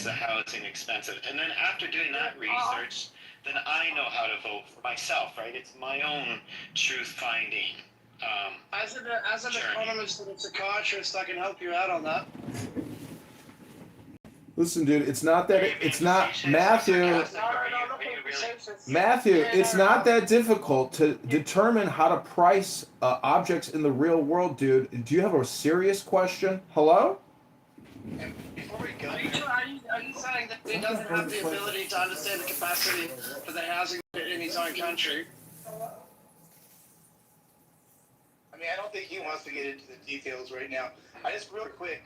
makes the housing expensive. And then after doing that research, then I know how to vote for myself, right? It's my own truth finding. As an economist and a psychiatrist, I can help you out on that. Listen, dude, it's not that it's not Matthew. Matthew, it's not that difficult to determine how to price objects in the real world, dude. Do you have a serious question? Hello? And before we go, are you saying that he doesn't have the ability to understand the capacity for the housing in his own country? I mean, I don't think he wants to get into the details right now. I just real quick.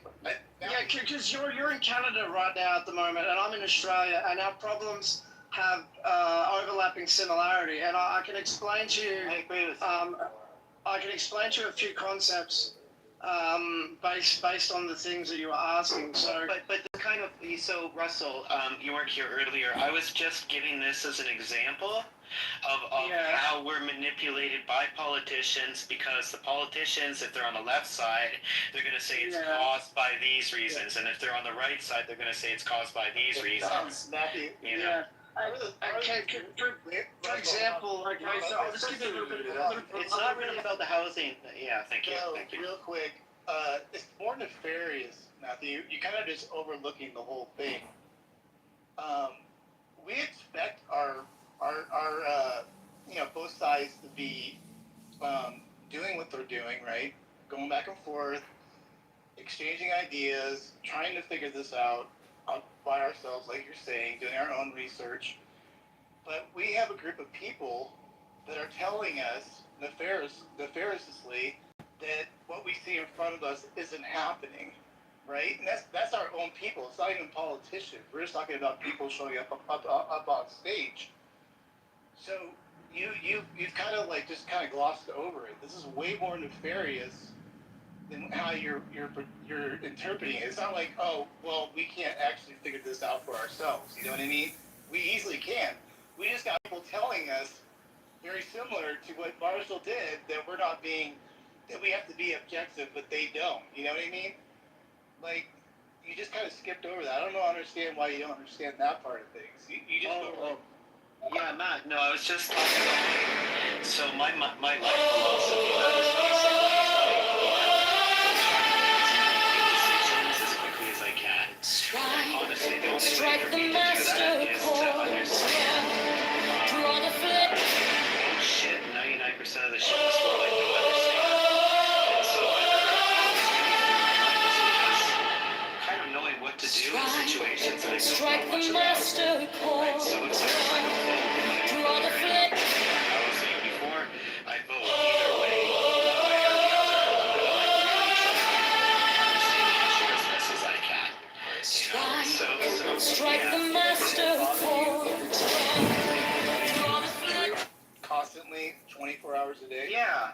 Because you're in Canada right now at the moment, and I'm in Australia, and our problems have overlapping similarity. And I can explain to you. I agree with you. I can explain to you a few concepts based on the things that you were asking. So, but kind of so Russell, you weren't here earlier. I was just giving this as an example of how we're manipulated by politicians, because the politicians, if they're on the left side, they're going to say it's caused by these reasons, and if they're on the right side, they're going to say it's caused by these reasons. You know? For example, so I'll just give you a little bit of it's not really about the housing. Yeah, thank you. Real quick, it's more nefarious, Matthew. You're kind of just overlooking the whole thing. We expect our both sides to be doing what they're doing, right? Going back and forth, exchanging ideas, trying to figure this out by ourselves, like you're saying, doing our own research. But we have a group of people that are telling us nefariously that what we see in front of us isn't happening, right? And that's our own people. It's not even politicians. We're just talking about people showing up on stage. So you've kind of just glossed over it. This is way more nefarious than how you're interpreting it. It's not like, oh, well, we can't actually figure this out for ourselves. You know what I mean? We easily can. We just got people telling us very similar to what Marshall did, that we have to be objective, but they don't. You know what I mean? Like, you just kind of skipped over that. I don't understand why you don't understand that part of things. You just Yeah, Matt. No, I was just talking about. So my life philosophy is basically decisions as quickly as I can. Honestly, the only way for me to do that is to understand. Shit, 99% of the shit is what I don't understand. And so kind of knowing what to do in situations that I don't know much about. Right? So it's like housing before I vote either way, one way or the other. Understand the issue as best as I can. Strike the master chord. Constantly, 24 hours a day? Yeah.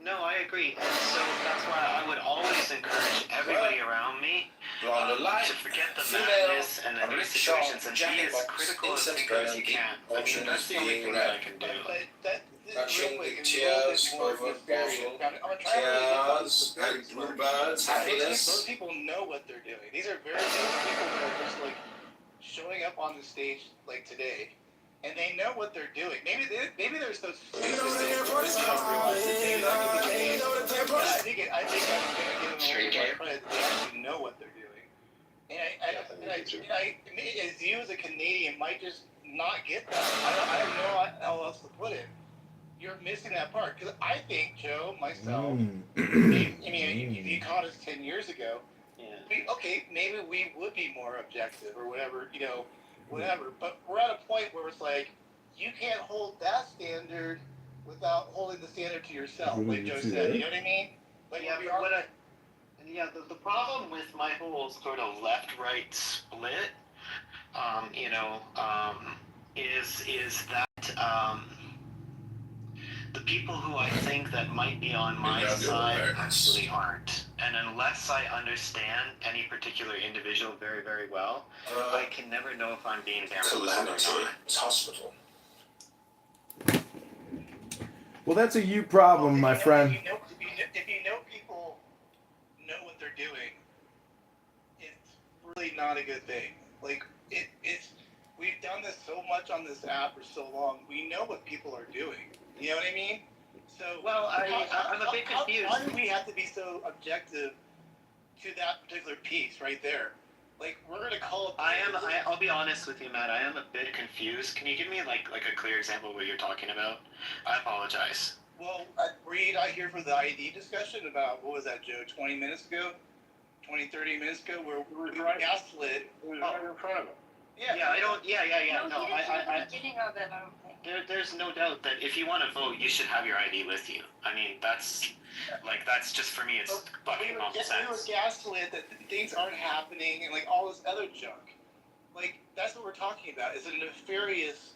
No, I agree. And so that's why I would always encourage everybody around me to forget the madness and the new situations and be as critical a thinker as you can. I mean, that's the only thing that I can do. Those people know what they're doing. These are very young people that are just showing up on the stage today. And they know what they're doing. Maybe there's those. I think I'm going to give them a credit. They actually know what they're doing. And I, as you as a Canadian, might just not get that. I don't know how else to put it. You're missing that part, because I think Joe, myself, you caught us 10 years ago. Yeah. Maybe we would be more objective or whatever, whatever. But we're at a point where it's like, you can't hold that standard without holding the standard to yourself, like Joe said. You know what I mean? The problem with my whole sort of left-right split, is that the people who I think that might be on my side actually aren't. And unless I understand any particular individual very, very well, I can never know if I'm being bamboozled or not. Hospital. Well, that's a you problem, my friend. If you know people know what they're doing, it's really not a good thing. app for so long, we know what people are doing. You know what I mean? So, well, I'm a bit confused. Why do we have to be so objective to that particular piece right there? Like, we're gonna call it. I'll be honest with you, Matt. I am a bit confused. Can you give me like a clear example of what you're talking about? I apologize. Well, were you not here for the ID discussion about, what was that, Joe, 20 minutes ago? 30 minutes ago, where we gaslit. It was right in front of him. Yeah, I don't. Yeah. No, he didn't hear the beginning of it, I don't think. There's no doubt that if you want to vote, you should have your ID with you. I mean, that's just for me, it's fucking common sense. We were gaslit that things aren't happening and like all this other junk. Like, that's what we're talking about. It's a nefarious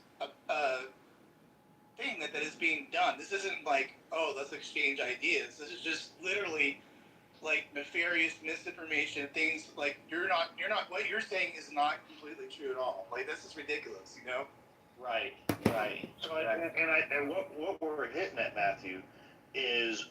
thing that is being done. This isn't like, oh, let's exchange ideas. This is just literally like nefarious misinformation, things like you're not what you're saying is not completely true at all. Like, this is ridiculous, you know? Right. So what we're hitting at, Matthew, is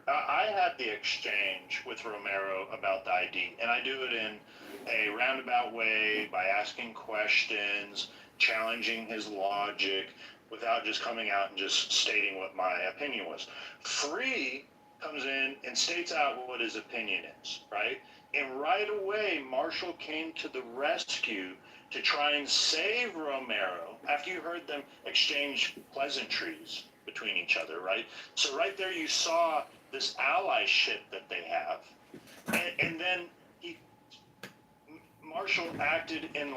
I had the exchange with Romero about the ID, and I do it in a roundabout way by asking questions, challenging his logic, without just coming out and just stating what my opinion was. Free comes in and states out what his opinion is, right? And right away, Marshall came to the rescue to try and save Romero after you heard them exchange pleasantries between each other, right? So right there you saw this allyship that they have. And then Marshall acted in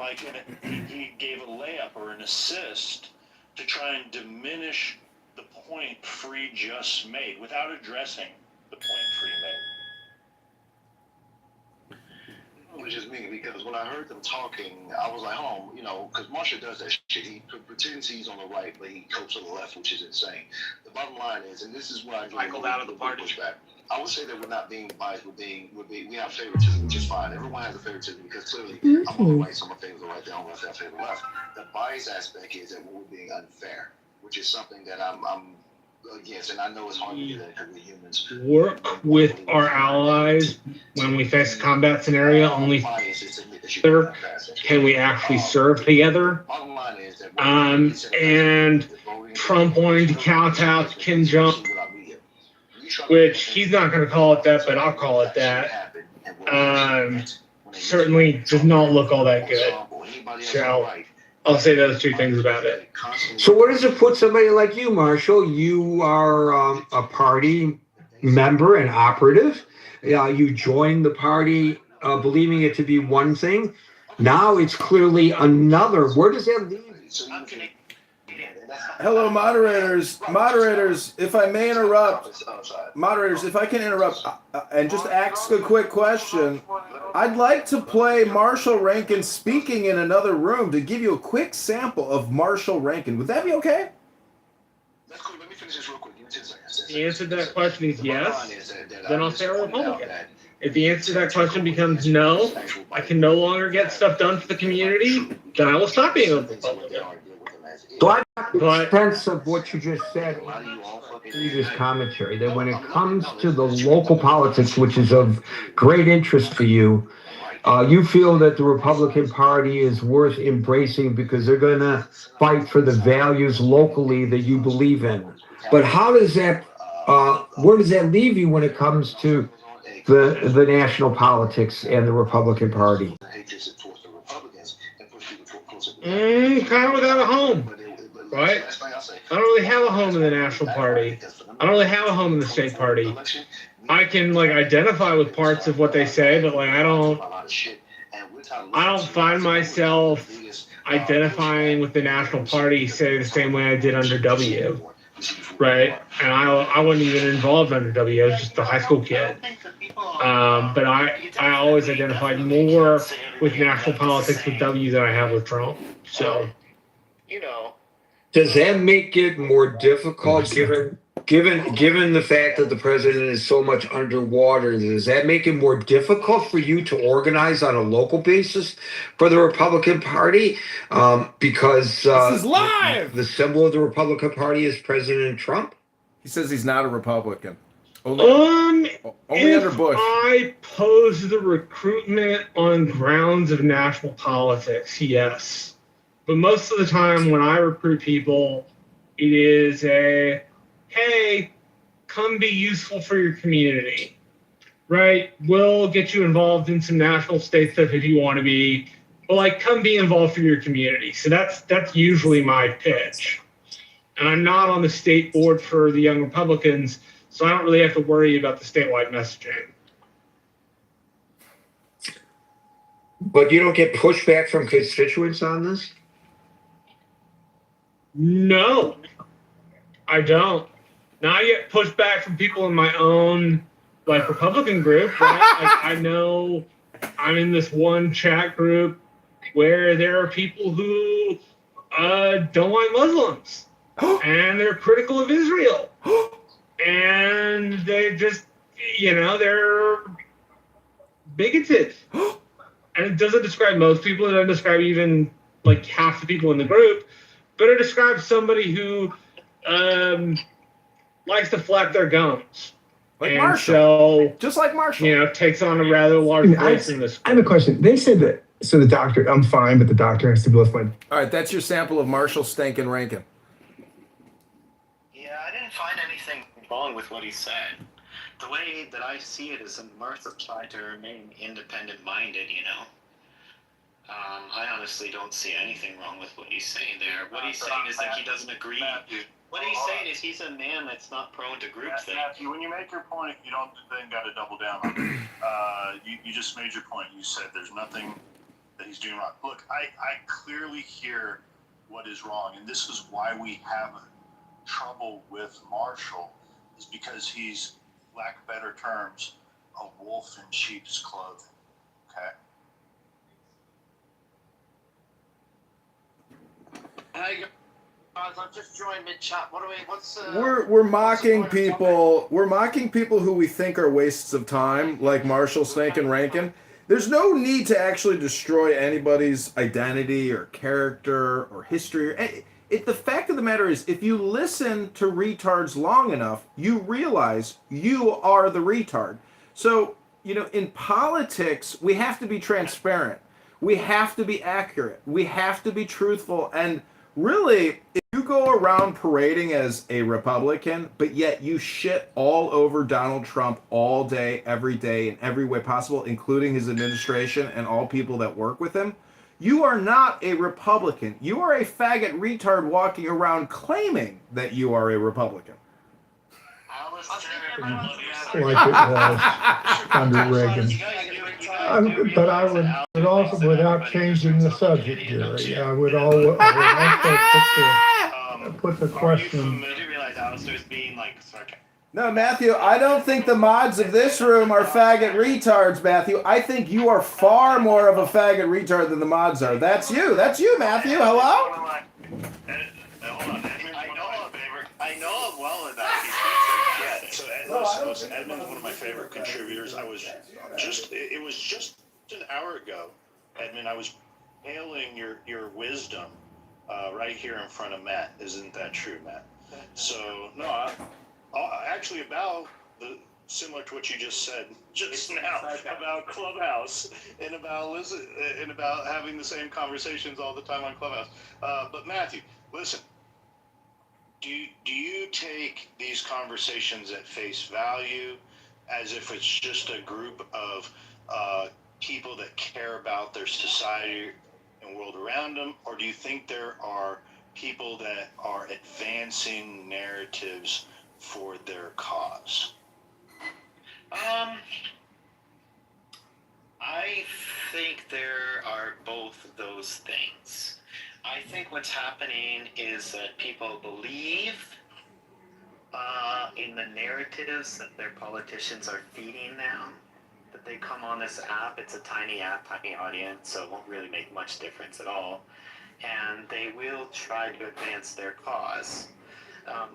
he gave a layup or an assist to try and diminish the point Free just made without addressing the point Free made. It was just me, because when I heard them talking, I was like, because Marshall does that shit. He pretends he's on the right, but he copes on the left, which is insane. The bottom line is, and this is what I Michael out of the party. Pushback. I would say that we're not being biased. We have favoritism, which is fine. Everyone has a favoritism because clearly I'm on the right, so my favor the right, down left, I favor the left. The bias aspect is that we're being unfair, which is something that I'm against, and I know it's hard to do that because we're humans. Work with our allies when we face a combat scenario. Only third can we actually serve together. And Trump wanting to count out Kim Jong, which he's not going to call it that, but I'll call it that. Certainly does not look all that good. So I'll say those two things about it. So where does it put somebody like you, Marshall? You are a party member and operative. You joined the party believing it to be one thing. Now it's clearly another. Where does that leave you? Hello, moderators. Moderators, if I may interrupt. Moderators, if I can interrupt and just ask a quick question. I'd like to play Marshall Rankin speaking in another room to give you a quick sample of Marshall Rankin. Would that be okay? That's cool. Let me finish this real quick. Give me 10 seconds. The answer to that question is yes, then I'll say a Republican. If the answer to that question becomes no, I can no longer get stuff done for the community, then I will stop being a Republican. So I got a sense of what you just said in this commentary, that when it comes to the local politics, which is of great interest for you, you feel that the Republican Party is worth embracing because they're going to fight for the values locally that you believe in. But how does that, where does that leave you when it comes to the national politics and the Republican Party? Kind of without a home, right? I don't really have a home in the national party. I don't really have a home in the state party. I can identify with parts of what they say, but I don't find myself identifying with the national party, say, the same way I did under W, right? And I wasn't even involved under W. I was just a high school kid. But I always identified more with national politics with W than I have with Trump. So, does that make it more difficult given the fact that the president is so much underwater? Does that make it more difficult for you to organize on a local basis for the Republican Party? Because this is live. The symbol of the Republican Party is President Trump. He says he's not a Republican. Only under Bush. I pose the recruitment on grounds of national politics, yes. But most of the time when I recruit people, it is a, hey, come be useful for your community, right? We'll get you involved in some national state stuff if you want to be, but like come be involved for your community. So that's usually my pitch. And I'm not on the state board for the Young Republicans, so I don't really have to worry about the statewide messaging. But you don't get pushback from constituents on this? No, I don't. Now I get pushback from people in my own like Republican group, right? Like I know I'm in this one chat group where there are people who don't like Muslims and they're critical of Israel. And they just, they're bigoted. And it doesn't describe most people. It doesn't describe even like half the people in the group. But it describes somebody who likes to flap their gums. Like and Marshall. So, just like Marshall. Takes on a rather large voice in this. I have a question. They said that, so the doctor, I'm fine, but the doctor has to be left fine. All right, that's your sample of Marshall Stankin Rankin. Yeah, I didn't find anything wrong with what he said. The way that I see it is that Martha tried to remain independent-minded, I honestly don't see anything wrong with what he's saying there. What he's saying is that he doesn't agree. What he's saying is he's a man that's not prone to groupthink. Matthew, when you make your point, you don't then got to double down on it. You just made your point. You said there's nothing that he's doing wrong. Look, I clearly hear what is wrong, and this is why we have trouble with Marshall, is because he's, lack of better terms, a wolf in sheep's clothing. Okay? Hey guys, I've just joined mid-chat. We're mocking people. We're mocking people who we think are wastes of time, like Marshall Stankin Rankin. There's no need to actually destroy anybody's identity or character or history. The fact of the matter is, if you listen to retards long enough, you realize you are the retard. So, in politics, we have to be transparent. We have to be accurate. We have to be truthful. And really, if you go around parading as a Republican, but yet you shit all over Donald Trump all day, in every way possible, including his administration and all people that work with him, you are not a Republican. You are a faggot retard walking around claiming that you are a Republican. Like it was under Reagan. But I would also, without changing the subject, Jerry, I would also put the question. I didn't realize Alistair was being sarcastic. No, Matthew, I don't think the mods of this room are faggot retards, Matthew. I think you are far more of a faggot retard than the mods are. That's you. That's you, Matthew. Hello? Hold on. I know him well enough. Yeah, so listen, Edmund's one of my favorite contributors. It was just an hour ago, Edmund, I was hailing your wisdom right here in front of Matt. Isn't that true, Matt? So, no, actually about similar to what you just said just now about Clubhouse and about having the same conversations all the time on Clubhouse. But Matthew, listen, do you take these conversations at face value as if it's just a group of people that care about their society and world around them, or do you think there are people that are advancing narratives for their cause? I think there are both of those things. I think what's happening is that people believe in the narratives that their politicians are feeding them, that they come on this app. It's a tiny app, tiny audience, so it won't really make much difference at all. And they will try to advance their cause.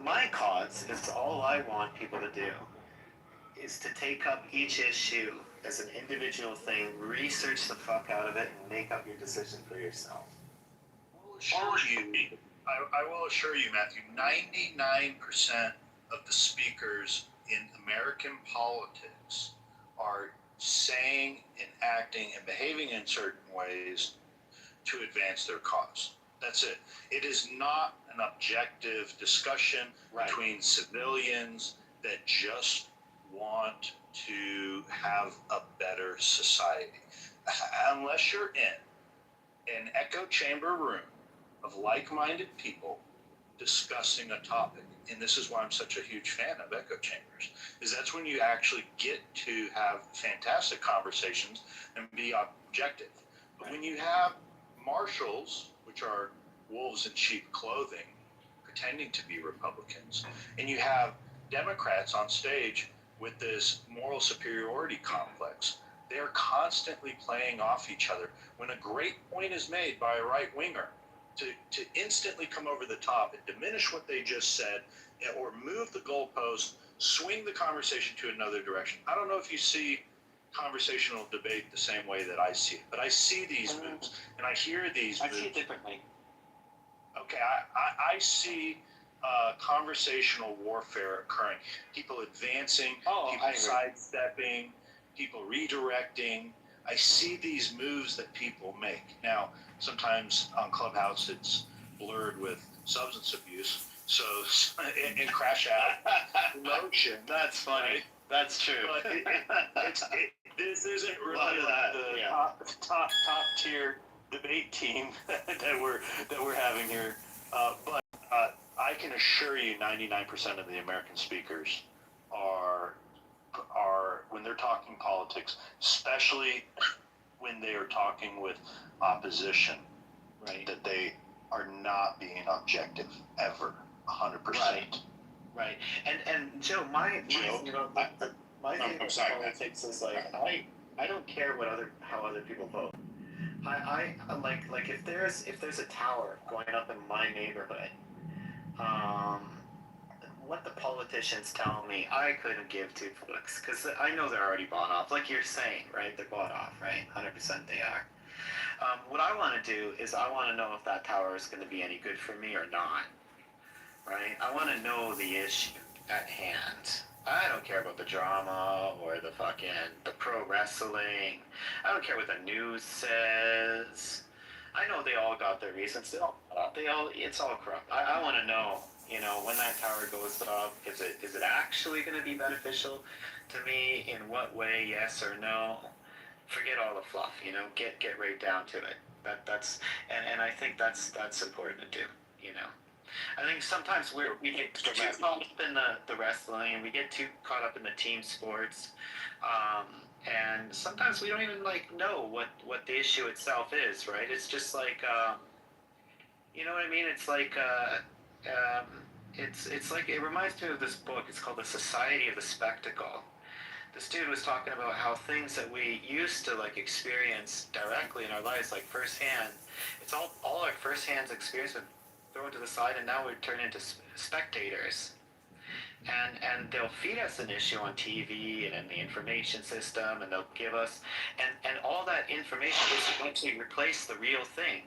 My cause is all I want people to do is to take up each issue as an individual thing, research the fuck out of it, and make up your decision for yourself. I will assure you, Matthew, 99% of the speakers in American politics are saying and acting and behaving in certain ways to advance their cause. That's it. It is not an objective discussion between civilians that just want to have a better society. Unless you're in an echo chamber room of like-minded people discussing a topic, and this is why I'm such a huge fan of echo chambers, is that's when you actually get to have fantastic conversations and be objective. But when you have marshals, which are wolves in sheep clothing, pretending to be Republicans, and you have Democrats on stage with this moral superiority complex, they're constantly playing off each other when a great point is made by a right-winger to instantly come over the top and diminish what they just said, or move the goalpost, swing the conversation to another direction. I don't know if you see conversational debate the same way that I see it, but I see these moves and I hear these moves. I see it differently. Okay, I see conversational warfare occurring. People advancing, people sidestepping, people redirecting. I see these moves that people make. Now, sometimes on Clubhouse it's blurred with substance abuse, so and crash out emotion. That's funny. Right? That's true. But this isn't really the top tier debate team that we're having here. But I can assure you, 99% of the American speakers are when they're talking politics, especially when they are talking with opposition, that they are not being objective ever, 100%. Right. And Joe, my thing about politics is like I don't care how other people vote. I like if there's a tower going up in my neighborhood, what the politicians tell me, I couldn't give two fucks, because I know they're already bought off. Like you're saying, right? They're bought off, right? 100% they are. What I want to do is I want to know if that tower is going to be any good for me or not, right? I want to know the issue at hand. I don't care about the drama or the pro wrestling. I don't care what the news says. I know they all got their reasons. It's all corrupt. I want to know, when that tower goes up, is it actually going to be beneficial to me? In what way? Yes or no? Forget all the fluff. Get right down to it. That's I think that's important to do. I think sometimes we get too caught up in the wrestling, and we get too caught up in the team sports, and sometimes we don't even know what the issue itself is, right? It's just like, you know what I mean? It's like it's like, it reminds me of this book. It's called The Society of the Spectacle. This dude was talking about how things that we used to experience directly in our lives, like firsthand, it's all our firsthand experience with thrown to the side, and now we turn into spectators, and they'll feed us an issue on TV and in the information system, and they'll give us and all that information is eventually replace the real thing,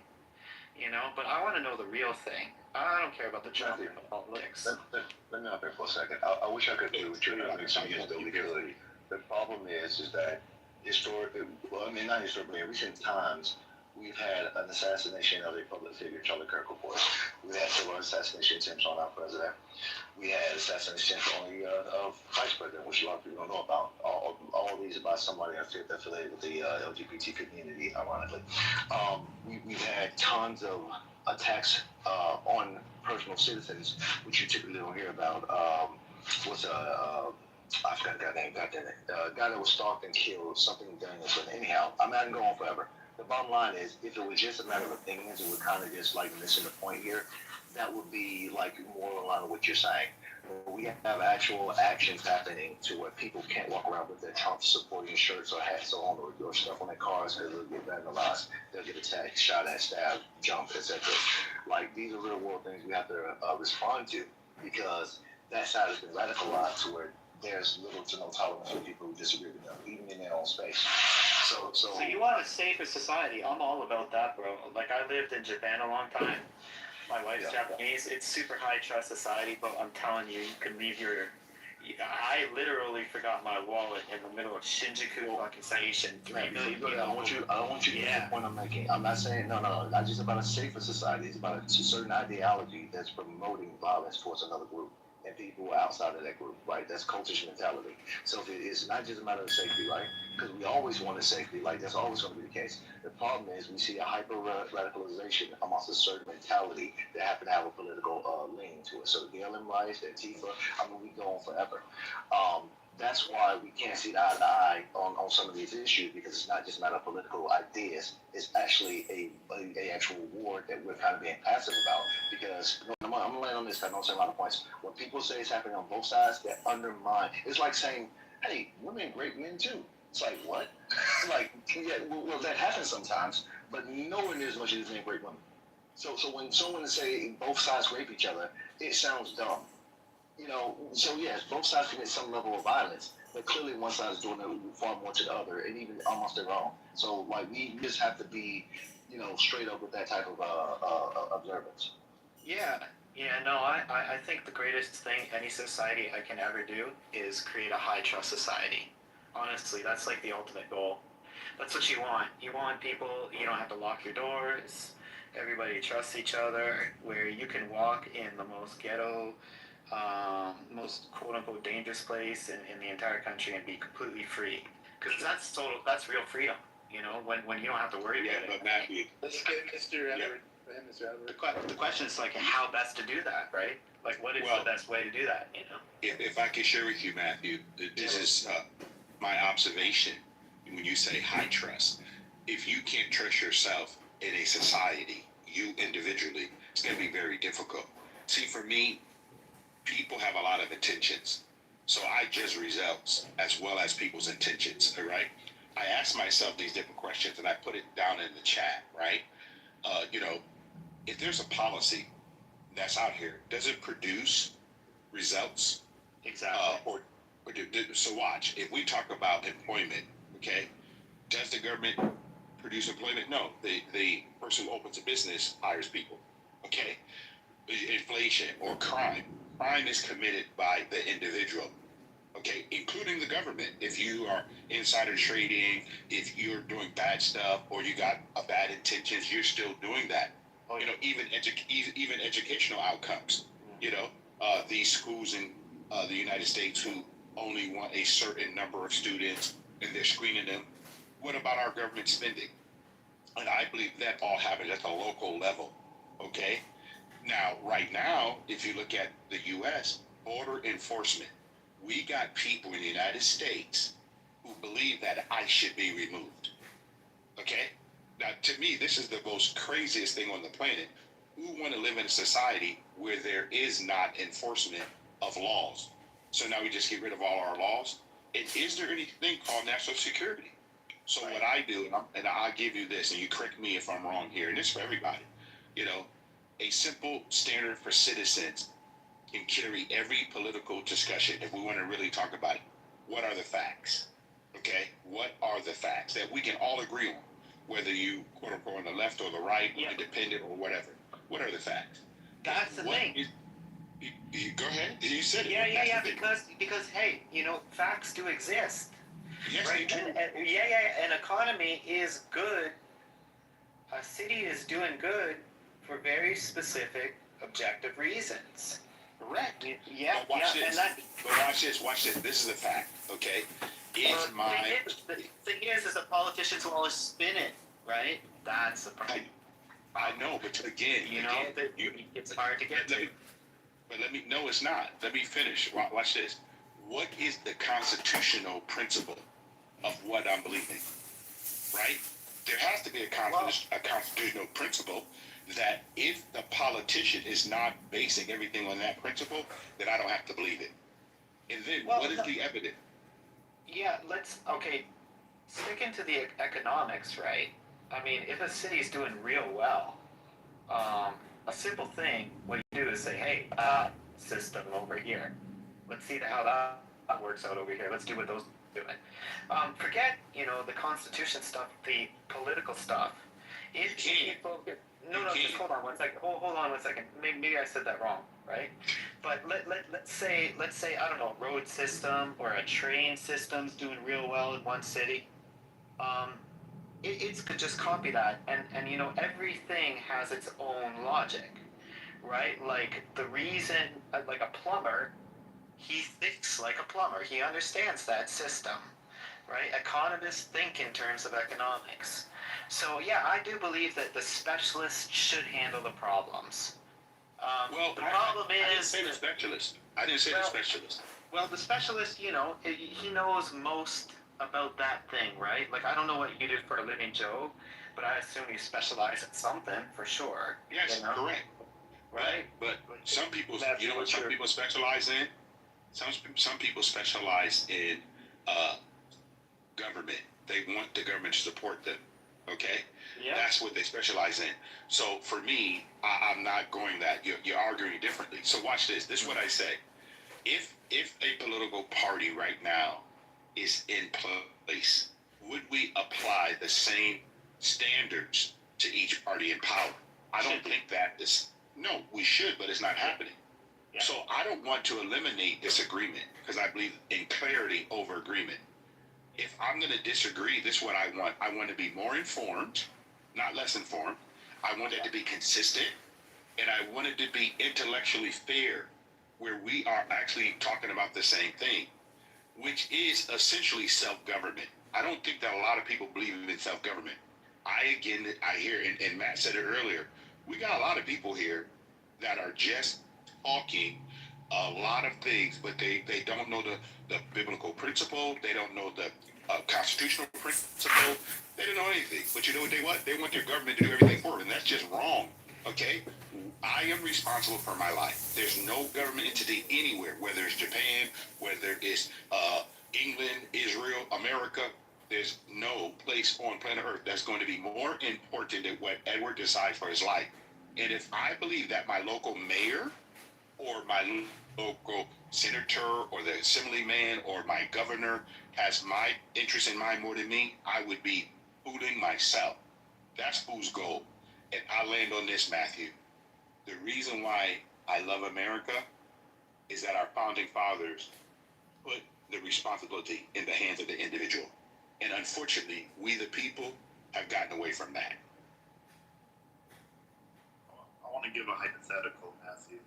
but I want to know the real thing. I don't care about the drama and politics. Let me hop in for a second. I wish I could do what you're doing some years ago, because the problem is that historically, not historically, in recent times, we've had an assassination of a public figure, Charlie Kirk, of course. We had several assassination attempts on our president. We had assassination attempts of vice president, which a lot of people don't know about. All these about somebody affiliated with the LGBT community, ironically. We've had tons of attacks on personal citizens, which you typically don't hear about. I forgot the guy's name, a guy that was stalked and killed, something done. But anyhow, I'm not going to go on forever. The bottom line is, if it was just a matter of opinions, and we're kind of just missing the point here, that would be more in line with what you're saying. We have actual actions happening to where people can't walk around with their Trump supporting shirts or hats on, or stuff on their cars, because they'll get vandalized, they'll get attacked, shot at, stabbed, jumped, etc. These are real world things we have to respond to, because that side has been radicalized to where there's little to no tolerance for people who disagree with them, even in their own space. So you want a safer society? I'm all about that, bro. I lived in Japan a long time. My wife's Japanese. It's super high trust society, but I'm telling you, you can leave your I literally forgot my wallet in the middle of Shinjuku fucking station. 3 million people. I don't want you to get the point I'm making. I'm not saying, no, not just about a safer society. It's about a certain ideology that's promoting violence towards another group and people outside of that group, right? That's cultish mentality. So it's not just a matter of safety, right? Because we always wanted safety, like that's always going to be the case. The problem is we see a hyper radicalization amongst a certain mentality that happen to have a political lean to it. So the BLM riots, the Antifa, I mean, we go on forever. That's why we can't see eye to eye on some of these issues, because it's not just a matter of political ideas. It's actually a actual war that we're kind of being passive about. Because I'm going to land on this, I don't say a lot of points. When people say it's happening on both sides, that undermine. It's like saying, hey, women great men too. It's like, what? Like, yeah, well, that happens sometimes, but nowhere near as much as men great women. So when someone say both sides rape each other, it sounds dumb. You know, so yes, both sides commit some level of violence, but clearly one side is doing it far more to the other, and even almost their own. So like we just have to be, straight up with that type of observance. Yeah, no, I think the greatest thing any society I can ever do is create a high trust society. Honestly, that's like the ultimate goal. That's what you want. You want people, you don't have to lock your doors, everybody trusts each other, where you can walk in the most ghetto, most quote-unquote dangerous place in the entire country and be completely free. Because that's real freedom, when you don't have to worry about it. But Matthew, Let's get Mr. Edward. Mr. Edward. The question is like how best to do that, right? Like what is the best way to do that, if I can share with you, Matthew, this is my observation when you say high trust. If you can't trust yourself in a society, you individually, it's going to be very difficult. See, for me, people have a lot of intentions. So I judge results as well as people's intentions, all right? I ask myself these different questions and I put it down in the chat, right? If there's a policy that's out here, does it produce results? Exactly. So watch, if we talk about employment, okay, does the government produce employment? No, the person who opens a business hires people, okay? Inflation or crime is committed by the individual, okay, including the government. If you are insider trading, if you're doing bad stuff, or you got bad intentions, you're still doing that. Even educational outcomes. These schools in the United States who only want a certain number of students and they're screening them. What about our government spending? And I believe that all happens at the local level, okay? Now, right now, if you look at the U.S. border enforcement, we got people in the United States who believe that ICE should be removed. Okay? Now, to me, this is the most craziest thing on the planet. Who want to live in a society where there is not enforcement of laws? So now we just get rid of all our laws? And is there anything called national security? So what I do, and I'll give you this, and you correct me if I'm wrong here, and it's for everybody, a simple standard for citizens can carry every political discussion if we want to really talk about it. What are the facts? Okay? What are the facts that we can all agree on? Whether you, quote unquote, on the left or the right, or independent or whatever. What are the facts? That's the thing. Go ahead. You said it. Yeah. Because hey, facts do exist. Yes, right? they do. An economy is good. A city is doing good for very specific, objective reasons. Correct. Yeah. But watch this. Watch this. This is a fact. Okay. The thing is the politicians will always spin it, right? That's the problem. I know, but again, it's hard to get to. No, it's not. Let me finish. Watch this. What is the constitutional principle of what I'm believing? Right? There has to be a constitutional principle that if the politician is not basing everything on that principle, then I don't have to believe it. And then what is the evidence? Yeah, sticking to the economics, right? I mean, if a city's doing real well, a simple thing, what you do is say, hey, system over here. Let's see how that works out over here. Let's do what those are doing. Forget, the Constitution stuff, the political stuff. No, just hold on one second. Hold on 1 second. Maybe I said that wrong, right? But let's say I don't know, road system or a train system's doing real well in one city. It's could just copy that, and you know everything has its own logic, right? Like the reason, like a plumber, he thinks like a plumber. He understands that system, right? Economists think in terms of economics. So yeah, I do believe that the specialist should handle the problems. Well, the problem I didn't is say the specialist. I didn't say the specialist. well, the specialist, you know, he knows most about that thing, right? Like I don't know what you did for a living, Joe, but I assume you specialize in something for sure. Yes, you know? correct. Right. But some people, you know what some people specialize in? Some people specialize in government. They want the government to support them. Okay? Yeah. That's what they specialize in. So for me, I'm not going that. You're arguing differently. So watch this. This is what I say. If a political party right now is in place, would we apply the same standards to each party in power? I don't think that is. No, we should, but it's not happening. Yeah. So I don't want to eliminate disagreement because I believe in clarity over agreement. If I'm going to disagree, this is what I want. I want to be more informed, not less informed. I want it to be consistent, and I want it to be intellectually fair, where we are actually talking about the same thing, which is essentially self-government. I don't think that a lot of people believe in self-government. I hear, and Matt said it earlier, we got a lot of people here that are just talking a lot of things, but they don't know the biblical principle. They don't know the constitutional principle. They don't know anything. But you know what they want? They want their government to do everything for them, and that's just wrong. Okay? I am responsible for my life. There's no government entity anywhere, whether it's Japan, whether it's England, Israel, America. There's no place on planet Earth that's going to be more important than what Edward decides for his life. And if I believe that my local mayor or my local senator or the assemblyman or my governor has my interest in mind more than me, I would be fooling myself. That's whose goal. And I land on this, Matthew. The reason why I love America is that our founding fathers put the responsibility in the hands of the individual. And unfortunately, we the people have gotten away from that. I want to give a hypothetical, Matthew.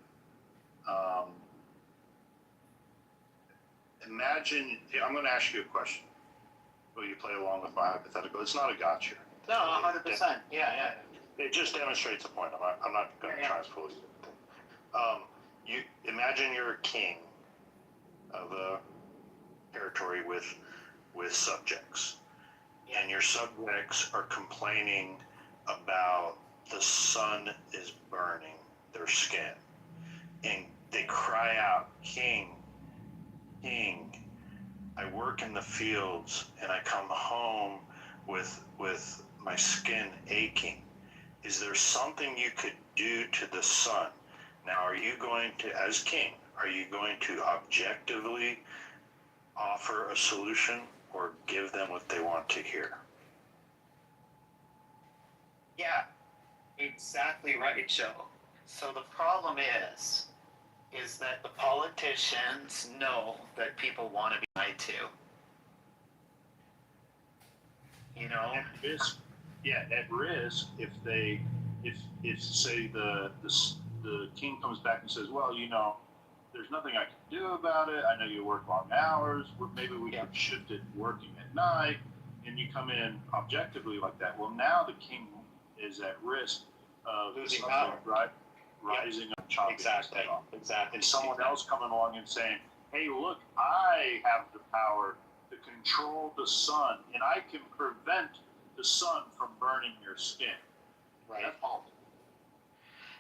Imagine, I'm going to ask you a question. Will you play along with my hypothetical? It's not a gotcha. No, 100%. Yeah. It just demonstrates a point. I'm not going to try and fool you. You imagine you're a king of a territory with subjects, and your subjects are complaining about the sun is burning their skin, and they cry out, "King, King, I work in the fields and I come home with my skin aching. Is there something you could do to the sun?" Now, are you going to, as king, are you going to objectively offer a solution or give them what they want to hear? Yeah, exactly right, Joe. So the problem is that the politicians know that people want to be lied to. You know? At risk, if say the king comes back and says, well, you know, there's nothing I can do about it. I know you work long hours. Maybe we could shift it working at night, and you come in objectively like that. Well, now the king is at risk of losing power, right? Rising up, chopping exactly. And someone else coming along and saying, hey, look, I have the power to control the sun, and I can prevent the sun from burning your skin. Right. That's all.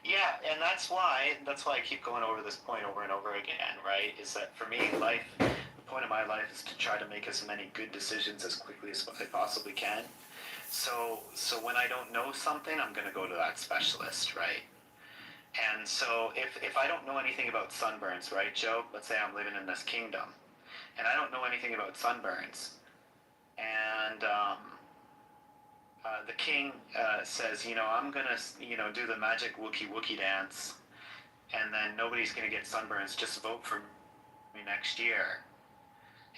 Yeah, and that's why I keep going over this point over and over again, right? Is that for me, the point of my life is to try to make as many good decisions as quickly as I possibly can. So when I don't know something, I'm going to go to that specialist, right? And so if I don't know anything about sunburns, right, Joe? Let's say I'm living in this kingdom, and I don't know anything about sunburns, and the king says, I'm gonna, do the magic Wookie dance, and then nobody's gonna get sunburns. Just vote for me next year.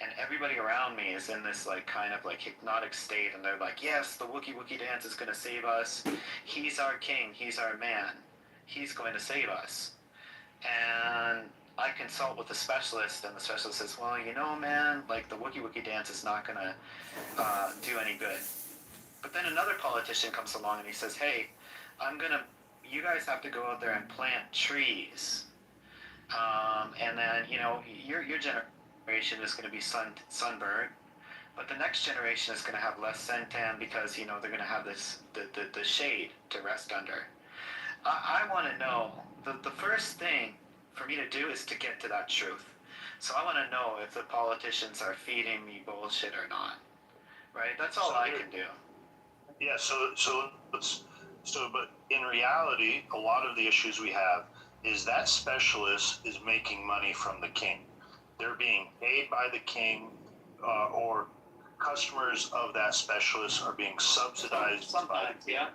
And everybody around me is in this kind of hypnotic state, and they're like, yes, the Wookie dance is gonna save us. He's our king. He's our man. He's going to save us. And I consult with the specialist, and the specialist says, well, man, the Wookie dance is not gonna do any good. But then another politician comes along and he says, hey, you guys have to go out there and plant trees. And then, your generation is going to be sunburned, but the next generation is going to have less suntan because, they're going to have the shade to rest under. I want to know, the first thing for me to do is to get to that truth. So I want to know if the politicians are feeding me bullshit or not. Right? That's all I can do. Yeah, but in reality, a lot of the issues we have is that specialist is making money from the king. They're being paid by the king, or customers of that specialist are being subsidized by the king.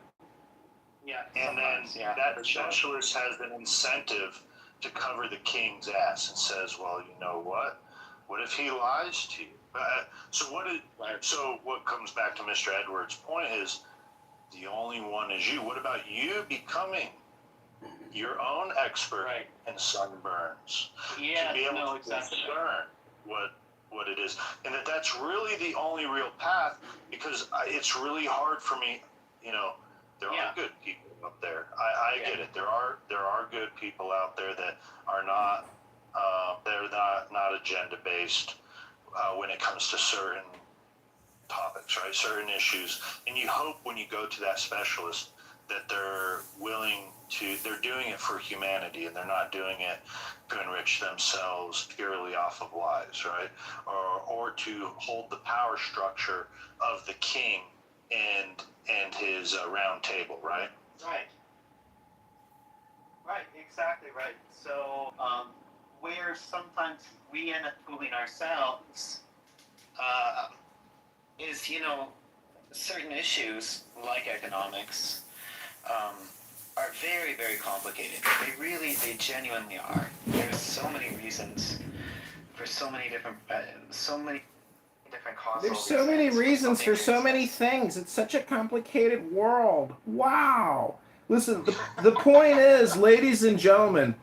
Yeah. And then that specialist has an incentive to cover the king's ass and says, well, you know what? What if he lies to you? So what comes back to Mr. Edwards' point is the only one is you. What about you becoming your own expert in sunburns? Yeah, to be able to discern what it is. And that's really the only real path, because it's really hard for me, there are good people up there. I get it. There are good people out there that are not, they're not agenda based when it comes to certain topics, right? Certain issues. And you hope when you go to that specialist that they're doing it for humanity, and they're not doing it to enrich themselves purely off of lies, right? Or to hold the power structure of the king and his round table, right? Right, exactly right. So, where sometimes we end up fooling ourselves is, certain issues like economics are very, very complicated. They genuinely are. There's so many reasons for so many different causes. There's so many reasons for so many things. It's such a complicated world. Wow. Listen, the point is, ladies and gentlemen,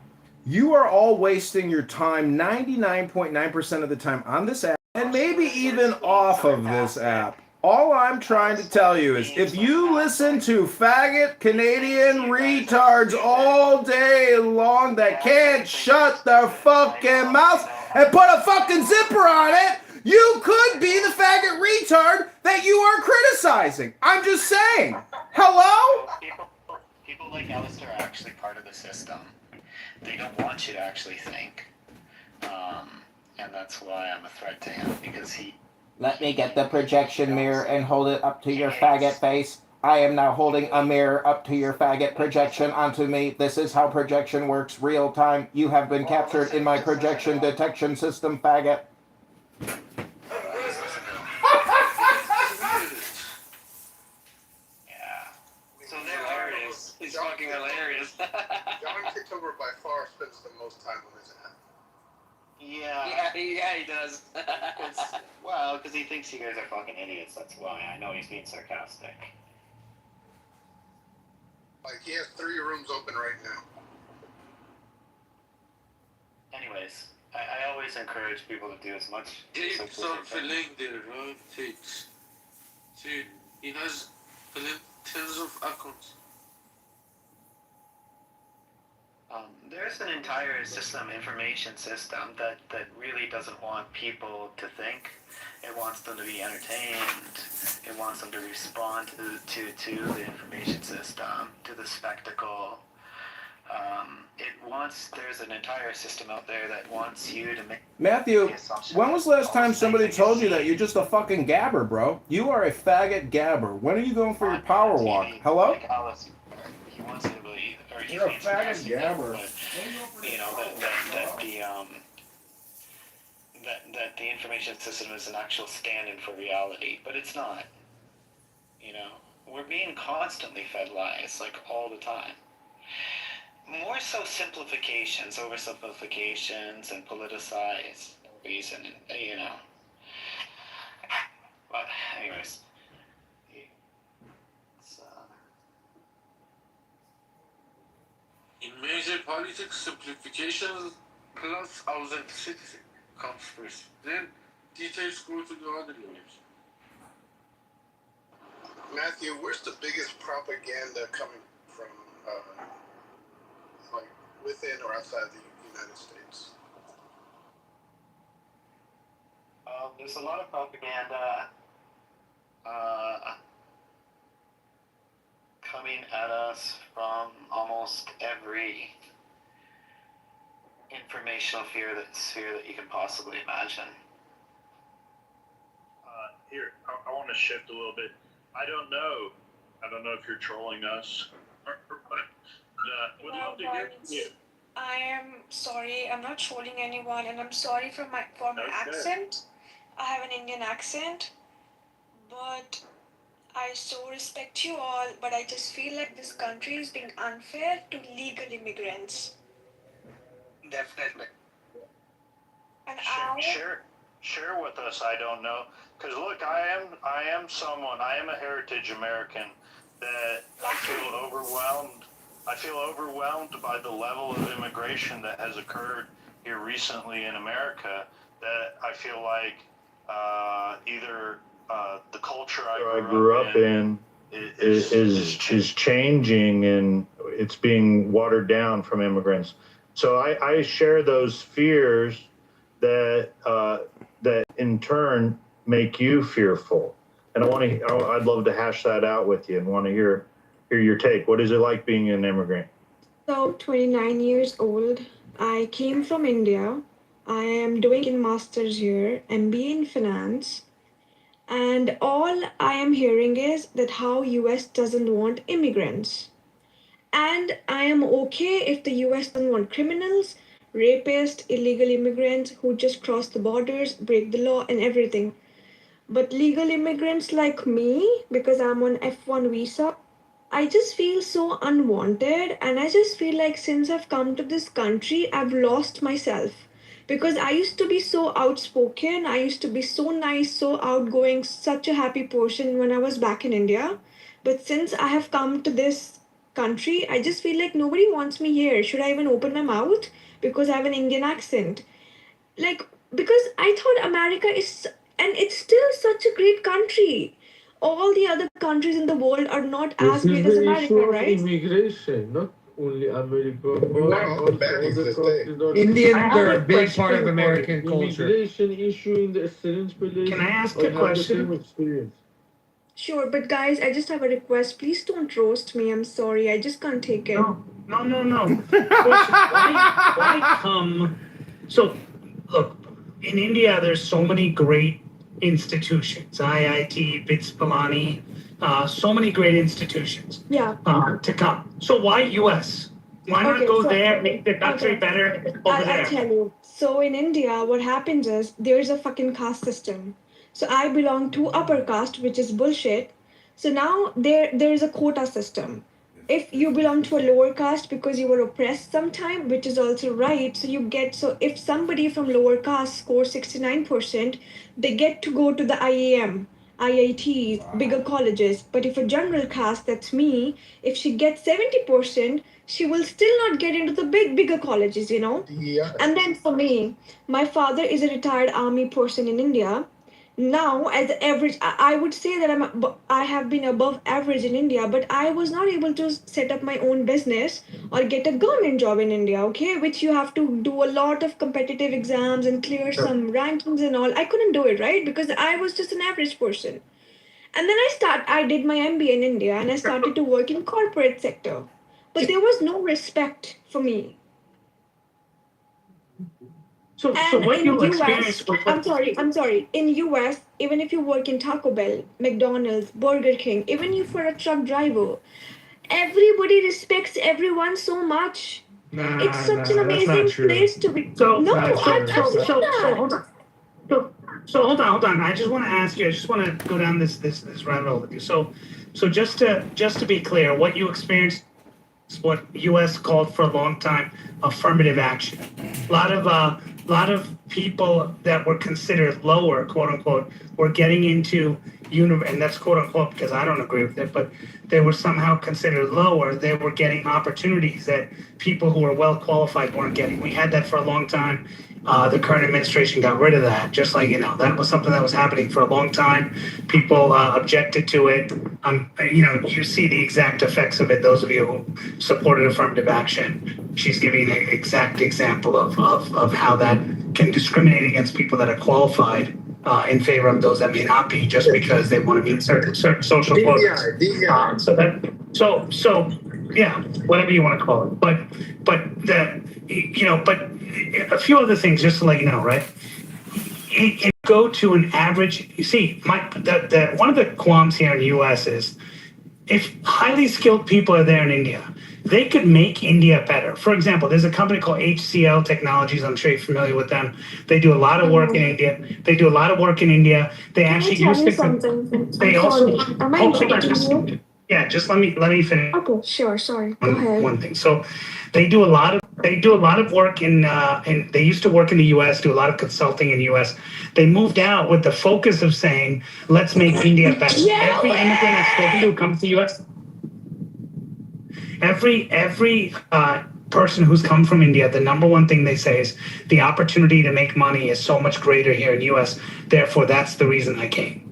you are all wasting your time 99.9% of the time on this app, and maybe even off of this app. All I'm trying to tell you is, if you listen to faggot Canadian retards all day long that can't shut their fucking mouth and put a fucking zipper on it, you could be the faggot retard that you are criticizing. I'm just saying. Hello? People like Alistair are actually part of the system. They don't want you to actually think. And that's why I'm a threat to him, because he... Let me get the projection mirror and hold it up to your faggot face. I am now holding a mirror up to your faggot projection onto me. This is how projection works, real time. You have been captured in my projection detection system, faggot. So there it is. He's fucking hilarious. John Kitover by far spends the most time on his app. Yeah, he does. Because he thinks you guys are fucking idiots, that's why. I know he's being sarcastic. Like, he has 3 rooms open right now. Anyways, I always encourage people to do as much... Something there, right? See, he has tens of accounts. There's an entire system, information system, that really doesn't want people to think. It wants them to be entertained. It wants them to respond to the information system, to the spectacle. There's an entire system out there that wants you to make... Matthew, when was the last time somebody told you that you're just a fucking gabber, bro? You are a faggot gabber. When are you going for your power walk? Hello? He wants you to believe, or he You're a thinks faggot he does, gabber. That the information system is an actual stand-in for reality, but it's not. we're being constantly fed lies, like all the time. More so simplifications, oversimplifications, and politicized reason, you know. But anyways, In major politics, simplification plus authenticity comes first. Then details go to the other layers. Matthew, where's the biggest propaganda coming from, like within or outside the United States? There's a lot of propaganda coming at us from almost every informational sphere that you can possibly imagine. Here, I want to shift a little bit. I don't know if you're trolling us, but would love to hear from you. I am sorry, I'm not trolling anyone, and I'm sorry for my accent. I have an Indian accent, but I so respect you all, but I just feel like this country is being unfair to legal immigrants. Definitely. And Share with us. I don't know, because look, I am a heritage American that I feel overwhelmed. I feel overwhelmed by the level of immigration that has occurred here recently in America. That I feel like either the culture I grew up in is changing, and it's being watered down from immigrants. So I share those fears that in turn make you fearful. And I'd love to hash that out with you and want to hear your take. What is it like being an immigrant? So, 29 years old. I came from India. I am doing a master's here, MBA in finance. And all I am hearing is that how US doesn't want immigrants. And I am okay if the US doesn't want criminals, rapists, illegal immigrants who just cross the borders, break the law and everything. But legal immigrants like me, because I'm on F1 visa, I just feel so unwanted, and I just feel like since I've come to this country, I've lost myself. Because I used to be so outspoken, I used to be so nice, so outgoing, such a happy person when I was back in India. But since I have come to this country, I just feel like nobody wants me here. Should I even open my mouth? Because I have an Indian accent. Like, because I thought America is, and it's still such a great country. All the other countries in the world are not as great as America, right? Immigration, not only America, but also other countries. Indians are a big part of American culture. Immigration issue in the excellence place. Can I ask a question? Experience. Sure, but guys, I just have a request. Please don't roast me. I'm sorry. I just can't take it. No. Why come? So, look, in India, there's so many great institutions, IIT, BITS Pilani, so many great institutions. Yeah. To come. So why US? Why not go there, make the country better over there? I'll tell you. So in India, what happens is there's a fucking caste system. So I belong to upper caste, which is bullshit. So now there is a quota system. If you belong to a lower caste because you were oppressed sometime, which is also right, so if somebody from lower caste scores 69%, they get to go to the IAM, IITs, bigger colleges. But if a general caste, that's me, if she gets 70%, she will still not get into the bigger colleges, you know? Yeah. And then for me, my father is a retired army person in India. Now, as average, I would say that I have been above average in India, but I was not able to set up my own business or get a government job in India, okay? Which you have to do a lot of competitive exams and clear some rankings and all. I couldn't do it, right? Because I was just an average person. And then I did my MBA in India and I started to work in corporate sector. But there was no respect for me. So what you US, I'm sorry. In US, even if you work in Taco Bell, McDonald's, Burger King, even if you're a truck driver, everybody respects everyone so much. It's such an amazing place to be. Hold on. I just want to ask you. I just want to go down this rabbit hole with you. So So just to be clear, what you experienced is what U.S. called for a long time affirmative action. A lot of people that were considered lower, quote unquote, were getting into and that's quote unquote because I don't agree with it, but they were somehow considered lower. They were getting opportunities that people who were well qualified weren't getting. We had that for a long time. The current administration got rid of that. Just like, that was something that was happening for a long time. People objected to it. You see the exact effects of it. Those of you who supported affirmative action, she's giving an exact example of how that can discriminate against people that are qualified in favor of those that may not be, just because they want to meet certain social quotas. So yeah, whatever you want to call it. But a few other things just to let you know, right? It go to an average. You see, one of the qualms here in the U.S. is if highly skilled people are there in India, they could make India better. For example, there's a company called HCL Technologies. I'm sure you're familiar with them. They do a lot of work in India. They actually use something. They also. Am I interrupting you? Yeah, just let me finish. Okay, sure. Sorry. Go ahead. One thing. So they do a lot of work in they used to work in the US, do a lot of consulting in the US. They moved out with the focus of saying, let's make India better. Every immigrant I've spoken to who comes to the US, every person who's come from India, the number one thing they say is the opportunity to make money is so much greater here in the US. Therefore, that's the reason I came.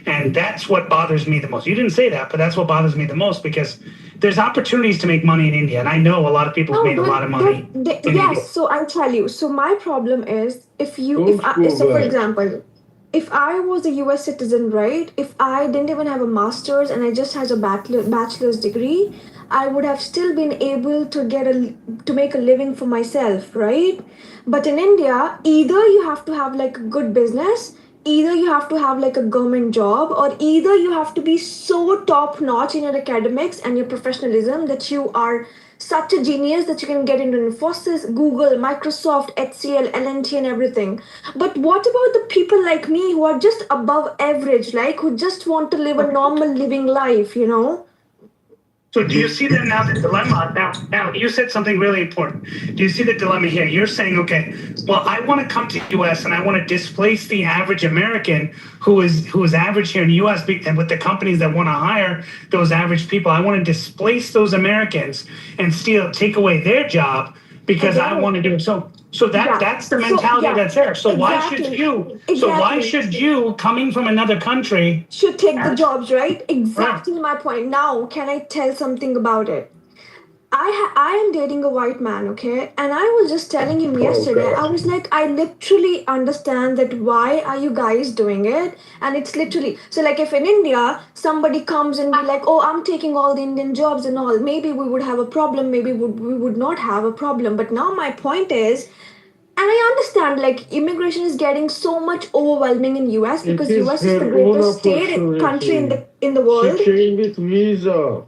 And that's what bothers me the most. You didn't say that, but that's what bothers me the most, because there's opportunities to make money in India. And I know a lot of people have made a lot of money. Yes, so I'll tell you. So my problem is for example, if I was a US citizen, right? If I didn't even have a master's and I just had a bachelor's degree, I would have still been able to make a living for myself, right? But in India, either you have to have like a good business, either you have to have like a government job, or either you have to be so top notch in your academics and your professionalism that you are such a genius that you can get into Infosys, Google, Microsoft, HCL, L&T and everything. But what about the people like me who are just above average, like who just want to live a normal living life, So do you see that now, the dilemma? Now you said something really important. Do you see the dilemma here? You're saying, okay, well, I want to come to the U.S. and I want to displace the average American who is average here in the U.S. and with the companies that want to hire those average people, I want to displace those Americans and take away their job because I want to do it. So that's the mentality that's there. So why should you coming from another country should take the jobs, right? Exactly my point. Now, can I tell something about it? I am dating a white man, okay? And I was just telling him yesterday, I was like, I literally understand that why are you guys doing it? And it's literally, so like if in India, somebody comes and be like, oh, I'm taking all the Indian jobs and all, maybe we would have a problem, maybe we would not have a problem. But now my point is, and I understand like immigration is getting so much overwhelming in US because US is the greatest country in the world. She came with visa.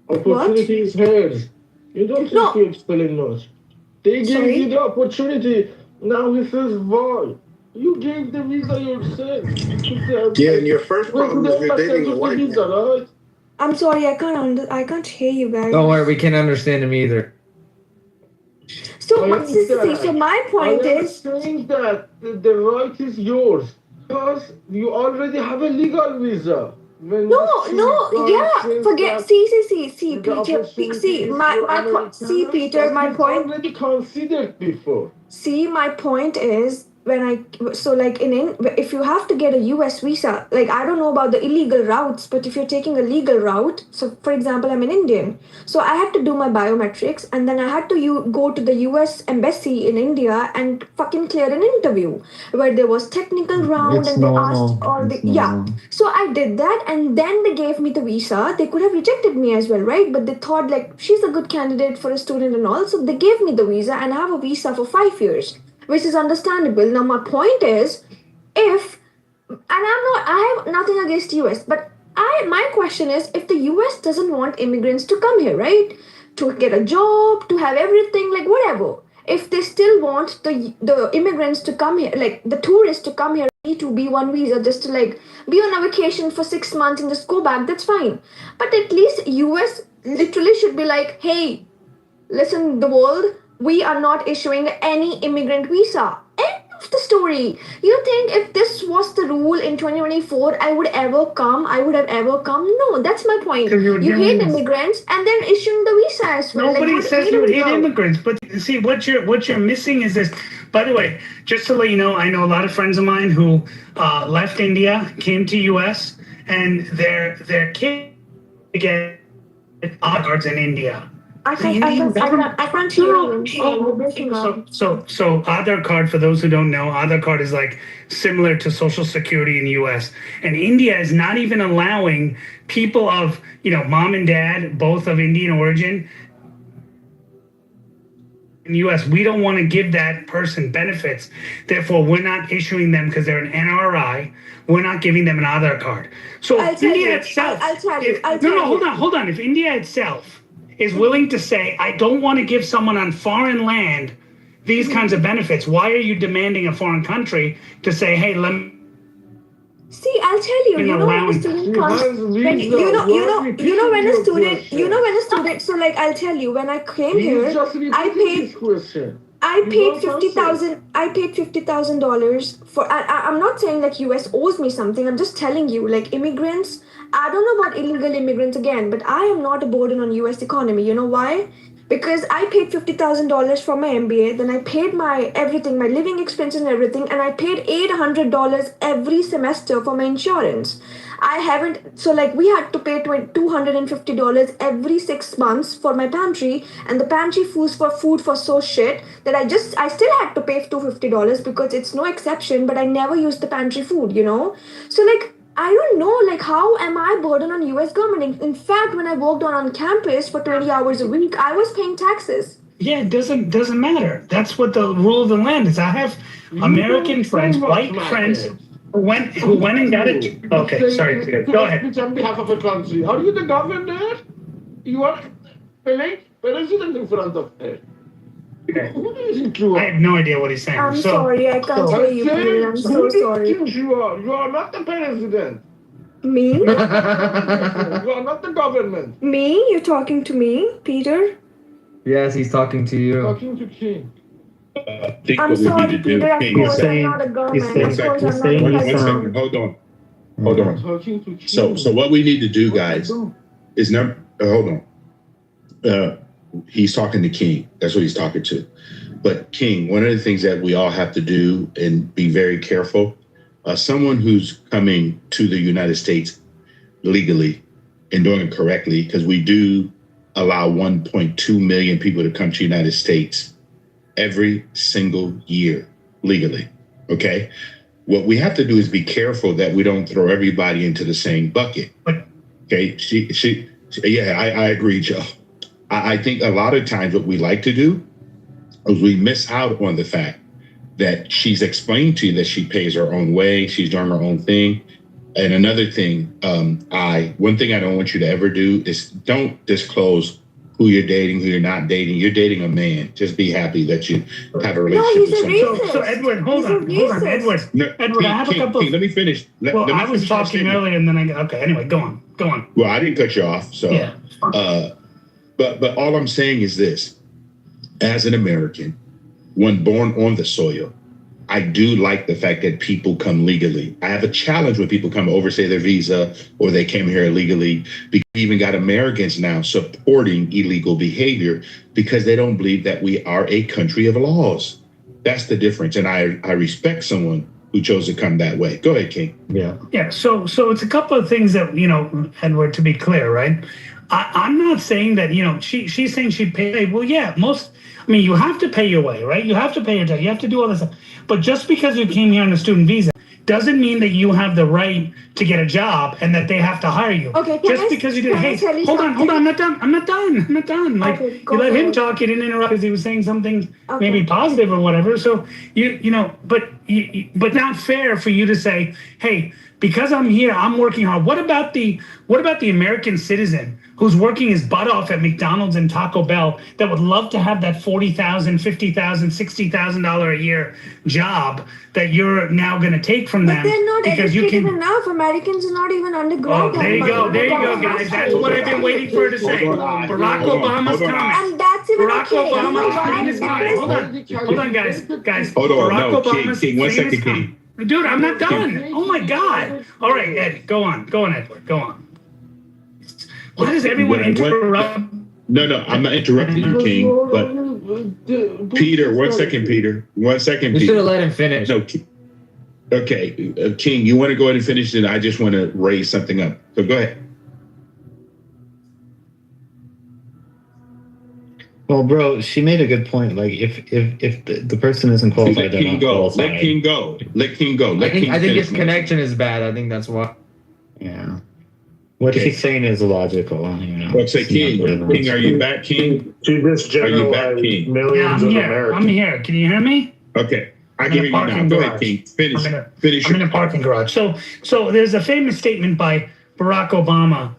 Opportunity is hers. You don't have to explain much. They gave you the opportunity. Now he says why? You gave the visa yourself. Yeah, and your first problem is you're dating a white man. Right? I'm sorry, I can't hear you guys. Don't worry, we can't understand him either. So my point is saying that the right is yours because you already have a legal visa. Forget. See, Peter. Peter. My point. Already considered before. See, my point is if you have to get a US visa, like I don't know about the illegal routes, but if you're taking a legal route, so for example, I'm an Indian, so I had to do my biometrics, and then I had to go to the US embassy in India and fucking clear an interview where there was technical round they asked all the So I did that, and then they gave me the visa. They could have rejected me as well, right? But they thought like she's a good candidate for a student and all, so they gave me the visa, and I have a visa for 5 years. Which is understandable. Now my point is, I have nothing against US, but my question is, if the US doesn't want immigrants to come here, right, to get a job, to have everything, like whatever, if they still want the immigrants to come here, like the tourists to come here. B1 visa just to like be on a vacation for 6 months and just go back, that's fine. But at least US literally should be like, hey, listen, the world, we are not issuing any immigrant visa. End of the story. You think if this was the rule in 2024, I would have ever come? No, that's my point. You hate immigrants and then issuing the visa as well. Nobody like, says you hate immigrants, but see what you're missing is this. By the way, just to let you know, I know a lot of friends of mine who left India, came to U.S., and their kids get cards in India. I can't hear you. So Aadhaar card, for those who don't know, Aadhaar card is like similar to Social Security in the U.S. And India is not even allowing people of, mom and dad, both of Indian origin. In the U.S., we don't want to give that person benefits. Therefore, we're not issuing them because they're an NRI. We're not giving them an Aadhaar card. So India itself. I'll tell you. Hold on. If India itself is willing to say, I don't want to give someone on foreign land these kinds of benefits, why are you demanding a foreign country to say, hey, let me... See, I'll tell you, when a student comes, so like, I'll tell you, when I came here, I paid $50,000 for, I'm not saying like US owes me something, I'm just telling you, like immigrants, I don't know about illegal immigrants again, but I am not a burden on US economy. You know why? Because I paid $50,000 for my MBA, then I paid my everything, my living expenses and everything, and I paid $800 every semester for my insurance. I haven't, so like we had to pay $250 every 6 months for my pantry, and the pantry food for so shit that I still had to pay $250 because it's no exception, but I never used the pantry food, So like, I don't know, like, how am I burden on US government? In fact, when I worked on campus for 20 hours a week, I was paying taxes. Yeah, it doesn't matter. That's what the rule of the land is. I have American friends, white friends, who went and got it. Okay, sorry. Go ahead. On behalf of a country, are you the governor? You are president in front of her. Okay. I have no idea what he's saying. I'm sorry, I can't hear you, Peter. I'm so sorry. You are not the president. Me? You are not the government. Me? You're talking to me, Peter? Yes, he's talking to you. Talking to King. I'm sorry, Peter. Of course, I'm not a government. Of course, I'm not a president. Hold on. So what we need to do, guys, is never. Hold on. He's talking to King. That's what he's talking to. But King, one of the things that we all have to do and be very careful, someone who's coming to the United States legally and doing it correctly, because we do allow 1.2 million people to come to the United States every single year legally. Okay. What we have to do is be careful that we don't throw everybody into the same bucket. Okay. Yeah, I agree, Joe. I think a lot of times what we like to do is we miss out on the fact that she's explained to you that she pays her own way, she's doing her own thing. And another thing, one thing I don't want you to ever do is don't disclose who you're dating, who you're not dating. You're dating a man. Just be happy that you have a relationship with someone. So Edward, hold on, Edward. Edward, I have a couple. Let me finish. I was talking earlier, and then anyway, go on. Well, I didn't cut you off, so. Yeah. But all I'm saying is this: as an American, one born on the soil, I do like the fact that people come legally. I have a challenge when people come overstay their visa or they came here illegally. We even got Americans now supporting illegal behavior because they don't believe that we are a country of laws. That's the difference. And I respect someone who chose to come that way. Go ahead, King. Yeah. So it's a couple of things that, Edward, to be clear, right? I'm not saying that, she's saying she paid. Well, yeah, you have to pay your way, right? You have to pay your tax. You have to do all this stuff. But just because you came here on a student visa doesn't mean that you have the right to get a job and that they have to hire you. Okay, just because you did. Hey, hold on. I'm not done. Like, okay, you let him talk. You didn't interrupt because he was saying something maybe positive or whatever. So but not fair for you to say, hey, because I'm here, I'm working hard. What about the American citizen who's working his butt off at McDonald's and Taco Bell that would love to have that $40,000, $50,000, $60,000 a year job that you're now going to take from them. But they're not because educated you can. enough. Americans are not even undergrad. Oh, there you go, guys. That's what I've been waiting for her to say. Barack Obama's comment. And that's even Barack okay. Obama's famous comment. Hold on, guys. Hold on, Barack no, Obama's King, 1 second, famous King. Dude, I'm not done. Oh my God. All right, Ed, go on, Edward, go on. Why does everyone interrupt? No, I'm not interrupting you, King. But Peter, 1 second, Peter. 1 second, You Peter. should have let him finish. No, okay, King, you want to go ahead and finish it? I just want to raise something up. So go ahead. Well, bro, she made a good point. Like, if the person isn't qualified, Let King go. Let King go. Let King go. I think his connection is bad. I think that's why. Yeah. What she's saying is illogical. You know. Let's say King. King, are you back, King? She just Are you back, King? millions Yeah, of I'm Americans. here. Can you hear me? Okay. I I'm can in hear a you now. parking Go ahead, garage. King. Finish. I'm in a parking garage. So there's a famous statement by Barack Obama,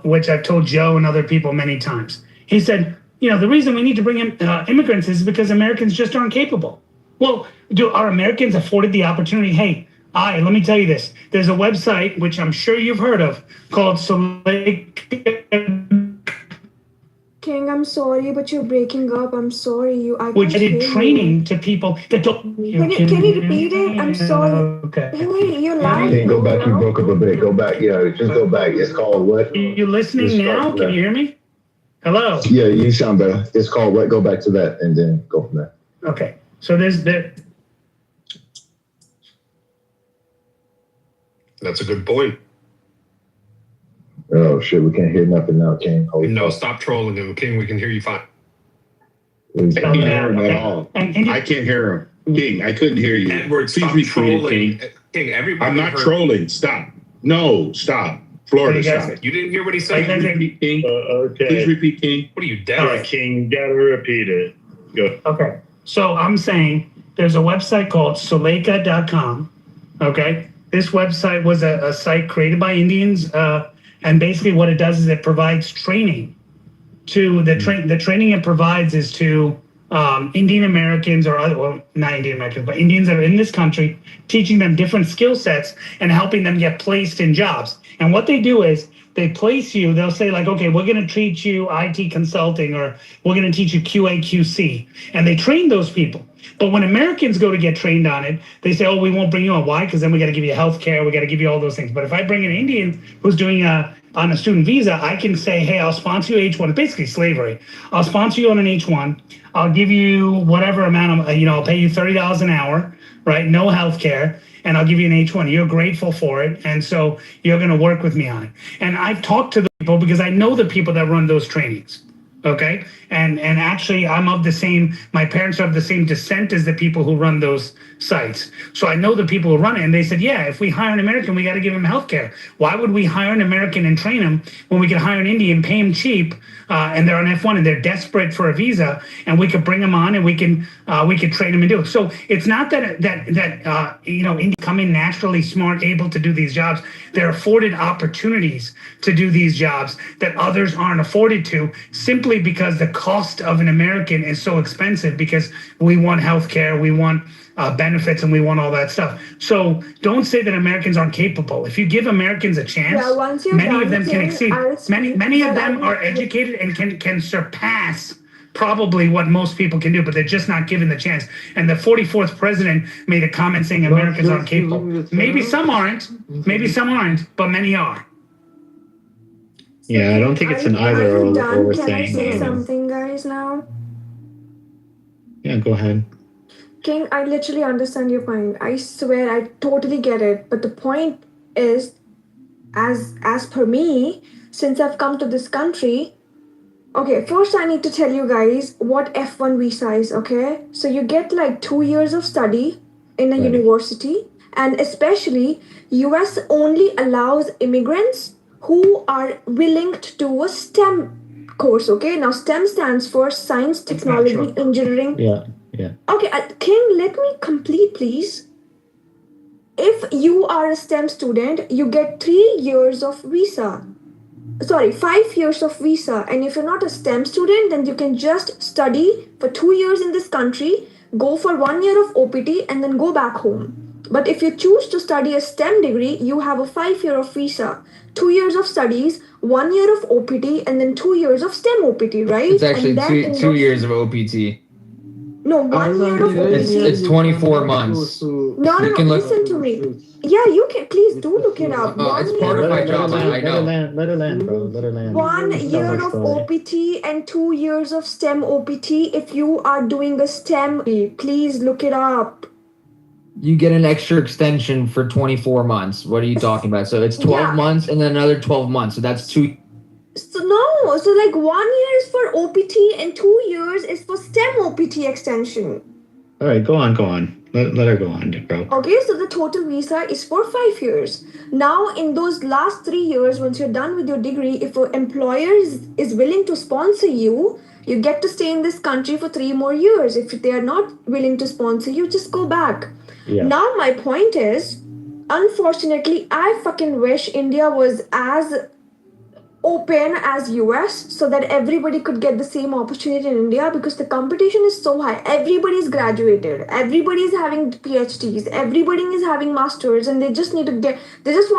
which I've told Joe and other people many times. He said, the reason we need to bring in immigrants is because Americans just aren't capable. Well, are Americans afforded the opportunity? Hey, let me tell you this. There's a website, which I'm sure you've heard of, called King, I'm sorry, but you're breaking up. I'm sorry. which did training to people that don't. Can you repeat it? I'm sorry. Okay. Hey, you're lying. Okay, go back. You broke up a bit. Go back. Yeah, just go back. It's called what? You listening now? Can you hear me? Hello? Yeah, you sound better. It's called what? Go back to that and then go from there. Okay. So That's a good point. Oh shit, we can't hear nothing now, King. No, stop trolling him, King. We can hear you fine. I can't hear him at all. I can't hear him. King, I couldn't hear you. Edward, Please stop repeat it, trolling. King. King, everybody I'm not heard- trolling. Stop. No, stop. Florida, stop. You didn't hear what he said? Please repeat, King. Okay. Please repeat, King. What are you, deaf? All right, King, you gotta repeat it. Go. Okay. So I'm saying there's a website called Soleika.com. Okay. This website was a site created by Indians. And basically what it does is it provides training to the training it provides is to Indian Americans or other, well, not Indian Americans, but Indians that are in this country, teaching them different skill sets and helping them get placed in jobs. And what they do is they place you, they'll say like, okay, we're going to teach you IT consulting or we're going to teach you QA, QC. And they train those people. But when Americans go to get trained on it, they say, oh, we won't bring you on. Why? Because then we got to give you health care. We got to give you all those things. But if I bring an Indian who's doing on a student visa, I can say, hey, I'll sponsor you H1. It's basically slavery. I'll sponsor you on an H1. I'll give you whatever amount of, I'll pay you $30 an hour, right? No health care. And I'll give you an H1. You're grateful for it. And so you're going to work with me on it. And I've talked to the people because I know the people that run those trainings. Okay. And actually I'm of the same, my parents are of the same descent as the people who run those sites. So I know the people who run it and they said, yeah, if we hire an American, we got to give him health care. Why would we hire an American and train him when we could hire an Indian, pay him cheap, and they're on F1 and they're desperate for a visa and we could bring them on and we could train them and do it. So it's not that Indians come in naturally smart, able to do these jobs. They're afforded opportunities to do these jobs that others aren't afforded to simply because the cost of an American is so expensive because we want health care, we want benefits, and we want all that stuff. So don't say that Americans aren't capable. If you give Americans a chance, many of them can exceed. Many of them are educated and can surpass probably what most people can do, but they're just not given the chance. And the 44th president made a comment saying Americans aren't capable. Maybe some aren't, but many are. Yeah, I don't think it's an either or what we're Can I saying. say something, guys, now? Yeah, go ahead. King, I literally understand your point. I swear I totally get it. But the point is, as per me, since I've come to this country, okay, first I need to tell you guys what F1 visa is, okay? So you get like 2 years of study in a university, and especially US only allows immigrants who are willing to do a STEM course, okay? Now STEM stands for science, technology, engineering. Yeah. Okay, King, let me complete, please. If you are a STEM student, you get 3 years of visa. sorry, 5 years of visa. And if you're not a STEM student, then you can just study for 2 years in this country, go for 1 year of OPT, and then go back home. But if you choose to study a STEM degree, you have a 5 year of visa, 2 years of studies, 1 year of OPT, and then 2 years of STEM OPT, right? It's actually and then two years of OPT. No, 1 year of OPT. It's 24 months. No, You can look. listen to me. Yeah, you can please do look it up. It's part of my job. I know. Let her land, bro. Let her land. 1 Tell year her of story. OPT and 2 years of STEM OPT. If you are doing a STEM, please look it up. You get an extra extension for 24 months. What are you talking about? So it's 12 months and then another 12 months. So that's 2. So no, so like 1 year is for OPT and 2 years is for STEM OPT extension. All right, go on. Let her go on, bro. Okay, so the total visa is for 5 years. Now, in those last 3 years, once you're done with your degree, if an employer is willing to sponsor you, you get to stay in this country for 3 more years. If they are not willing to sponsor you, just go back. Yeah. Now, my point is, unfortunately, I fucking wish India was as open as US so that everybody could get the same opportunity in India, because the competition is so high. Everybody is graduated, everybody is having PhDs, everybody is having masters, and they just want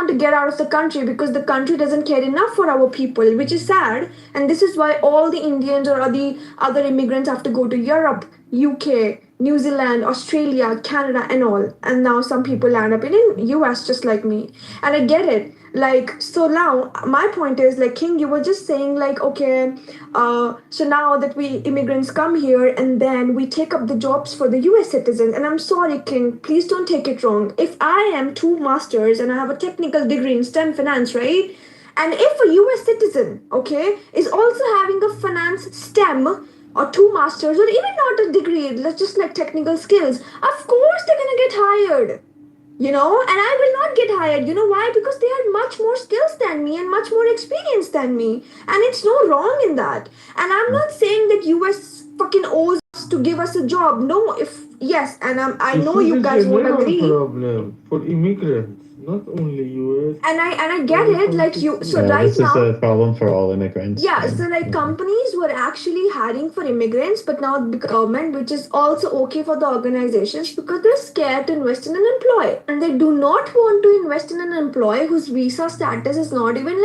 to get out of the country because the country doesn't care enough for our people, which is sad. And this is why all the Indians or the other immigrants have to go to Europe, UK, New Zealand, Australia, Canada, and all. And now some people land up in US just like me. And I get it. Like, so now my point is, like, King, you were just saying, like, okay, so now that we immigrants come here and then we take up the jobs for the US citizens. And I'm sorry, King, please don't take it wrong. If I am 2 masters and I have a technical degree in STEM finance, right? And if a US citizen, okay, is also having a finance STEM or 2 masters or even not a degree, let's just like technical skills, of course they're gonna get hired. And I will not get hired. You know why? Because they have much more skills than me and much more experience than me. And it's no wrong in that. And I'm not saying that US fucking owes us to give us a job. No, yes, and I know you guys won't agree. Problem for immigrants, not only US. And I get it, like you. So Yeah, right this now, is a problem for all immigrants. yeah, so like companies were actually hiring for immigrants, but now the government, which is also okay for the organizations, because they're scared to invest in an employee. And they do not want to invest in an employee whose visa status is not even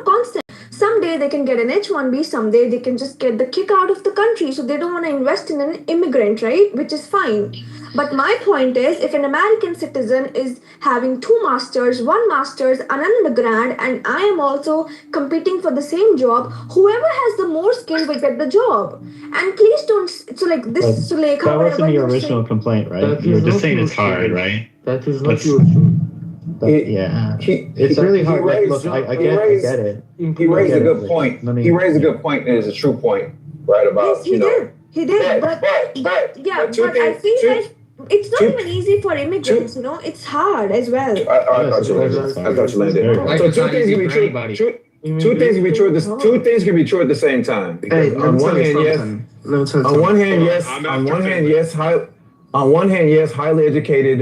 constant. Someday they can get an H-1B, someday they can just get the kick out of the country. So they don't want to invest in an immigrant, right? Which is fine. But my point is, if an American citizen is having 2 masters, 1 master's, an undergrad, and I am also competing for the same job, whoever has the more skill will get the job. And please don't, so like this, so like That wasn't however your you original say, complaint, right? That You were is just not saying your it's hard, truth. right? That is not Let's- your truth. Yeah. It's really hard. Like, look, I get it. He raised a good point. He raised a good point, and it's a true point, right? About yes, he did, but I feel like it's not even easy for immigrants, it's hard as well. I thought you landed. So 2 things can be true. Two things can be true. Two things can be true at the same time. Because on one hand, yes, highly educated,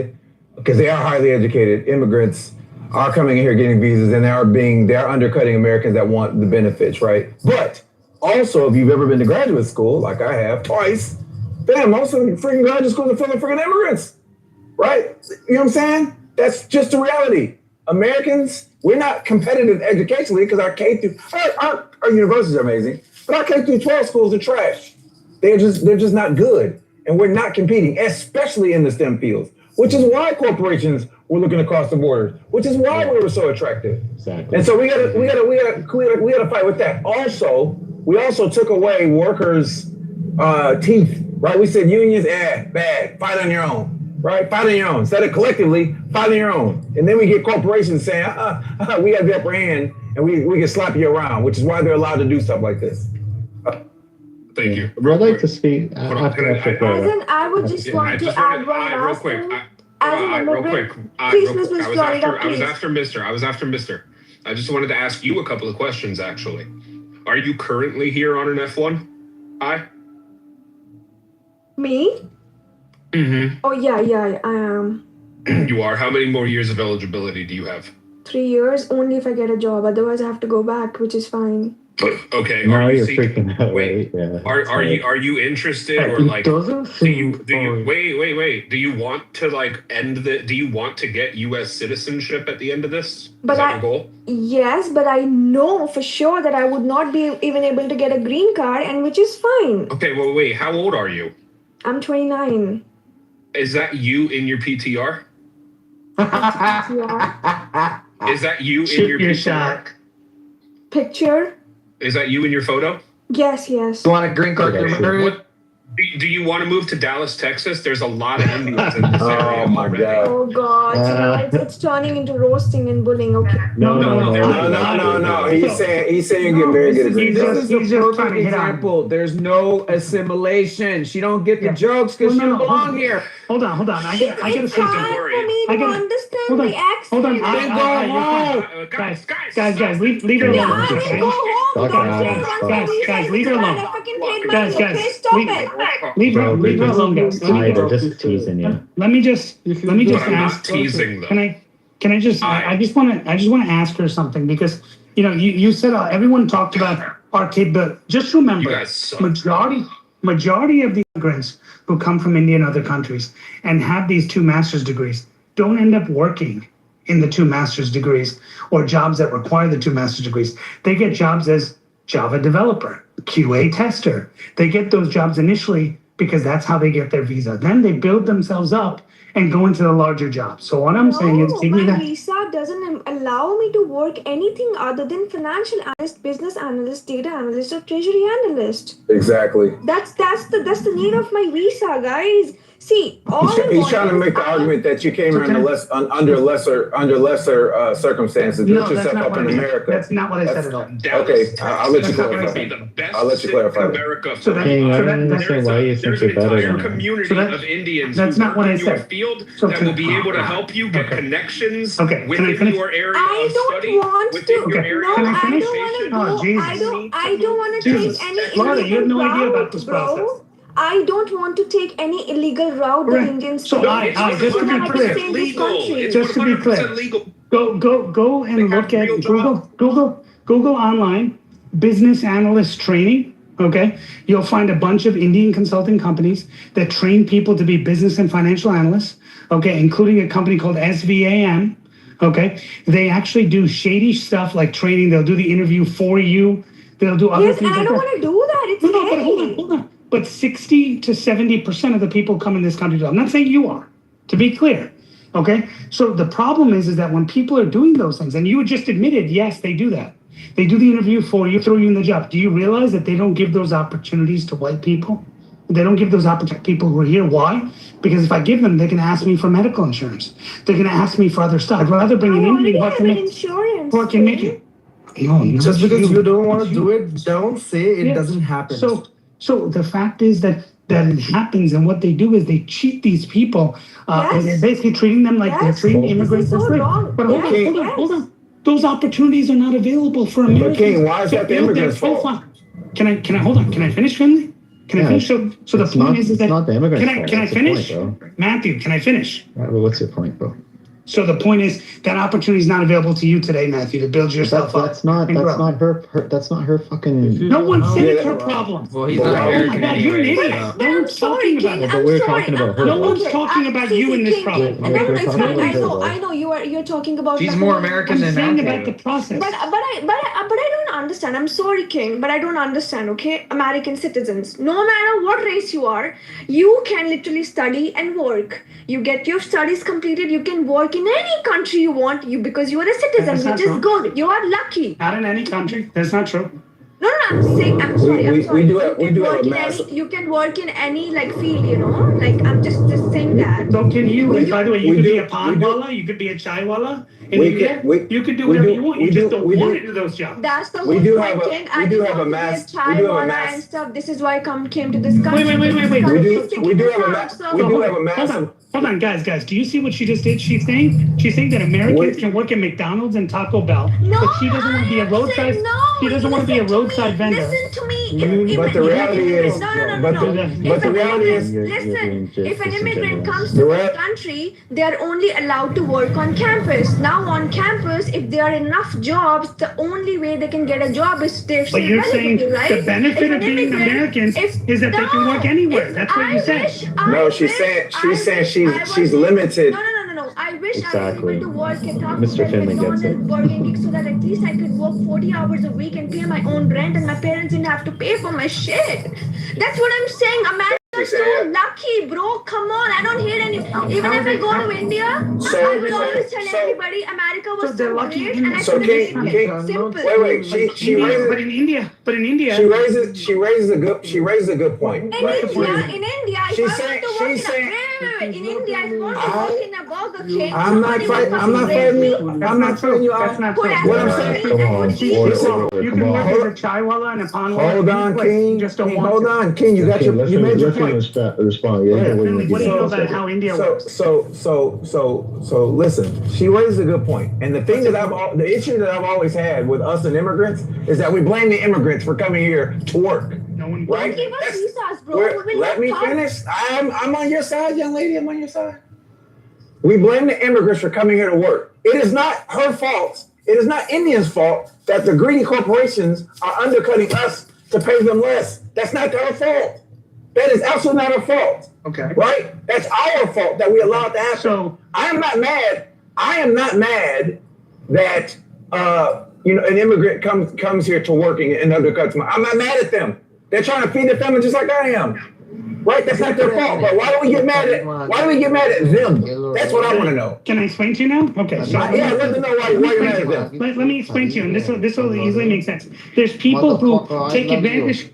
because they are highly educated immigrants are coming in here getting visas, and they are undercutting Americans that want the benefits, right? But also, if you've ever been to graduate school, like I have twice, most of the freaking graduate schools are full of freaking immigrants, right? You know what I'm saying? That's just the reality. Americans, we're not competitive educationally because our our universities are amazing, but our K through 12 schools are trash. They're just not good, and we're not competing, especially in the STEM fields, which is why corporations were looking across the border, which is why we were so attractive. Exactly. And so we gotta fight with that. Also, we also took away workers' teeth, right? We said unions, bad, fight on your own. Right? Fight on your own. Instead of collectively, fight on your own. And then we get corporations saying, we have the upper hand and we can slap you around, which is why they're allowed to do stuff like this. Thank you. I'd like to speak. I would just want to add one last thing. Real quick. I was after Mr. I just wanted to ask you a couple of questions, actually. Are you currently here on an F1? Me? Mm-hmm. Oh, yeah, I am. You are? How many more years of eligibility do you have? 3 years only if I get a job. Otherwise, I have to go back, which is fine. Okay. Now you're seeking- freaking out, Wait. right? Yeah. Are you interested or It like? doesn't Do you seem wait? Do you want to like end the? Do you want to get U.S. citizenship at the end of this? But Is that your goal? Yes, but I know for sure that I would not be even able to get a green card, and which is fine. Okay. Well, wait. How old are you? I'm 29. Is that you in your PTR? Yeah. Is that you in Shoot your your PTR? shot. Picture? Is that you in your photo? Yes, yes. You want a green card? Okay, You're sure. married? Do you want to move to Dallas, Texas? There's a lot of Indians in this area Oh my already. God. Oh God, so now it's turning into roasting and bullying. Okay. No. No. He's saying get married, get a green This card. is the He's just trying perfect to hit on- example. There's no assimilation. She don't get the jokes because she don't belong here. Hold on. I gotta say It's hard something. for me I to gotta- understand hold on, the accent. Hold on. Then go home. Guys, leave her Yeah, alone. I will go home. Don't say one Guys, thing. guys, leave her alone. I fucking paid money. Guys, Okay, stop leave- it. Leave Bro, her alone, guys. They're just teasing you. Let me just But I'm not ask. teasing them. Can I just I just want to ask her something because you said everyone talked about our capability. Just You remember, guys suck. majority of the immigrants who come from India and other countries and have these 2 master's degrees don't end up working in the 2 master's degrees or jobs that require the 2 master's degrees. They get jobs as Java developer, QA tester. They get those jobs initially because that's how they get their visa. Then they build themselves up and go into the larger jobs. So what I'm saying is, give me my that. visa doesn't allow me to work anything other than financial analyst, business analyst, data analyst, or treasury analyst. Exactly. That's the need of my visa, guys. See, all He's trying to make the argument that you came here under lesser circumstances. No, Put that's yourself not up what in I said. America. That's not what I said at all. Okay, I'll let you That's not what I clarify. said. The best I'll let you city clarify. in America So for that- King, I so that- don't understand why you think there's you're an better entire than them. community So that- of Indians that's who not work what I in your said. field So that can- will be able to help you get Okay. connections Okay, can I within finish? your area I of don't study, want within to. your Okay. area No, Can of I finish? I don't want to education. Oh, go. Jesus. I don't want to Jesus. take any Florida, you have illegal no idea route, about this bro. process. I don't want to take any illegal route that Correct. Indians So take. I just to be I have to clear, stay in this country. It's Just to be 100% clear. legal. Go and They look have at real Google online business analyst training. Okay, you'll find a bunch of Indian consulting companies that train people to be business and financial analysts. Okay, including a company called SVAM. Okay, they actually do shady stuff like training. They'll do the interview for you. They'll do other Yes, things. and I like don't that. want to do that. It's No, but scary. hold on. But 60 to 70% of the people come in this country. I'm not saying you are, to be clear. Okay, so the problem is that when people are doing those things, and you just admitted, yes, they do that. They do the interview for you, throw you in the job. Do you realize that they don't give those opportunities to white people? They don't give those opportunities to people who are here. Why? Because if I give them, they can ask me for medical insurance. They're going to ask me for other stuff. I'd rather bring I an already Indian have an insurance. who can make it. No, Just because you don't want to do it, don't say it Yes. doesn't happen. So the fact is that it happens, and what they do is they cheat these people, and they're Yes. basically treating them like they're Yes. treating This immigrants is so as slaves. wrong. But Yes, hold on. Those opportunities are not available for Americans. King, why is to that the build their immigrants' fault? profile. Can I hold on? Can I finish, Finley? Can I Yeah, finish? So the it's point not- is it's that not the immigrants' can I fault. can I That's the finish, point, bro. Matthew? Can I finish? Well, what's your point, bro? So the point is that opportunity is not available to you today, Matthew, to build yourself up. That's not and grow. her fucking. No one said it's Yeah, her problem. Well, he's not Oh my American God, you're an anyway. idiot. So. No one's talking about King. it. but we're talking about her. No one's Okay, talking about you in this problem. No, no, it's talking fine. about I her, know, though. I know. You're talking about. She's the more whole- American I'm than saying Matthew. about the process. But I don't understand. I'm sorry, King, but I don't understand. Okay, American citizens, no matter what race you are, you can literally study and work. You get your studies completed. You can work in any country you want. Because you are a citizen, That's not which is true. good. You are lucky. Not in any country. That's not true. No, I'm saying. I'm sorry. we I'm sorry. do have- we You can do have work a in massive- any. You can work in any field. Like I'm just saying that. So can you? And by the way, you we could do- be a we pan do- walla. You could be a chai walla. In We India, can- we- you could do we whatever do- you want. we You just do- don't we want do- to do those jobs. That's the We whole do point, have a- King. we I do didn't have a want to mass- be a we do have a chai mass- and stuff. This is why I came to this country. Wait. We do have a massive. Hold on, guys. Do you see what she just did? She's saying that Americans can work at McDonald's and Taco Bell, but she doesn't want to be a roadside. She doesn't want to be a roadside vendor. Listen to me. But the reality is, no. but the reality is, Listen, if an immigrant comes to this country, they are only allowed to work on campus. Now on campus, if there are enough jobs, the only way they can get a job is if But you're saying right? the benefit of being Americans is that they can work anywhere. That's what you said. No, she's saying she's limited. No. I wish Exactly. I was able to work at Taco Mr. Bell, Finley gets it. McDonald's, Burger King, so that at least I could work 40 hours a week and pay my own rent, and my parents didn't have to pay for my shit. That's what I'm saying. America's so lucky, bro. Come on, I don't hate any. Even if I go to India, I will always tell everybody America was so great, and I should have simple. Wait. She raises. But in India, she raises a good point. In India, if I want to work in a Burger King, I'm not fighting you. I'm not fighting you. That's not What I'm saying. You can work as a chaiwala and a panwala. Hold on, King. Just don't Hold want on, King. You got you made your point. Respond. Yeah. What do you know about how India works? So listen. She raises a good point, and the issue that I've always had with us and immigrants is that we blame the immigrants for coming here to work. No one. Right? Give us visas, bro. Let me finish. I'm on your side, young lady. I'm on your side. We blame the immigrants for coming here to work. It is not her fault. It is not Indians' fault that the greedy corporations are undercutting us to pay them less. That's not her fault. That is absolutely not her fault. Okay. Right? That's our fault that we allowed to happen. So I am not mad. I am not mad that an immigrant comes here to work and undercuts me. I'm not mad at them. They're trying to feed their family just like I am. Right? That's not their fault. But why do we get mad at them? That's what I want to know. Can I explain to you now? Okay. So I'd love to know why you're mad at them. Let me explain to you, and this will easily make sense. There's people who take advantage.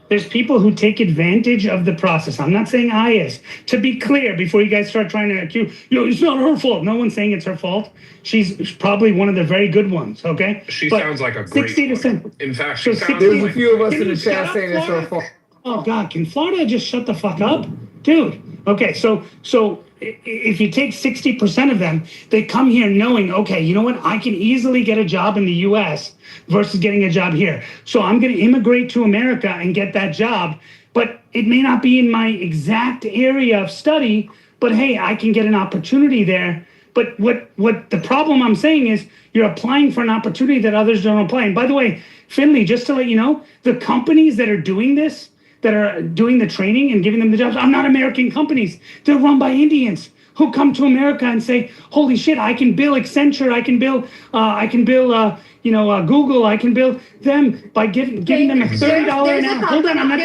There's people who take advantage of the process. I'm not saying I is. To be clear, before you guys start trying to accuse, it's not her fault. No one's saying it's her fault. She's probably one of the very good ones, okay? She sounds like a great 60 to 70. In fact, she sounds There's like... a few of us in the chat saying it's her fault. Oh, God, can Florida just shut the fuck up? Dude, okay, so if you take 60% of them, they come here knowing, okay, you know what? I can easily get a job in the U.S. versus getting a job here. So I'm going to immigrate to America and get that job. But it may not be in my exact area of study, but hey, I can get an opportunity there. But what the problem I'm saying is you're applying for an opportunity that others don't apply. And by the way, Finley, just to let you know, the companies that are doing this, that are doing the training and giving them the jobs are not American companies. They're run by Indians who come to America and say, holy shit, I can bill Accenture, I can bill Google, I can bill them by giving them a $30 an hour. Hold on, I'm not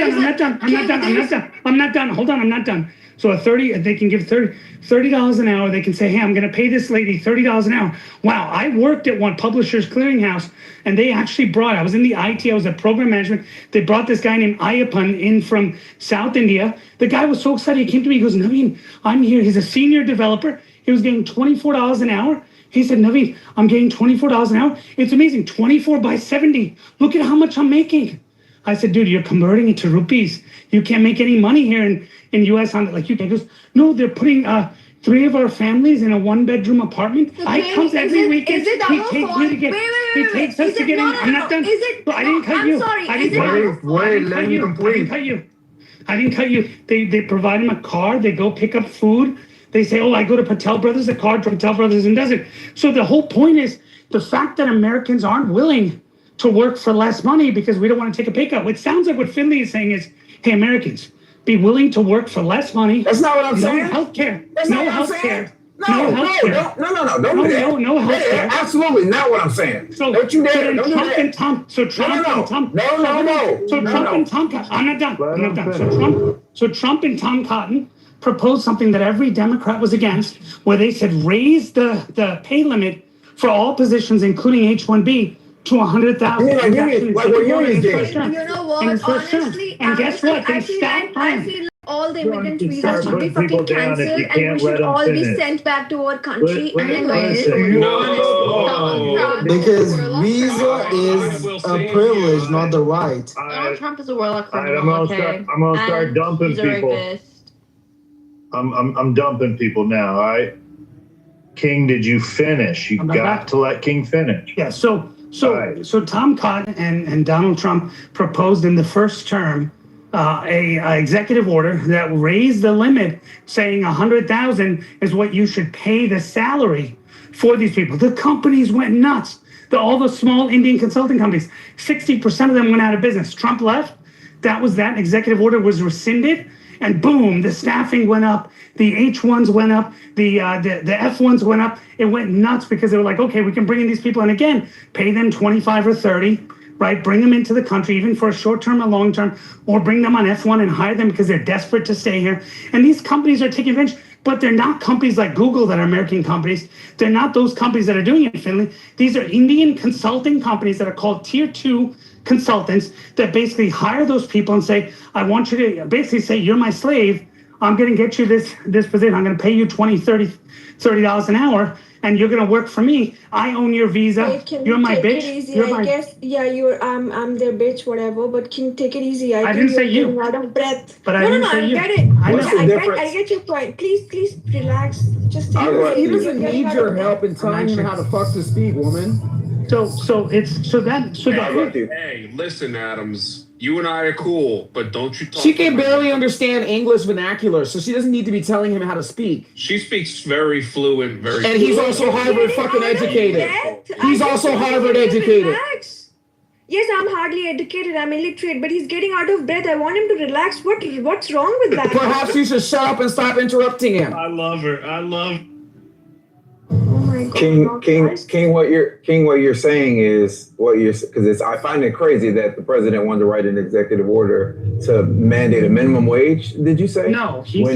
done. Hold on, I'm not done. So they can give $30 an hour. They can say, hey, I'm going to pay this lady $30 an hour. Wow, I worked at one Publishers Clearinghouse, and they actually I was in the IT, I was at program management. They brought this guy named Ayappan in from South India. The guy was so excited. He came to me, he goes, Naveen, I'm here. He's a senior developer. He was getting $24 an hour. He said, Naveen, I'm getting $24 an hour. It's amazing, 24 by 70. Look at how much I'm making. I said, dude, you're converting it to rupees. You can't make any money here in U.S. on it like you can. He goes, no, they're putting 3 of our families in a 1-bedroom apartment. I come every weekend. He takes me to get. He takes us to get in. I'm not done. I didn't cut you. I didn't cut you. They provide him a car. They go pick up food. They say, oh, I go to Patel Brothers. The car to Patel Brothers and does it. So the whole point is the fact that Americans aren't willing to work for less money because we don't want to take a pay cut. What sounds like what Finley is saying is, hey, Americans, be willing to work for less money. That's not what I'm saying. Healthcare. That's no not what healthcare. I'm saying. No, don't do that. No healthcare. Absolutely not what I'm saying. So don't you dare. Don't Trump do that. I'm not done. So Trump and Tom Cotton proposed something that every Democrat was against, where they said raise the pay limit for all positions, including H-1B, to 100,000. Like what unions did. You know what? Honestly, and guess what? They stopped I feel like all the immigrant visas should be fucking cancelled, and we should all be sent back to our country. Anyways, because visa is a privilege, not the right. Donald Trump is a warlock criminal. I'm gonna start dumping people. I'm dumping people now. All right, King, did you finish? You got to let King finish. Yeah. So Tom Cotton and Donald Trump proposed in the first term a executive order that raised the limit, saying 100,000 is what you should pay the salary for these people. The companies went nuts. All the small Indian consulting companies, 60% of them went out of business. Trump left. That executive order was rescinded, and boom, the staffing went up, the H1s went up, the F1s went up. It went nuts because they were like, okay, we can bring in these people, and again, pay them 25 or 30, right? Bring them into the country, even for a short term or long term, or bring them on F1 and hire them because they're desperate to stay here. And these companies are taking advantage. But they're not companies like Google that are American companies. They're not those companies that are doing it in Finland. These are Indian consulting companies that are called tier 2 consultants that basically hire those people and say, I want you to basically say, you're my slave. I'm going to get you this position. I'm going to pay you $20, $30 an hour, and you're going to work for me. I own your visa. Wait, you're my bitch. It easy. You're guess, yeah, I'm their bitch, whatever. But can you take it easy? I didn't say you. Out of breath. But I didn't say you. I get it. I get your point. Please relax. Just take it. He doesn't need your help in telling him how the fuck to speak, woman. Hey, listen, Adams. You and I are cool, but don't you talk. She can barely understand English vernacular, so she doesn't need to be telling him how to speak. She speaks very fluent, And he's also Harvard fucking educated. He's also Harvard educated. Yes, I'm hardly educated. I'm illiterate, but he's getting out of breath. I want him to relax. What's wrong with that? Perhaps you should shut up and stop interrupting him. I love her. Oh my God. King, what you're saying is because I find it crazy that the president wanted to write an executive order to mandate a minimum wage. Did you say? No, he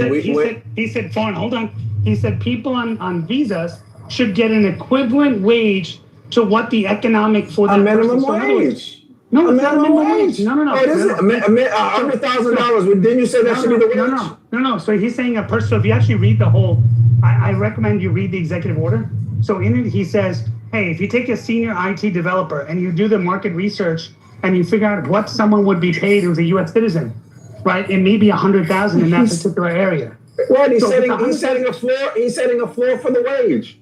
said foreign. Hold on. He said people on visas should get an equivalent wage to what the economic for that minimum wage. No, it's not a minimum wage. No. Oh, it isn't $100,000. Didn't you say that should be the wage? No. So he's saying a person. So if you actually read the whole, I recommend you read the executive order. So in it, he says, hey, if you take a senior IT developer and you do the market research and you figure out what someone would be paid who's a U.S. citizen, right? It may be 100,000 in that particular area. Right. He's setting a floor. He's setting a floor for the wage.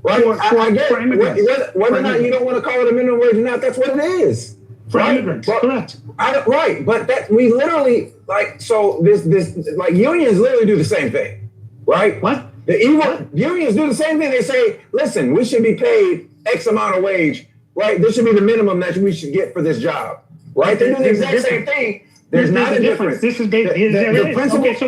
Right. I get it. Whether or not you don't want to call it a minimum wage or not, that's what it is. For immigrants, correct. Right, but that we literally this unions literally do the same thing, right? What? Unions do the same thing. They say, listen, we should be paid X amount of wage, right? This should be the minimum that we should get for this job, right? They do the exact same thing. There's not a difference. This is the principle. Okay, so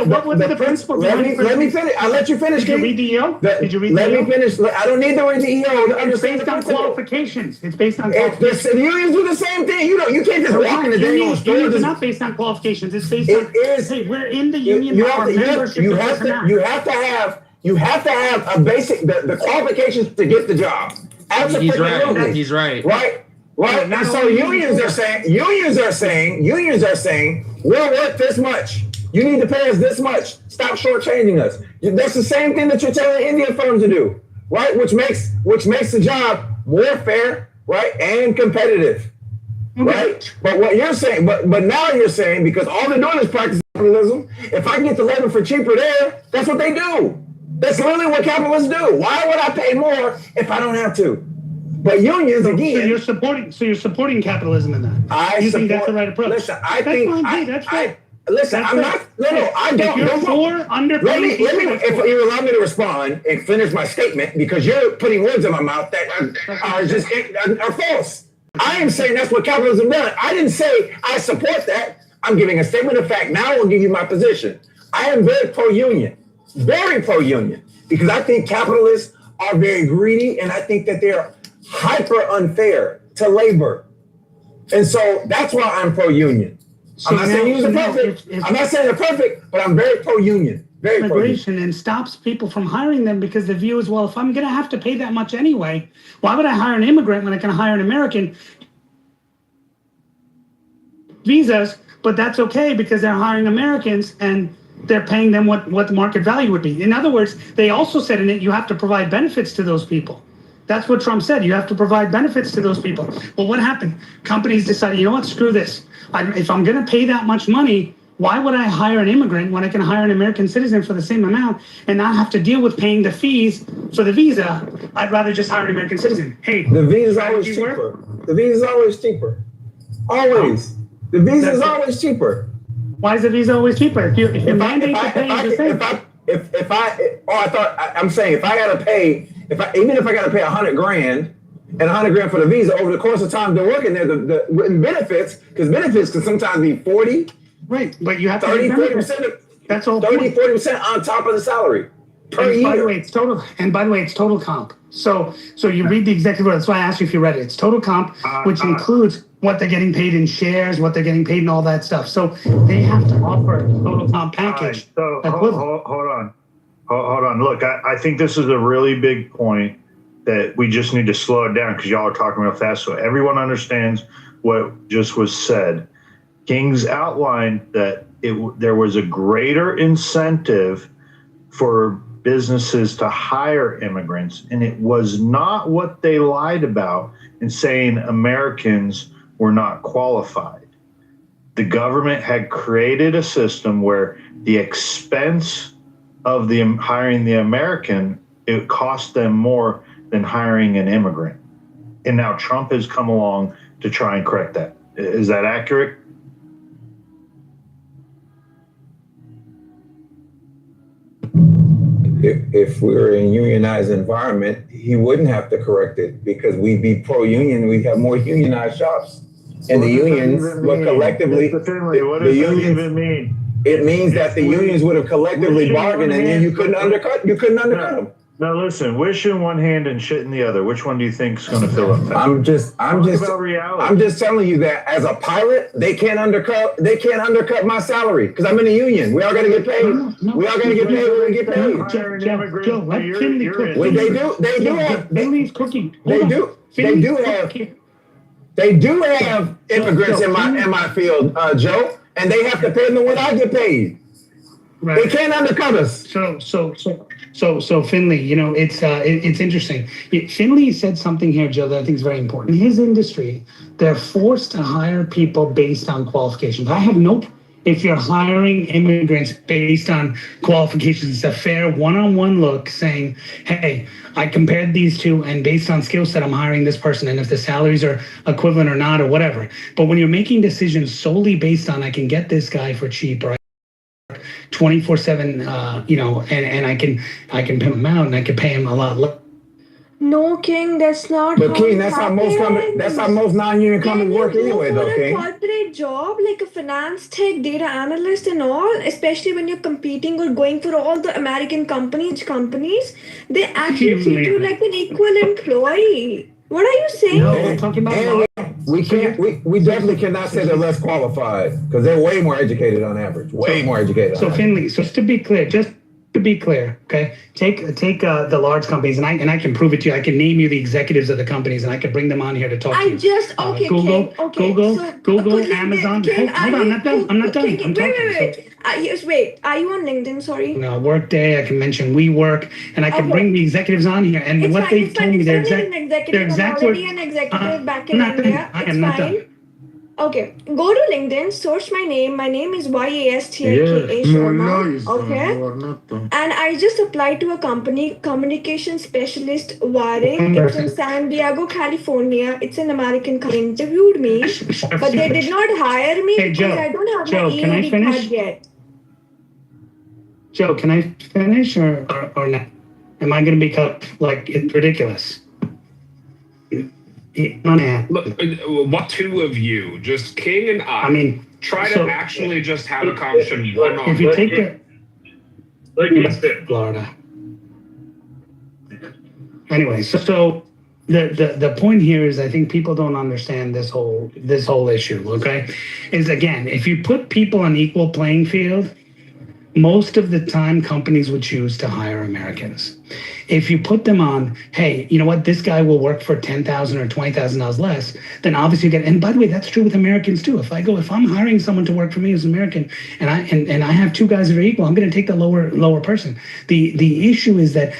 what was the principle? Let me finish. I'll let you finish. Did you read the EO? Let me finish. I don't need to read the EO to understand the principle. It's based on qualifications. It's based on qualifications. The unions do the same thing. You can't just walk in the damn store. It's not based on qualifications. It's based on. Hey, we're in the union. You have to have a basic the qualifications to get the job. Absolutely. He's right. Right. Now, so unions are saying, we're worth this much. You need to pay us this much. Stop shortchanging us. That's the same thing that you're telling Indian firms to do, right? Which makes the job more fair, right, and competitive, right? But what you're saying, but now you're saying because all they're doing is practicing capitalism. If I can get the labor for cheaper there, that's what they do. That's literally what capitalists do. Why would I pay more if I don't have to? But unions again. So you're supporting capitalism in that. You think that's the right approach? Listen, that's right. Listen, I'm not. No, I don't. If you're for underpaying let me. If you allow me to respond and finish my statement, because you're putting words in my mouth that are false. I am saying that's what capitalism does. I didn't say I support that. I'm giving a statement of fact. Now I'll give you my position. I am very pro-union, because I think capitalists are very greedy, and I think that they're hyper unfair to labor. And so that's why I'm pro-union. I'm not saying they're perfect. I'm not saying they're perfect, but I'm very pro-union. Very immigration and stops people from hiring them because the view is, well, if I'm going to have to pay that much anyway, why would I hire an immigrant when I can hire an American? Visas, but that's okay because they're hiring Americans and they're paying them what the market value would be. In other words, they also said in it, you have to provide benefits to those people. That's what Trump said. You have to provide benefits to those people. Well, what happened? Companies decided, you know what, screw this. If I'm going to pay that much money, why would I hire an immigrant when I can hire an American citizen for the same amount and not have to deal with paying the fees for the visa? I'd rather just hire an American citizen. Hey, the visa's always cheaper. The visa's always cheaper. Always. The visa is always cheaper. Why is the visa always cheaper? If you mandate to pay the same. I'm saying if I gotta pay, even if I gotta pay $100,000 and $100,000 for the visa over the course of time they're working there, the benefits, because benefits can sometimes be 40. Right, but you have to 30-40%. That's all. 30-40% on top of the salary per year. By the way, it's total. And by the way, it's total comp. So you read the executive order. That's why I asked you if you read it. It's total comp, which includes what they're getting paid in shares, what they're getting paid, and all that stuff. So they have to offer a total comp package. Right, so hold on. Look, I think this is a really big point that we just need to slow it down because y'all are talking real fast, so everyone understands what just was said. King's outlined that there was a greater incentive for businesses to hire immigrants, and it was not what they lied about in saying Americans were not qualified. The government had created a system where the expense of hiring the American, it cost them more than hiring an immigrant. And now Trump has come along to try and correct that. Is that accurate? If we were in a unionized environment, he wouldn't have to correct it because we'd be pro-union. We'd have more unionized shops. And the unions would collectively. What does that even mean? It means that the unions would have collectively bargained, and then you couldn't undercut them. Now listen, wish in one hand and shit in the other. Which one do you think is going to fill up? I'm just telling you that as a pilot, they can't undercut my salary because I'm in a union. We all got to get paid. We all got to get paid when we get paid. Joe, let Finley cook. Well, they do have immigrants in my field, Joe, and they have to pay them when I get paid. Right. They can't undercut us. So Finley, it's interesting. Finley said something here, Joe, that I think is very important. In his industry, they're forced to hire people based on qualifications. I have if you're hiring immigrants based on qualifications, it's a fair one-on-one look saying, hey, I compared these two and based on skill set, I'm hiring this person. And if the salaries are equivalent or not or whatever. But when you're making decisions solely based on, I can get this guy for cheap, or 24/7, and I can pimp him out and I can pay him a lot less. No, King, that's not. But King, that's how most non-union companies work anyway, though, King. A corporate job like a finance tech, data analyst, and all, especially when you're competing or going for all the American companies, they actually treat you like an equal employee. What are you saying? No, we're talking about. We definitely cannot say they're less qualified because they're way more educated on average. Way more educated. So Finley, just to be clear, okay, take the large companies, and I can prove it to you. I can name you the executives of the companies, and I can bring them on here to talk to you. Google, Amazon. Hold on, I'm not done. I'm talking. Wait. Are you on LinkedIn? Sorry. No, Workday. I can mention WeWork, and I can bring the executives on here. And what they've told me, their exact work. I'm already an executive back in India. I am not done. Okay, go to LinkedIn, search my name. My name is YASTIKA Sharma. Okay, and I just applied to a company, communication specialist, wiring. It's in San Diego, California. It's an American company. Interviewed me, but they did not hire me because I don't have my EAD card yet. Joe, can I finish or not? Am I going to be cut like it's ridiculous? Look, what two of you, just King and I try to actually just have a conversation one-on-one. If you take Florida. Anyway, so the point here is I think people don't understand this whole issue, okay? Is again, if you put people on equal playing field, most of the time companies would choose to hire Americans. If you put them on, hey, you know what, this guy will work for $10,000 or $20,000 less, then obviously you get, and by the way, that's true with Americans too. If I'm hiring someone to work for me as an American and I have two guys that are equal, I'm going to take the lower person. The issue is that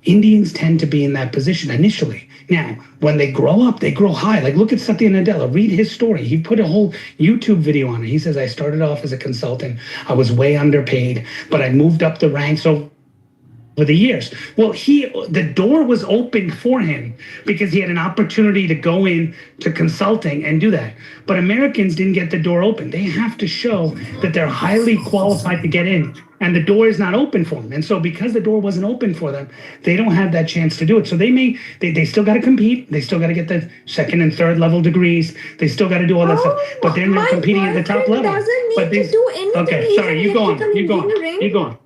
Indians tend to be in that position initially. Now, when they grow up, they grow high. Like, look at Satya Nadella. Read his story. He put a whole YouTube video on it. He says, I started off as a consultant. I was way underpaid, but I moved up the ranks over the years. Well, the door was opened for him because he had an opportunity to go in to consulting and do that. But Americans didn't get the door open. They have to show that they're highly qualified to get in, and the door is not open for them. And so because the door wasn't open for them, they don't have that chance to do it. So they still got to compete. They still got to get the second and third level degrees. They still got to do all that stuff. But they're not competing at the top level. Doesn't need to do anything. Okay, sorry, you go on.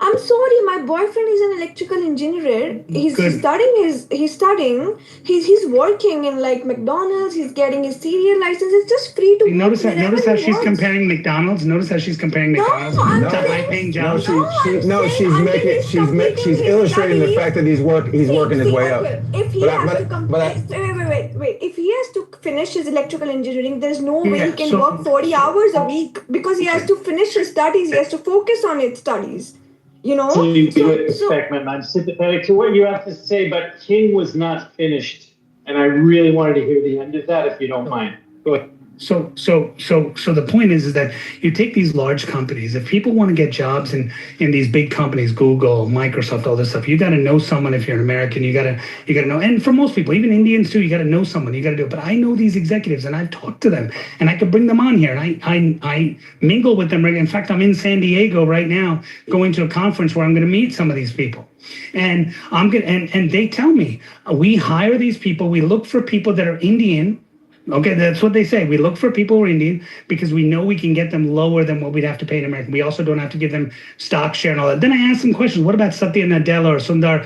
I'm sorry, my boyfriend is an electrical engineer. He's studying. He's working in like McDonald's. He's getting his serial license. It's just free to notice how she's comparing McDonald's. Notice how she's comparing McDonald's to high-paying jobs. She's illustrating the fact that he's working his way up. If he has to wait. If he has to finish his electrical engineering, there's no way he can work 40 hours a week because he has to finish his studies. He has to focus on his studies. You know, Beckman, I'm sympathetic to what you have to say, but King was not finished, and I really wanted to hear the end of that, if you don't mind. Go ahead. So the point is that you take these large companies. If people want to get jobs in these big companies, Google, Microsoft, all this stuff, you got to know someone. If you're an American, you got to know. And for most people, even Indians too, you got to know someone. You got to do it. But I know these executives, and I've talked to them, and I could bring them on here, and I mingle with them. In fact, I'm in San Diego right now, going to a conference where I'm going to meet some of these people. And and they tell me we hire these people. We look for people that are Indian. Okay, that's what they say. We look for people who are Indian because we know we can get them lower than what we'd have to pay in America. We also don't have to give them stock share and all that. Then I asked them questions. What about Satya Nadella or Sundar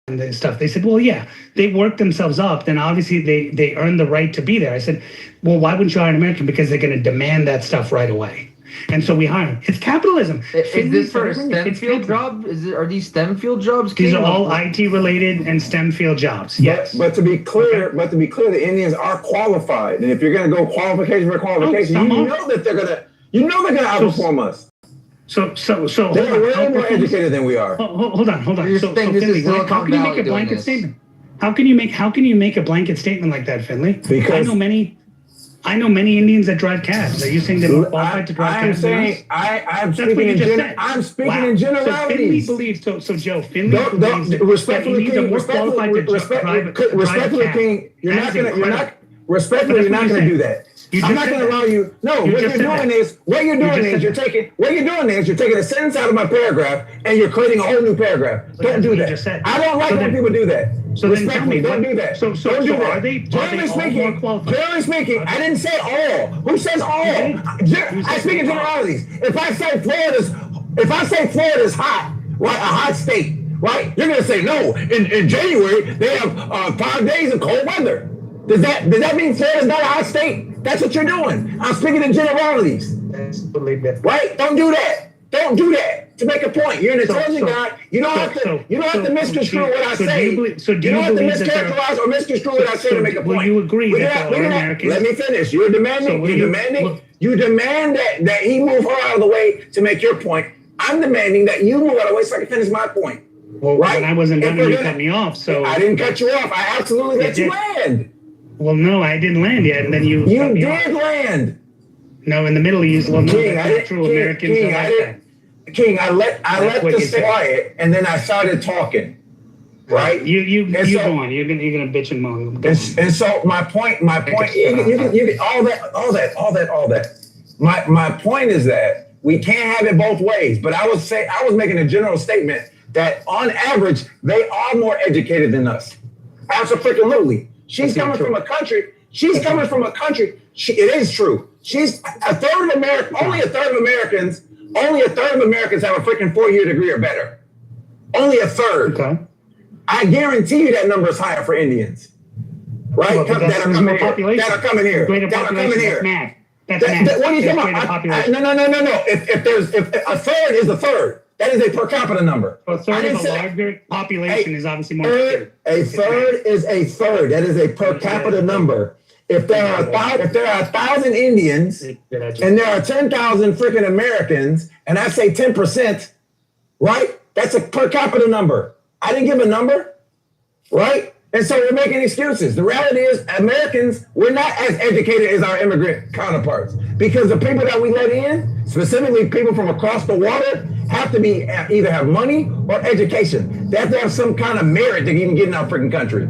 and stuff? They said, well, yeah, they work themselves up. Then obviously they earn the right to be there. I said, well, why wouldn't you hire an American? Because they're going to demand that stuff right away. And so we hire them. It's capitalism. Is this for a STEM field job? Are these STEM field jobs? These are all IT related and STEM field jobs. Yes. But to be clear, the Indians are qualified. And if you're going to go qualification for qualification, you know they're going to outperform us. So they're way more educated than we are. Hold on. So Finley, how can you make a blanket statement? How can you make a blanket statement like that, Finley? Because I know many Indians that drive cabs. Are you saying they're more qualified to drive cabs? I'm speaking in generalities. So Finley believes. So Joe, Finley believes that Indians are more qualified to drive King, you're not going to do that. I'm not going to allow you. No, what you're doing is you're taking a sentence out of my paragraph and you're creating a whole new paragraph. Don't do that. I don't like when people do that. So then tell me, don't do that. So are they all more qualified? Generally speaking, I didn't say all. Who says all? I speak in generalities. If I say Florida's hot, right, a hot state, right, you're gonna say no. In January they have 5 days of cold weather. Does that mean Florida's not a hot state? That's what you're doing. I'm speaking in generalities. Right? Don't do that. Don't do that. To make a point, you're an intelligent guy. You don't have to misconstrue what I say. You don't have to mischaracterize or misconstrue what I say to make a point. Will you agree that all Americans? Let me finish. You demand that he move her out of the way to make your point. I'm demanding that you move out of the way so I can finish my point. Well, right? When I wasn't done, you cut me off. So I didn't cut you off. I absolutely let you land. Well, no, I didn't land yet, and then you did land. No, in the middle you used true Americans are like that. King, I let this quiet, and then I started talking. Right? You go on. You're gonna bitch and moan. And so my point. You can all that. My point is that we can't have it both ways. But I was making a general statement that on average they are more educated than us. Absolutely. She's coming from a country. It is true. She's a third of America. Only a third of Americans have a freaking 4-year degree or better. Only a third. Okay. I guarantee you that number is higher for Indians. Right? That are coming here. That's math. What are you talking about? No. If a third is a third, that is a per capita number. A third of a larger population is obviously more. A third is a third. That is a per capita number. If there are 1,000 Indians and there are 10,000 freaking Americans, and I say 10%, right? That's a per capita number. I didn't give a number, right? And so we're making excuses. The reality is, Americans, we're not as educated as our immigrant counterparts because the people that we let in, specifically people from across the water, have to be either have money or education. They have to have some kind of merit to even get in our freaking country.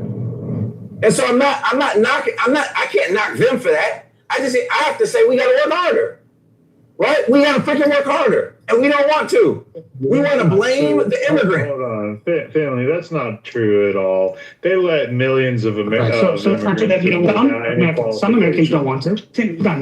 And so I can't knock them for that. I have to say we got to work harder, right? We got to freaking work harder, and we don't want to. We want to blame the immigrant. Hold on, family. That's not true at all. They let millions of Americans. So it's not true that some Americans don't want to.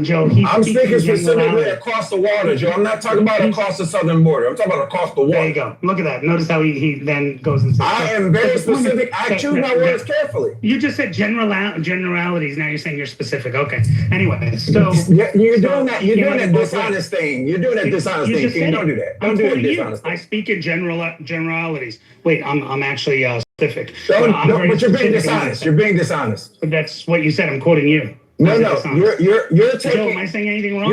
Joe, I'm speaking specifically across the water, Joe. I'm not talking about across the southern border. I'm talking about across the water. There you go. Look at that. Notice how he then goes and says. I am very specific. I choose my words carefully. You just said generalities. Now you're saying you're specific. Okay. Anyway, so you're doing that. You're doing that dishonest thing. You're doing that dishonest thing. Don't do that. Don't do that dishonest thing. I speak in generalities. Wait, I'm actually specific. But you're being dishonest. You're being dishonest. But that's what you said. I'm quoting you. No, you're taking. Joe, am I saying anything wrong?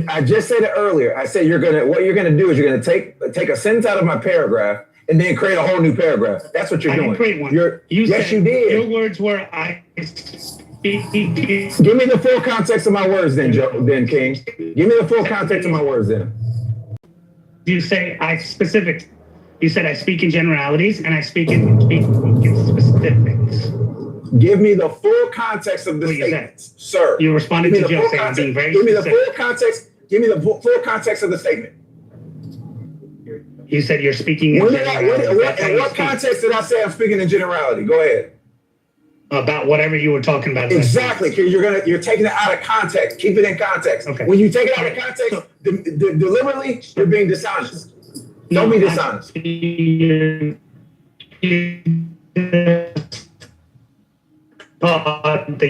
I just said it earlier. I said what you're gonna do is you're gonna take a sentence out of my paragraph and then create a whole new paragraph. That's what you're doing. I didn't create one. Yes, you did. Your words were I speak. Give me the full context of my words, then, Joe. Then King. Give me the full context of my words, then. You say specific. You said I speak in generalities and I speak in specifics. Give me the full context of the statements, sir. You responded to Joe saying I'm being very specific. Give me the specific. full context. Give me the full context of the statement. You said you're speaking in generalities. What context did I say I'm speaking in generality? Go ahead. About whatever you were talking about. Exactly, because you're taking it out of context. Keep it in context. Okay. When you take it out of context, deliberately, you're being dishonest. Don't be dishonest. That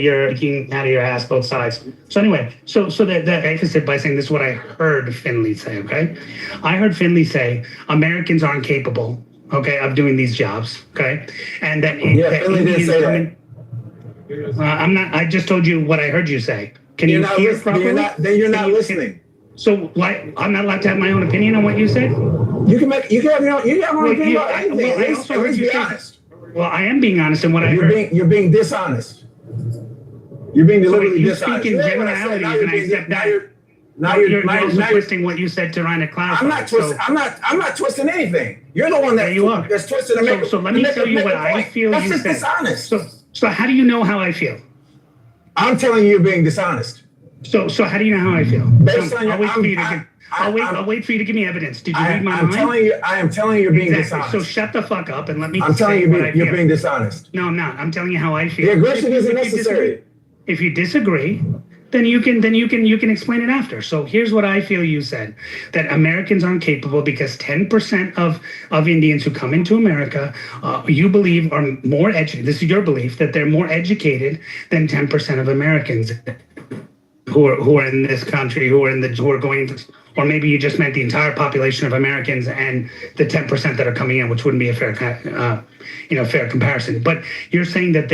you're taking out of your ass both sides. So anyway, so that emphasis by saying this is what I heard Finley say. Okay, I heard Finley say Americans aren't capable. Okay, of doing these jobs. Okay, and that Finley didn't say that. I'm not. I just told you what I heard you say. Can you hear properly? Then you're not listening. So why I'm not allowed to have my own opinion on what you said? You can have your own opinion about anything. I also heard you say honest. Well, I am being honest in what I heard. You're being dishonest. You're being deliberately dishonest. You speak in generalities, and I accept that. You're also twisting what you said to try to clarify. I'm not twisting anything. You're the one that's twisting America. So let me tell you what I feel you said. That's just dishonest. So how do you know how I feel? I'm telling you, you're being dishonest. So how do you know how I feel? I'll wait for you to give me evidence. Did you read my mind? I am telling you, you're being dishonest. So shut the fuck up and let me. I'm telling you, you're being dishonest. No, I'm not. I'm telling you how I feel. The aggression isn't necessary. If you disagree, then you can explain it after. So here's what I feel you said, that Americans aren't capable because 10% of Indians who come into America, you believe are more educated. This is your belief, that they're more educated than 10% of Americans who are in this country, who are going to, or maybe you just meant the entire population of Americans and the 10% that are coming in, which wouldn't be a fair comparison. But you're saying that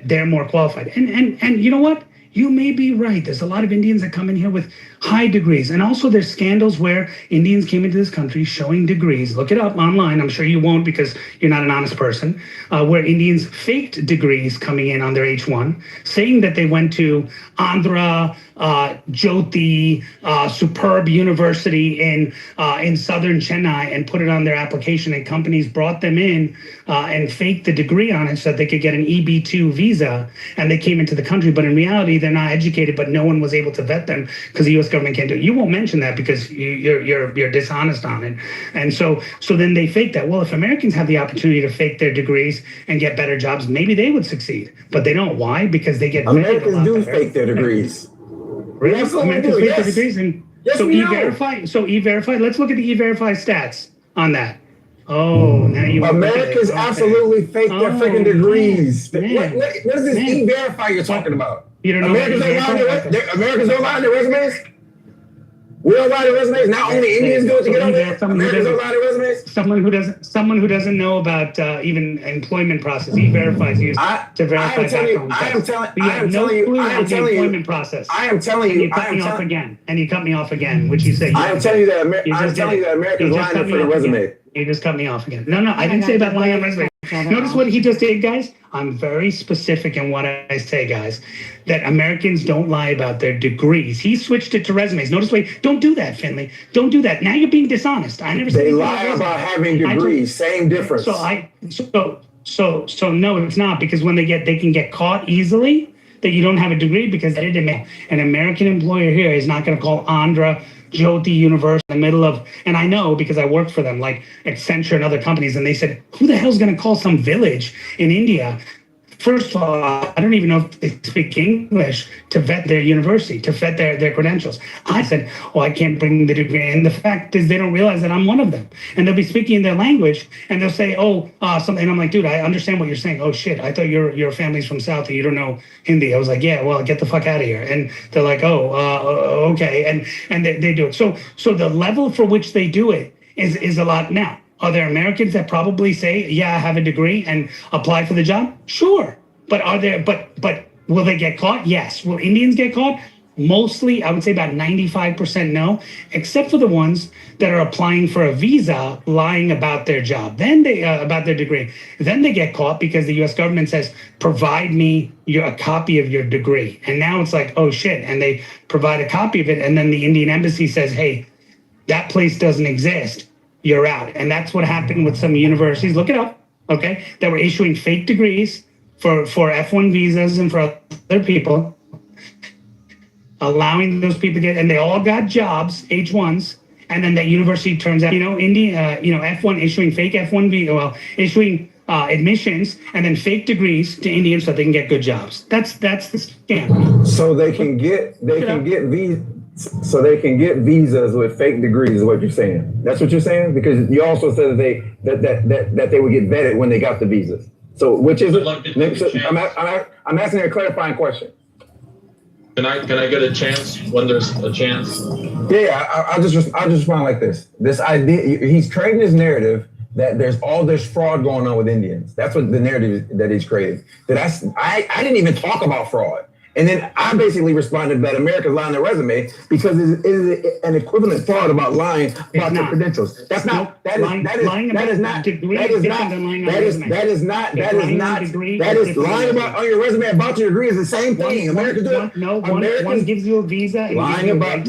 they're more qualified, and you know what? You may be right. There's a lot of Indians that come in here with high degrees. And also there's scandals where Indians came into this country showing degrees. Look it up online. I'm sure you won't because you're not an honest person. Where Indians faked degrees coming in on their H1, saying that they went to Andhra, Jyoti, superb university in southern Chennai and put it on their application, and companies brought them in and faked the degree on it so that they could get an EB2 visa, and they came into the country. But in reality, they're not educated, but no one was able to vet them because the U.S. government can't do it. You won't mention that because you're dishonest on it. And so then they fake that. Well, if Americans have the opportunity to fake their degrees and get better jobs, maybe they would succeed. But they don't. Why? Because they get Americans do fake their degrees. Really? Americans fake their degrees, and so E-Verify. So E-Verify. Let's look at the E-Verify stats on that. Oh, now you. Americans absolutely fake their freaking degrees. What is this E-Verify you're talking about? You don't know. Americans don't lie on their resumes. We don't lie on resumes. Not only Indians do it to get on there. Americans don't lie on resumes. Someone who doesn't know about even employment process. E-Verify is used to verify background checks. I am telling you. Employment process. I am telling you. And you cut me off again, which you say. I am telling you that Americans lying for the resume. You just cut me off again. No, I didn't say about lying on resume. Notice what he just did, guys. I'm very specific in what I say, guys, that Americans don't lie about their degrees. He switched it to resumes. Notice what, don't do that, Finley. Don't do that. Now you're being dishonest. I never said They lie about having degrees. Same difference. So no, it's not, because when they can get caught easily that you don't have a degree, because they didn't make an American employer here is not going to call Andhra Jyoti University in the middle of, and I know because I worked for them, like Accenture and other companies, and they said, who the hell's going to call some village in India? First of all, I don't even know if they speak English to vet their university, to vet their credentials. I said, oh, I can't bring the degree. And the fact is they don't realize that I'm one of them. And they'll be speaking in their language and they'll say, something. And I'm like, dude, I understand what you're saying. Oh, shit, I thought your family's from South and you don't know Hindi. I was like, yeah, well, get the fuck out of here. And they're like, okay. And they do it. So the level for which they do it is a lot. Now, are there Americans that probably say, yeah, I have a degree and apply for the job? Sure. But will they get caught? Yes. Will Indians get caught? Mostly, I would say about 95% no, except for the ones that are applying for a visa, lying about their job, about their degree. Then they get caught because the U.S. government says, provide me a copy of your degree. And now it's like, oh shit. And they provide a copy of it. And then the Indian embassy says, hey, that place doesn't exist. You're out. And that's what happened with some universities. Look it up, okay? That were issuing fake degrees for F1 visas and for other people, allowing those people to get, and they all got jobs, H1s, and then that university turns out, India, F1 issuing fake F1 visa, issuing admissions and then fake degrees to Indians so they can get good jobs. That's the scam. So they can get visas. So they can get visas with fake degrees, is what you're saying. That's what you're saying? Because you also said that they would get vetted when they got the visas. So which is it? I'm asking a clarifying question. Can I get a chance when there's a chance? Yeah, I'll just respond like this. This idea, he's creating this narrative that there's all this fraud going on with Indians. That's what the narrative that he's created. That I didn't even talk about fraud. And then I basically responded that America's lying their resume because it is an equivalent fraud about lying about your credentials. That's not lying about on your resume about your degree is the same thing. Americans do it. No, one gives you a visa. Lying about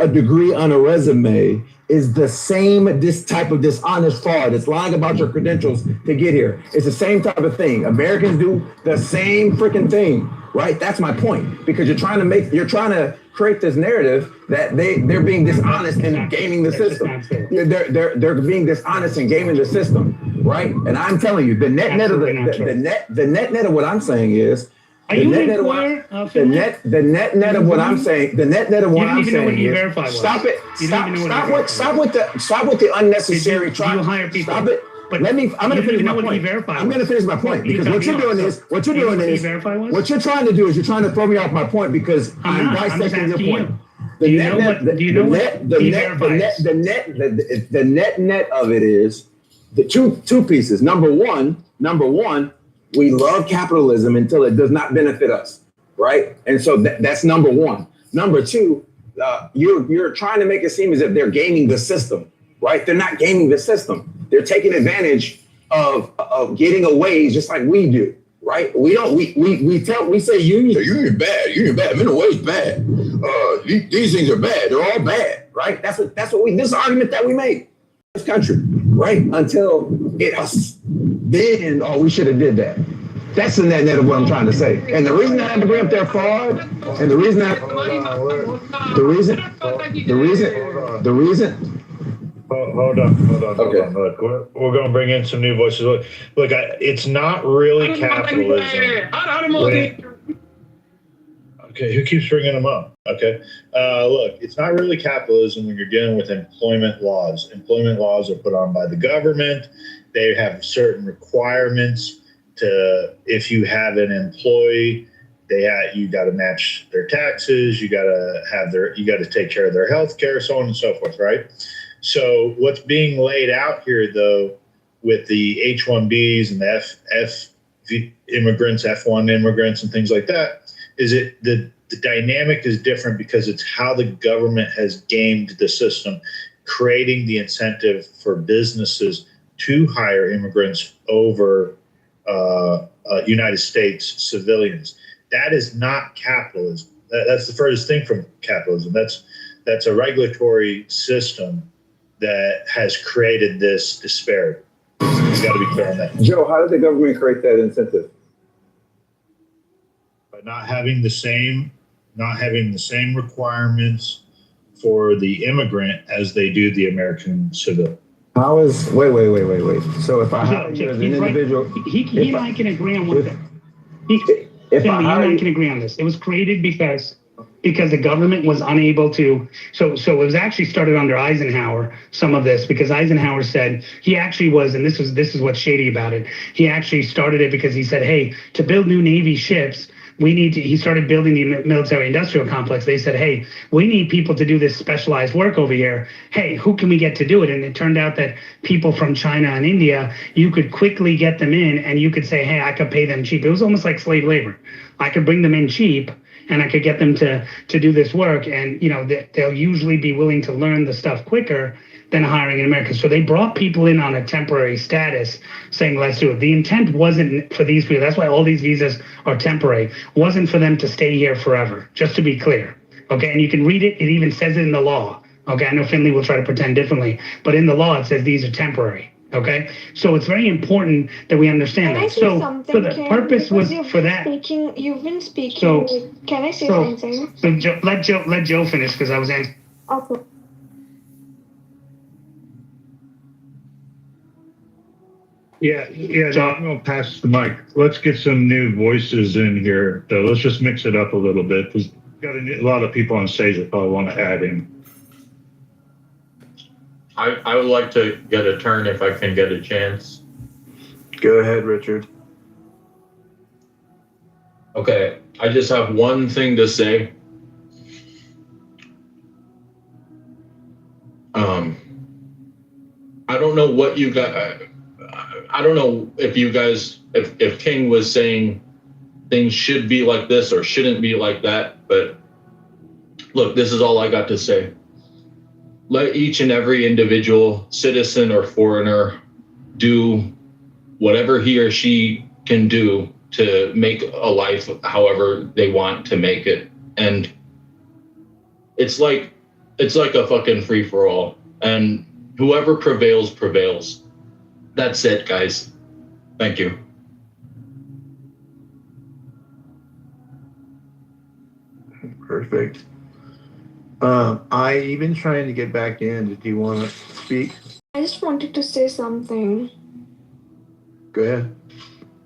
a degree on a resume is the same type of dishonest fraud. It's lying about your credentials to get here. It's the same type of thing. Americans do the same freaking thing, right? That's my point. Because you're trying to create this narrative that they're being dishonest and gaming the system. They're being dishonest and gaming the system, right? And I'm telling you, the net net of what I'm saying is the net net of what I'm saying is stop it. Stop with the unnecessary try. Stop it. But I'm going to finish my point. I'm going to finish my point because what you're trying to do is you're trying to throw me off my point because I'm dissecting your point. The net of it is the two pieces. Number one, we love capitalism until it does not benefit us, right? And so that's number one. Number two, you're trying to make it seem as if they're gaming the system, right? They're not gaming the system. They're taking advantage of getting away just like we do, right? We say union bad, minimum wage bad. These things are bad. They're all bad, right? That's this argument that we make. This country, right? Until then, we should have did that. That's the net of what I'm trying to say. And the reason I had to bring up their fraud, and the reason. Hold on. Look, we're going to bring in some new voices. Look, it's not really capitalism. Okay, who keeps bringing them up? Okay, look, it's not really capitalism when you're dealing with employment laws. Employment laws are put on by the government. They have certain requirements if you have an employee, you got to match their taxes. You got to take care of their health care, so on and so forth, right? So what's being laid out here, though, with the H-1Bs and the F1 immigrants and things like that, is the dynamic is different because it's how the government has gamed the system. creating the incentive for businesses to hire immigrants over United States civilians. That is not capitalism. That's the furthest thing from capitalism. That's a regulatory system that has created this disparity. You got to be clear on that. Joe, how did the government create that incentive? By not having the same requirements for the immigrant as they do the American civilian. How is wait. So if I hire you as an individual, he and I can agree on one thing. You and I can agree on this. It was created because the government was unable to. So it was actually started under Eisenhower. Some of this because Eisenhower said he actually was, and this is what's shady about it. He actually started it because he said, hey, to build new Navy ships, he started building the military industrial complex. They said, hey, we need people to do this specialized work over here. Hey, who can we get to do it? And it turned out that people from China and India, you could quickly get them in and you could say, hey, I could pay them cheap. It was almost like slave labor. I could bring them in cheap and I could get them to do this work. And, they'll usually be willing to learn the stuff quicker than hiring in America. So they brought people in on a temporary status saying, let's do it. The intent wasn't for these people. That's why all these visas are temporary. Wasn't for them to stay here forever, just to be clear. Okay, and you can read it. It even says it in the law. Okay, I know Finley will try to pretend differently, but in the law it says these are temporary. Okay, so it's very important that we understand that. So the purpose was for that. You've been speaking. So, can I say something? So let Joe finish because I was answering. Okay. Yeah, I'm going to pass the mic. Let's get some new voices in here, though. Let's just mix it up a little bit. We've got a lot of people on stage that probably want to add in. I would like to get a turn if I can get a chance. Go ahead, Richard. Okay, I just have one thing to say. I don't know what you got. I don't know if you guys, if King was saying things should be like this or shouldn't be like that, but look, this is all I got to say. Let each and every individual, citizen or foreigner, do whatever he or she can do to make a life however they want to make it. And it's like a fucking free-for-all. And whoever prevails, prevails. That's it, guys. Thank you. Perfect. I've been trying to get back in. Did you want to speak? I just wanted to say something. Go ahead.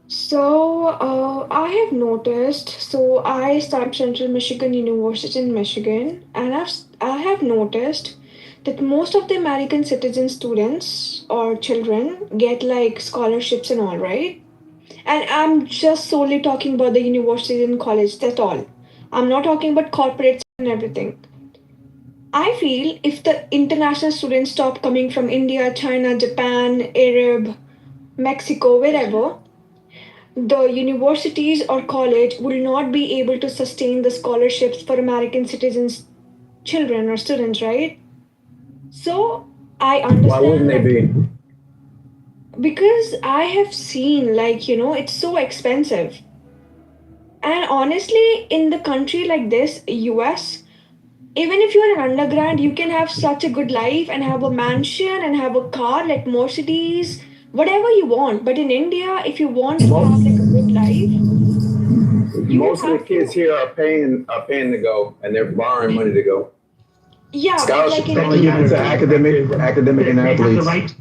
So, I have noticed. So, I studied Central Michigan University in Michigan, and I have noticed that most of the American citizen students or children get like scholarships and all, right? And I'm just solely talking about the universities and college. That's all. I'm not talking about corporates and everything. I feel if the international students stop coming from India, China, Japan, Arab, Mexico, wherever, the universities or college will not be able to sustain the scholarships for American citizens, children or students, right? So I understand. Why wouldn't they be? Because I have seen, it's so expensive. And honestly, in the country like this, US, even if you're an undergrad, you can have such a good life and have a mansion and have a car like Mercedes, whatever you want. But in India, if you want to have like a good life, most of the kids here are paying to go, and they're borrowing money to go. Yeah, scholarships but like only given to academic and athletes.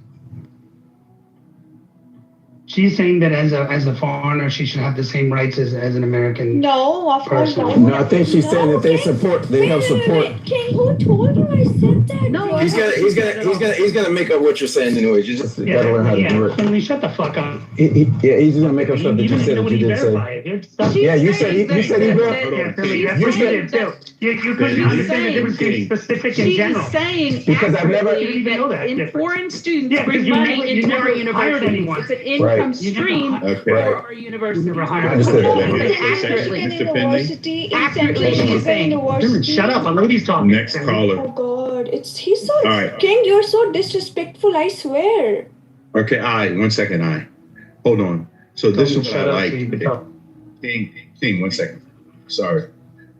She's saying that as a foreigner, she should have the same rights as an American. No, of course not. No, I think she's saying that they help support. King, who told you I said that? No, he's gonna make up what you're saying anyway. You just gotta learn how to do it. Finley, shut the fuck up. He's gonna make up stuff that you said that you didn't say. Yeah, you said he verified. You said it. You couldn't understand the difference between specific and general. She's saying because I've never that foreign students bring money into our university. It's an income stream for our university. Accurately, she's saying. Shut up, a lady's talking. Oh God. God, he's so King. You're so disrespectful. I swear. Okay, one second, hold on. So this is what I like. King, 1 second. Sorry.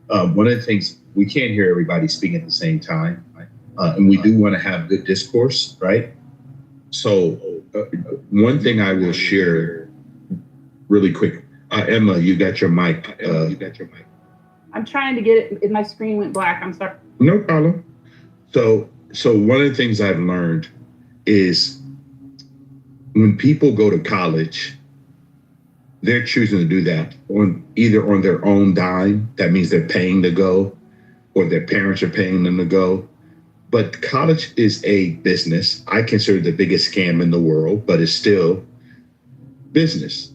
One of the things, we can't hear everybody speak at the same time, and we do want to have good discourse, right? So one thing I will share really quick. Emma, you got your mic. I'm trying to get it. My screen went black. I'm sorry. No problem. So one of the things I've learned is when people go to college, they're choosing to do that either on their own dime. That means they're paying to go, or their parents are paying them to go. But college is a business. I consider it the biggest scam in the world, but it's still business.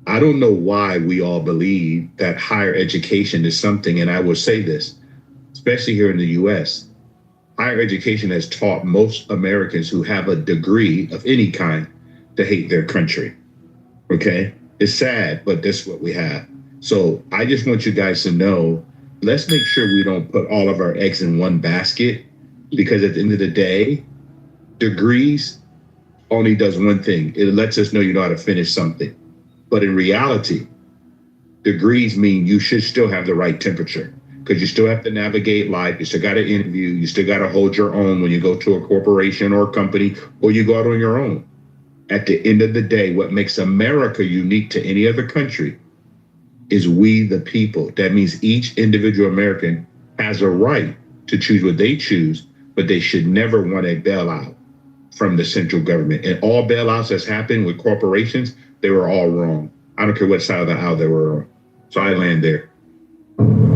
I don't know why we all believe that higher education is something, and I will say this, especially here in the US, higher education has taught most Americans who have a degree of any kind to hate their country. Okay? It's sad, but that's what we have. So I just want you guys to know, let's make sure we don't put all of our eggs in one basket, because at the end of the day, degrees only does one thing. It lets us know you know how to finish something. But in reality, degrees mean you should still have the right temperature, because you still have to navigate life. You still got to interview. You still got to hold your own when you go to a corporation or a company, or you go out on your own. At the end of the day, what makes America unique to any other country is we the people. That means each individual American has a right to choose what they choose, but they should never want a bailout from the central government. And all bailouts that's happened with corporations, they were all wrong. I don't care what side of the aisle they were on. So I land there.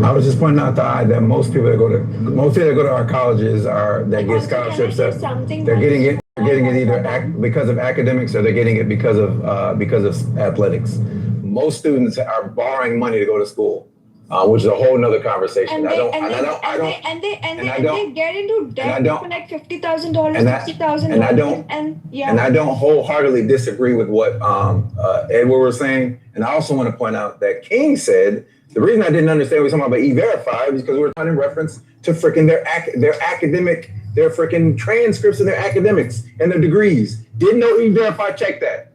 I was just pointing out that most people that go to our colleges that get scholarships, they're getting it either because of academics, or they're getting it because of athletics. Most students are borrowing money to go to school, which is a whole nother conversation. And they get into debt for like $50,000, $60,000, and I don't wholeheartedly disagree with what Edward was saying. And I also want to point out that King said the reason I didn't understand what he was talking about E-Verify is because we were talking in reference to freaking their academic, their freaking transcripts and their academics and their degrees. Didn't know E-Verify checked that.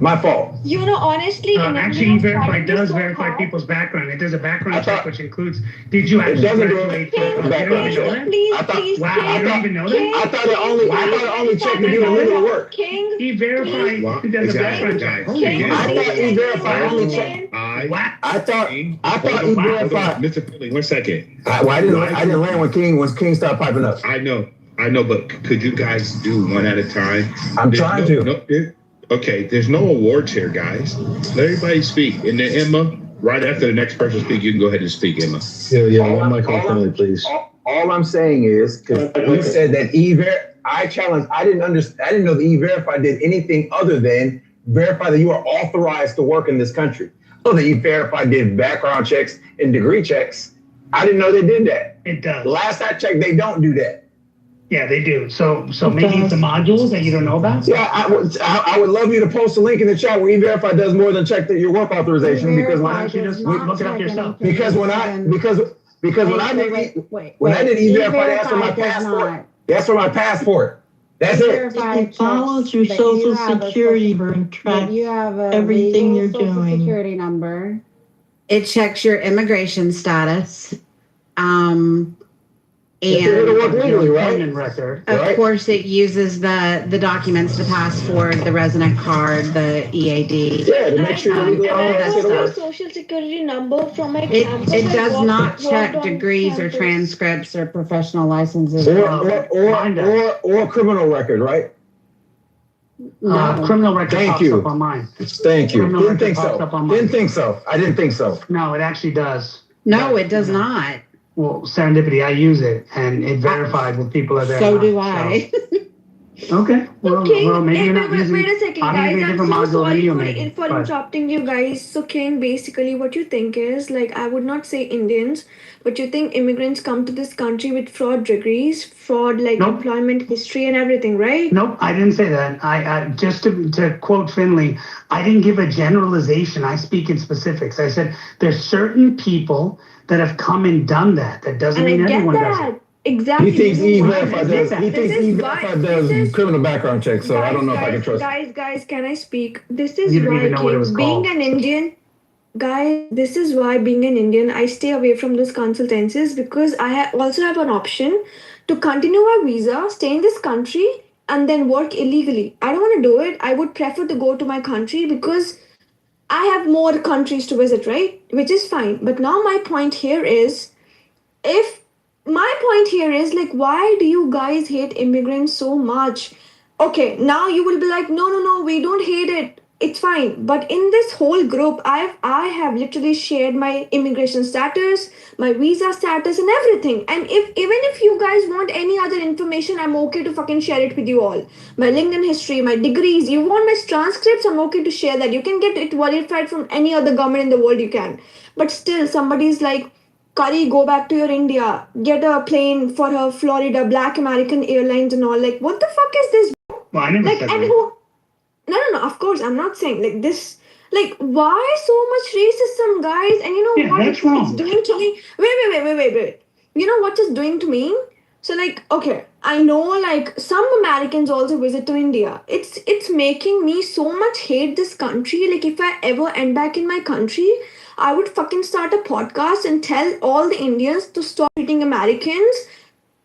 My fault. You know, honestly, actually, E-Verify does verify people's background. It does a background check, which includes, did you actually graduate? Please, wow, you don't even know that? I thought it only checked to do a little work. E-Verify does a background check. I thought E-Verify only checked. I thought E-Verify. Mr. Philly, 1 second. I didn't land when King started piping up. I know, but could you guys do one at a time? I'm trying to. Okay, there's no awards here, guys. Let everybody speak. And then Emma, right after the next person speaks, you can go ahead and speak, Emma. Yeah, one mic on Philly, please. All I'm saying is, because we said that I didn't know that E-Verify did anything other than verify that you are authorized to work in this country. So that E-Verify did background checks and degree checks. I didn't know they did that. It does. Last I checked, they don't do that. Yeah, they do. So maybe it's the modules that you don't know about? Yeah, I would love you to post a link in the chat where E-Verify does more than check your work authorization. Because when I look it up yourself. Because when I did E-Verify, they asked for my passport. They asked for my passport. That's it. It follows your social security number and tracks everything you're doing. Social security number. It checks your immigration status. And legally, right? Of course, it uses the documents, the passport, the resident card, the EAD. Yeah, to make sure all that stuff. Social security number from my campus. It does not check degrees or transcripts or professional licenses or a criminal record, right? No. Criminal record Thank pops you. up on mine. Thank you. Didn't think so. I didn't think so. No, it actually does. No, it does not. Well, serendipity, I use it, and it verifies that people are there. So do I. Okay. Well, maybe you're not using. Wait a second, guys. I'm so sorry for interrupting you guys. So, King, basically, what you think is, like, I would not say Indians, but you think immigrants come to this country with fraud degrees, fraud, like employment history and everything, right? Nope, I didn't say that. I just to quote Finley, I didn't give a generalization. I speak in specifics. I said there's certain people that have come and done that. That doesn't mean everyone does it. Exactly. He thinks You know what? E-Verify does. He This thinks is E-Verify why. This does is criminal background checks. So I don't know if I can trust. guys, can I speak? This You is didn't why, even know what it was being called. an Indian, guys, this is why being an Indian, I stay away from those consultancies because I also have an option to continue my visa, stay in this country, and then work illegally. I don't want to do it. I would prefer to go to my country because I have more countries to visit, right? Which is fine. But now my point here is, if my point here is like, why do you guys hate immigrants so much? Okay, now you will be like, no, we don't hate it, it's fine. But in this whole group, I have literally shared my immigration status, my visa status, and everything. And if even if you guys want any other information, I'm okay to fucking share it with you all. My LinkedIn history, my degrees, you want my transcripts, I'm okay to share that. You can get it verified from any other government in the world, you can. But still, somebody's like, Kari, go back to your India, get a plane for her Florida, Black American Airlines and all. Like, what the fuck is this? Well, I never Like, said and that. who? No, of course, I'm not saying like this. Like, why so much racism, guys? And you know Yeah, what that's it's wrong. doing to me? Wait. You know what it's doing to me? So, like, okay, I know like some Americans also visit to India. It's making me so much hate this country. Like, if I ever end back in my country, I would fucking start a podcast and tell all the Indians to stop treating Americans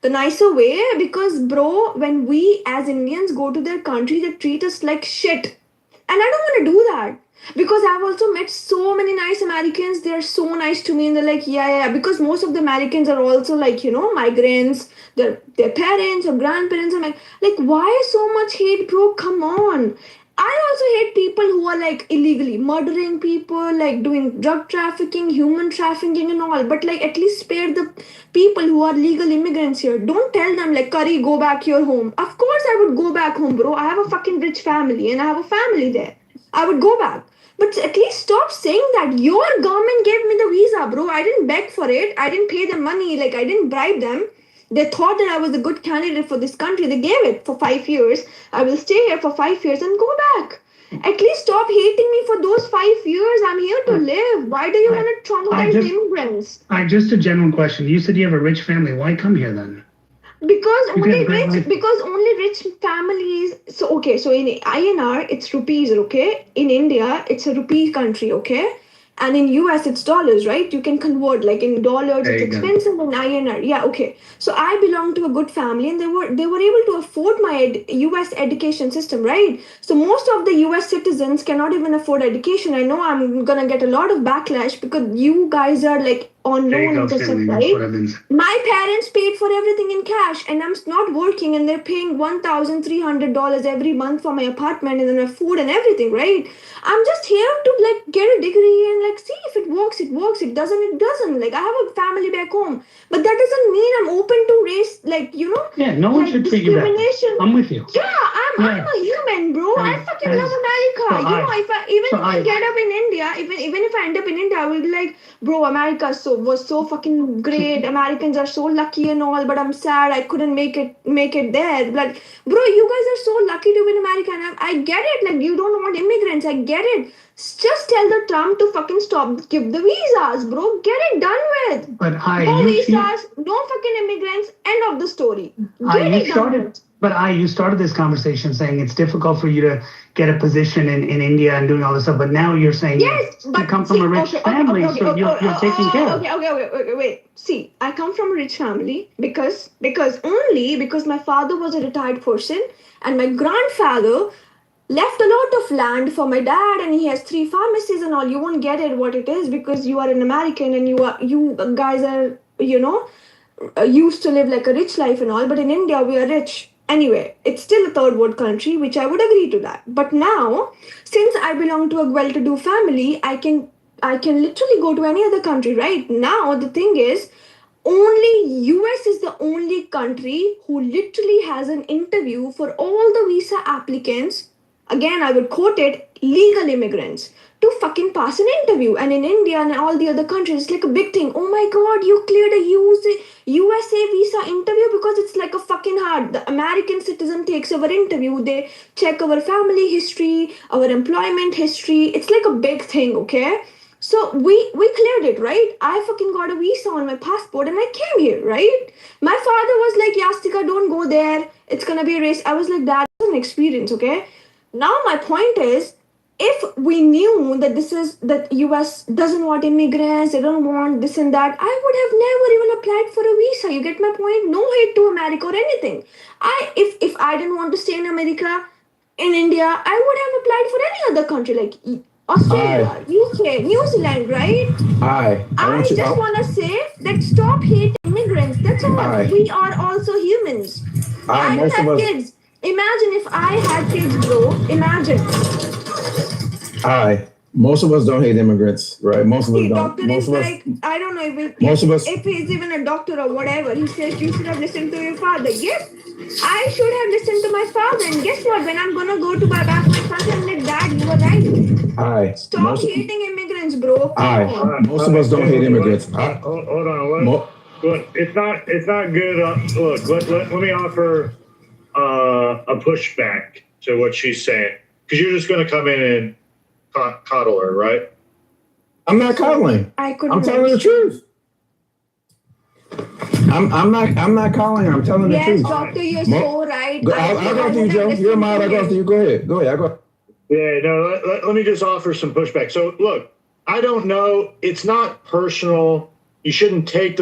the nicer way, because bro, when we as Indians go to their country, they treat us like shit. And I don't want to do that. Because I've also met so many nice Americans. They're so nice to me, and they're like, yeah. Because most of the Americans are also like, migrants, their parents or grandparents. I'm like, why so much hate, bro? Come on. I also hate people who are like illegally murdering people, like doing drug trafficking, human trafficking, and all. But like, at least spare the people who are legal immigrants here. Don't tell them like, Curry, go back your home. Of course, I would go back home, bro. I have a fucking rich family, and I have a family there. I would go back. But at least stop saying that your government gave me the visa, bro. I didn't beg for it. I didn't pay them money. Like, I didn't bribe them. They thought that I was a good candidate for this country. They gave it for 5 years. I will stay here for 5 years and go back. At least stop hating me for those 5 years. I'm here to live. Why do you want to traumatize the immigrants? Just a general question. You said you have a rich family. Why come here then? Because only rich families. So okay, so in INR it's rupees, okay? In India it's a rupee country, okay? And in US it's dollars, right? You can convert, like in dollars it's expensive, in INR. Yeah, okay. So I belong to a good family, and they were able to afford my US education system, right? So most of the US citizens cannot even afford education. I know I'm gonna get a lot of backlash because you guys are like on loan interest, right? My parents paid for everything in cash, and I'm not working, and they're paying $1,300 every month for my apartment and then my food and everything, right? I'm just here to like get a degree and like see if it works. It works. It doesn't. Like, I have a family back home, but that doesn't mean I'm open to race. Like, Yeah, no one like should treat you bad. discrimination. I'm with you. Yeah, I'm a human, bro. I fucking love America. If I get up in India, even if I end up in India, I will be like, bro, America was so fucking great. Americans are so lucky and all, but I'm sad I couldn't make it there. Like, bro, you guys are so lucky to be in America, and I get it. Like, you don't want immigrants. I get it. Just tell the Trump to fucking stop, give the visas, bro. Get it done with. But no visas, no fucking immigrants. End of the story. Get it done with. But you started this conversation saying it's difficult for you to get a position in India and doing all this stuff. But now you're saying yes, you come from a rich family, so you're taking care of. Okay, wait. See, I come from a rich family because my father was a retired person, and my grandfather left a lot of land for my dad, and he has 3 pharmacies and all. You won't get it what it is because you are an American, and you guys are used to live like a rich life and all. But in India we are rich. Anyway, it's still a third world country, which I would agree to that. But now, since I belong to a well-to-do family, I can literally go to any other country, right? Now the thing is, only US is the only country who literally has an interview for all the visa applicants. Again, I would quote it, legal immigrants, to fucking pass an interview. And in India and all the other countries, it's like a big thing. Oh my God, you cleared a USA visa interview, because it's like a fucking hard. The American citizen takes our interview. They check our family history, our employment history. It's like a big thing, okay? So we cleared it, right? I fucking got a visa on my passport and I came here, right? My father was like, Yastika, don't go there. It's gonna be a race. I was like, that's an experience, okay? Now my point is, if we knew that that US doesn't want immigrants, they don't want this and that, I would have never even applied for a visa. You get my point? No hate to America or anything. If I didn't want to stay in America, in India, I would have applied for any other country like Australia, UK, New Zealand, right? I just want to say that stop hating immigrants. That's all. We are also humans. I have kids. Imagine if I had kids, bro. Imagine. Most of us don't hate immigrants, right? Most of us don't. Doctor Most is of us, like, I don't know most of us, if he's even a doctor or whatever. He says you should have listened to your father. Yes, I should have listened to my father. And guess what? When I'm gonna go to my back my country, I'm like, Dad, you were right. Stop hating immigrants, bro. Most of us don't hate immigrants. Hold on. Look, it's not good. Look, let me offer a pushback to what she's saying, because you're just gonna come in and coddle her, right? I'm not coddling. I'm telling the truth. I'm not calling her. I'm telling the truth. Yes, doctor, you're so right. I'll go after you, Joe. You're mine. I'll go after you. Go ahead. I go. Yeah, no, let me just offer some pushback. So, look, I don't know. It's not personal. You shouldn't take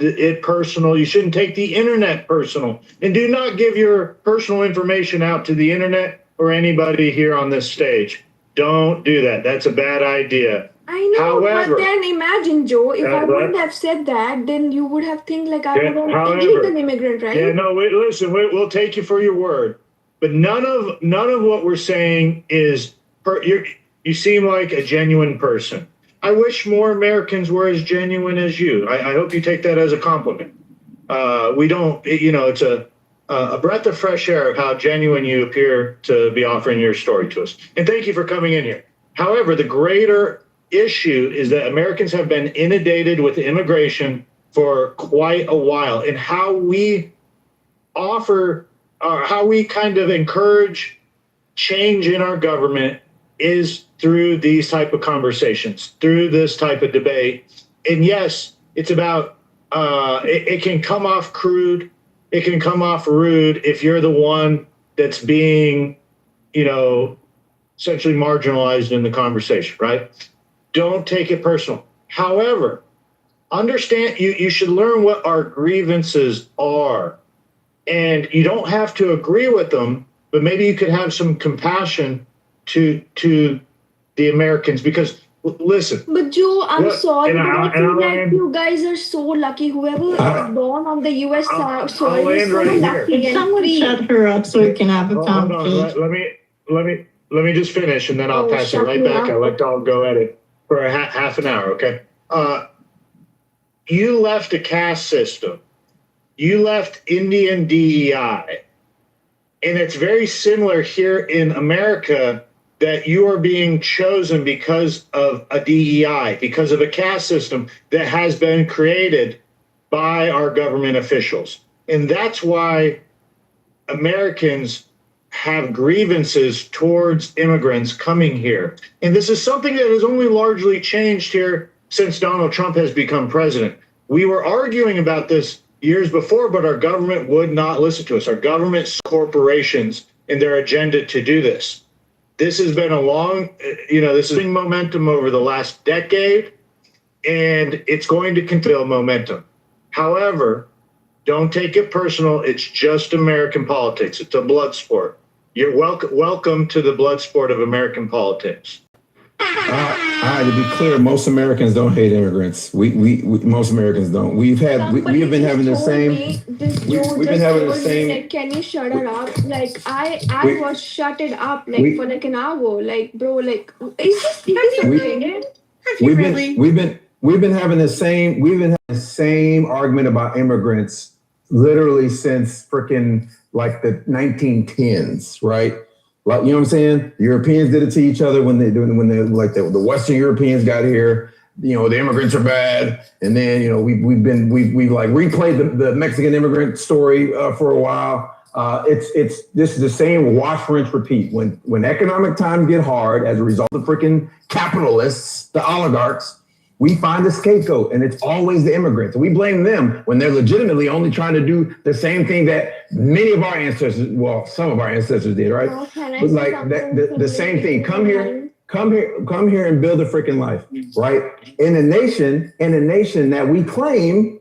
it personal. You shouldn't take the internet personal. And do not give your personal information out to the internet or anybody here on this stage. Don't do that. That's a bad idea. I know, but then imagine, Joe, if I wouldn't have said that, then you would have think like I would have hate an immigrant, right? Yeah, no, listen, we'll take you for your word. But none of what we're saying is you seem like a genuine person. I wish more Americans were as genuine as you. I hope you take that as a compliment. We don't, it's a breath of fresh air of how genuine you appear to be offering your story to us. And thank you for coming in here. However, the greater issue is that Americans have been inundated with immigration for quite a while, and how we how we kind of encourage change in our government is through these type of conversations, through this type of debate. And yes, it's about it can come off crude, it can come off rude if you're the one that's being, essentially marginalized in the conversation, right? Don't take it personal. However, understand you should learn what our grievances are. And you don't have to agree with them, but maybe you could have some compassion to the Americans, because listen. But Joe, I'm sorry, but I feel like you guys are so lucky. Whoever was born on the U.S. soil is so lucky. Can someone shut her up so we can have a conversation? Let me just finish, and then I'll pass it right back. I'll let Dom go at it for a half an hour, okay? You left a caste system. You left Indian DEI. And it's very similar here in America, that you are being chosen because of a DEI, because of a caste system that has been created by our government officials. And that's why Americans have grievances towards immigrants coming here. And this is something that has only largely changed here since Donald Trump has become president. We were arguing about this years before, but our government would not listen to us. Our government corporations and their agenda to do this. This has been a long, this has been momentum over the last decade, and it's going to continue momentum. However, don't take it personal. It's just American politics. It's a blood sport. You're welcome to the blood sport of American politics. To be clear, most Americans don't hate immigrants. We most Americans don't. We have been having the same. We've been having the same. Like, can you shut it up? Like I was shut it up for like an hour. Like, bro, like is this okay? We've been having the same argument about immigrants literally since freaking like the 1910s, right? Like, you know what I'm saying? Europeans did it to each other when the Western Europeans got here. The immigrants are bad, and then we've like replayed the Mexican immigrant story for a while. This is the same wash, rinse, repeat. When economic times get hard as a result of freaking capitalists, the oligarchs, we find a scapegoat, and it's always the immigrants. And we blame them when they're legitimately only trying to do the same thing that many of our ancestors, well, some of our ancestors did, right? But like the same thing. Come here and build a freaking life, right? In a nation that we claim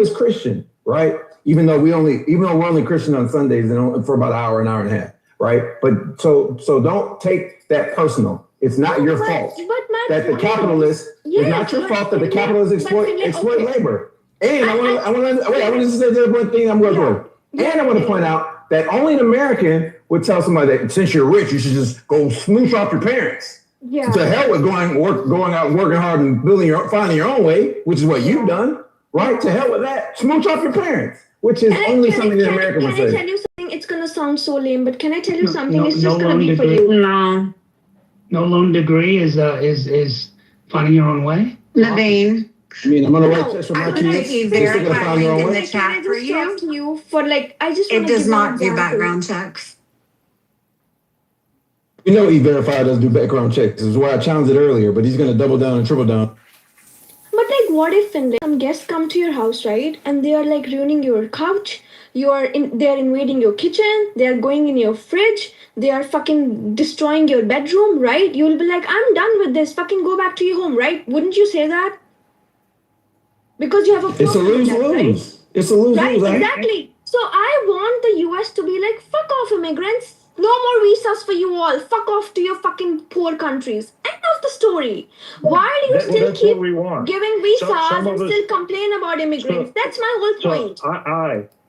is Christian, right? Even though we're only Christian on Sundays and for about an hour and a half, right? But so don't take that personal. It's not your fault that the capitalists. It's not your fault that the capitalists exploit labor. And I want to say one thing I'm going to do. And I want to point out that only an American would tell somebody that since you're rich, you should just go smooch off your parents. Yeah. To hell with going out, working hard, and finding your own way, which is what you've done, right? To hell with that. Smooch off your parents, which is something that America would say. Can I tell you something? It's gonna sound so lame, but can I tell you something? It's just gonna be for you. No loan degree is finding your own way. Naveen. I mean, I'm gonna write checks for my I'm going to verify link in the chat for you. It does not do background checks. You know, E-Verify doesn't do background checks. This is why I challenged it earlier, but he's gonna double down and triple down. But like, what if some guests come to your house, right, and they are like ruining your couch? They're invading your kitchen. They are going in your fridge. They are fucking destroying your bedroom, right? You'll be like, I'm done with this. Fucking go back to your home, right? Wouldn't you say that? Because you have a. It's a lose-lose. Right? It's a lose-lose, right? Exactly. So I want the US to be like, fuck off, immigrants. No more visas for you all. Fuck off to your fucking poor countries. End of the story. Why do you still keep giving visas and still complain about immigrants? That's my whole point.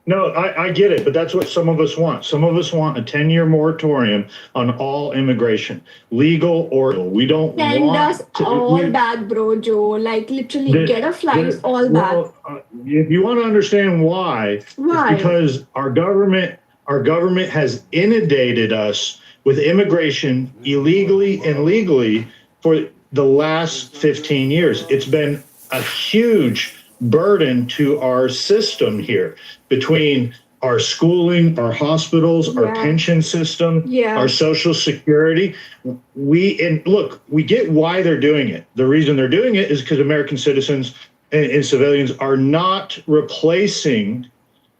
I get it, but that's what some of us want. Some of us want a 10-year moratorium on all immigration, legal or we don't Send want us all back, bro, Joe. Like literally get a flight all back. If you want to understand why, it's because our government has inundated us with immigration illegally and legally for the last 15 years. It's been a huge burden to our system here between our schooling, our hospitals, our pension system, our social security. We get why they're doing it. The reason they're doing it is because American citizens and civilians are not replacing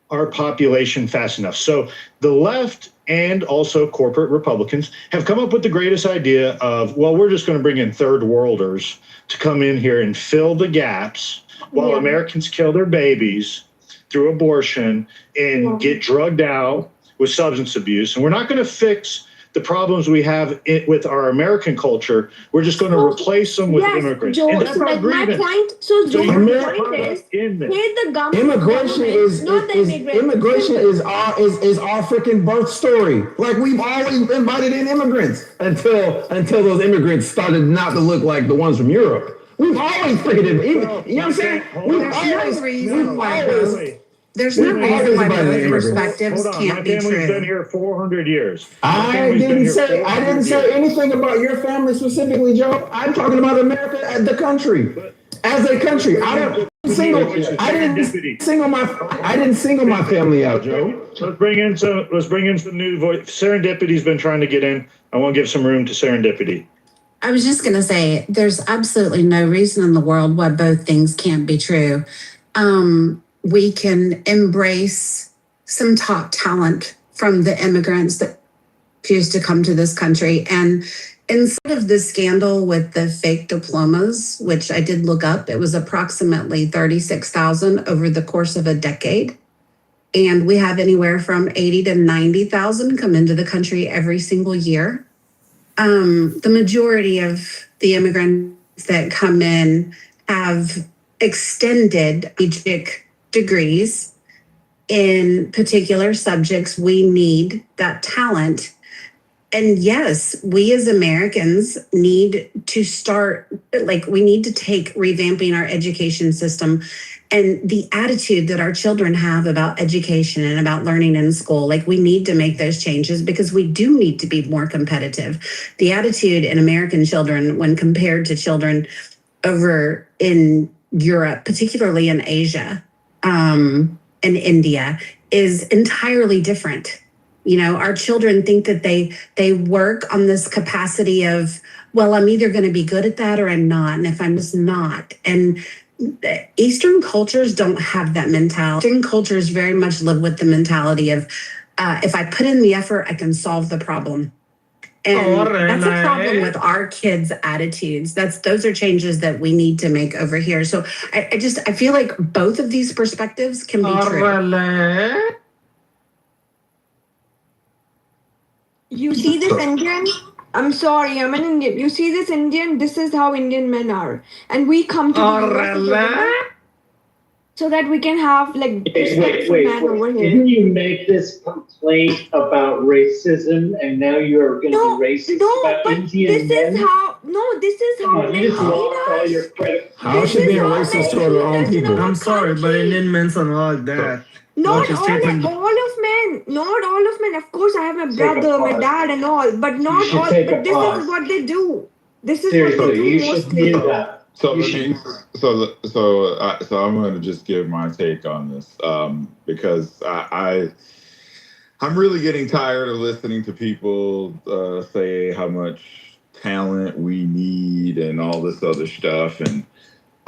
our population fast enough. So the left and also corporate Republicans have come up with the greatest idea of, well, we're just going to bring in third worlders to come in here and fill the gaps while Americans kill their babies through abortion and get drugged out with substance abuse. And we're not going to fix the problems we have with our American culture. We're just going to replace them with immigrants. Joe, and that's our grievance. My point, my point is, the government. Immigration is our freaking birth story. Like we've always invited in immigrants until those immigrants started not to look like the ones from Europe. We've always freaking, you know what I'm saying? There's no reason why both perspectives can't be true. My family's been here 400 years. I didn't say anything about your family specifically, Joe. I'm talking about America as the country. As a country. I didn't single my family out, Joe. Let's bring in some new voice. Serendipity's been trying to get in. I want to give some room to serendipity. I was just going to say, there's absolutely no reason in the world why both things can't be true. We can embrace some top talent from the immigrants that choose to come to this country. And instead of the scandal with the fake diplomas, which I did look up, it was approximately 36,000 over the course of a decade. And we have anywhere from 80 to 90,000 come into the country every single year. The majority of the immigrants that come in have extended PhD degrees in particular subjects. We need that talent. And yes, we as Americans need to start, we need to take revamping our education system and the attitude that our children have about education and about learning in school. We need to make those changes because we do need to be more competitive. The attitude in American children when compared to children over in Europe, particularly in Asia, and India, is entirely different. Our children think that they work on this capacity of, well, I'm either going to be good at that or I'm not. And if I'm just not. And Eastern cultures don't have that mentality. Eastern cultures very much live with the mentality of, if I put in the effort, I can solve the problem. And that's a problem with our kids' attitudes. Those are changes that we need to make over here. So I feel like both of these perspectives can be true. You see this Indian? I'm sorry, I'm an Indian. You see this Indian? This is how Indian men are. And we come to the US so that we can have Wait. over here. Didn't you make this complaint about racism and now you're going to be racist about Indian men? This is how you just lost all your credit. How should be a racist toward our own people? I'm sorry, but Indian men are not like that. Not all of men. Of course, I have my brother, my dad, and all, but not all. But this is what they do. This is what they do mostly. So I'm going to just give my take on this because I'm really getting tired of listening to people say how much talent we need and all this other stuff, and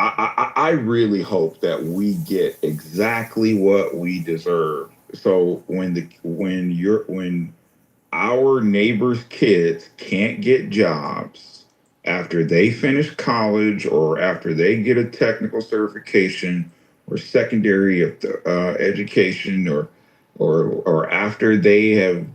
I really hope that we get exactly what we deserve. So when our neighbors' kids can't get jobs after they finish college or after they get a technical certification or secondary education or after they have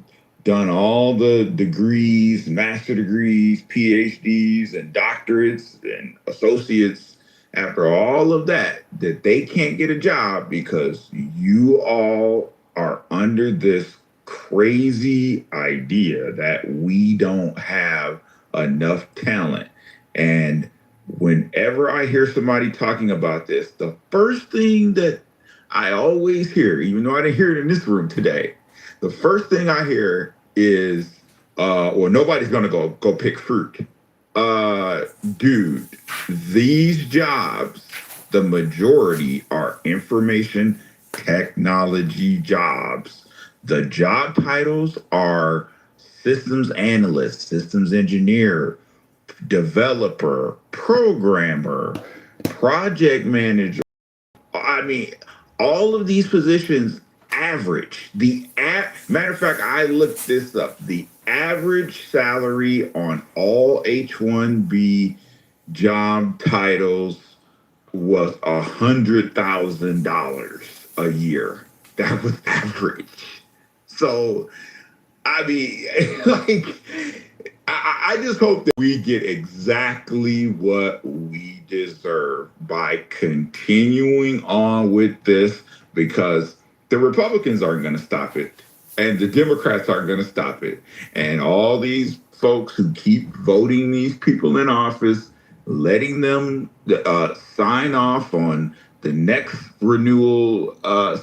done all the degrees, master degrees, PhDs and doctorates and associates, after all of that they can't get a job because you all are under this crazy idea that we don't have enough talent. And whenever I hear somebody talking about this, the first thing that I always hear, even though I didn't hear it in this room today, the first thing I hear is, well, nobody's gonna go pick fruit. Dude, these jobs, the majority are information technology jobs. The job titles are systems analyst, systems engineer, developer, programmer, project manager. I mean, all of these positions average. Matter of fact, I looked this up. The average salary on all H-1B job titles was $100,000 a year. That was average. So, I mean, I just hope that we get exactly what we deserve by continuing on with this, because the Republicans aren't going to stop it and the Democrats aren't going to stop it. And all these folks who keep voting these people in office, letting them sign off on the next renewal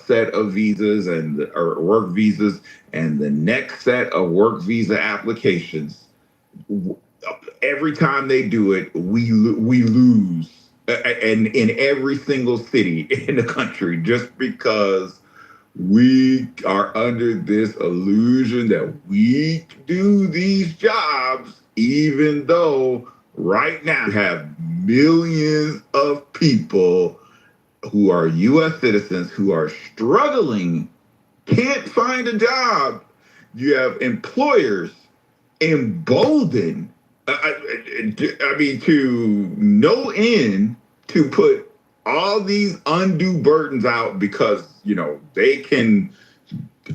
set of visas or work visas and the next set of work visa applications, every time they do it, we lose, and in every single city in the country, just because we are under this illusion that we do these jobs, even though right now we have millions of people who are U.S. citizens who are struggling, can't find a job. You have employers emboldened, I mean, to no end, to put all these undue burdens out because, they can,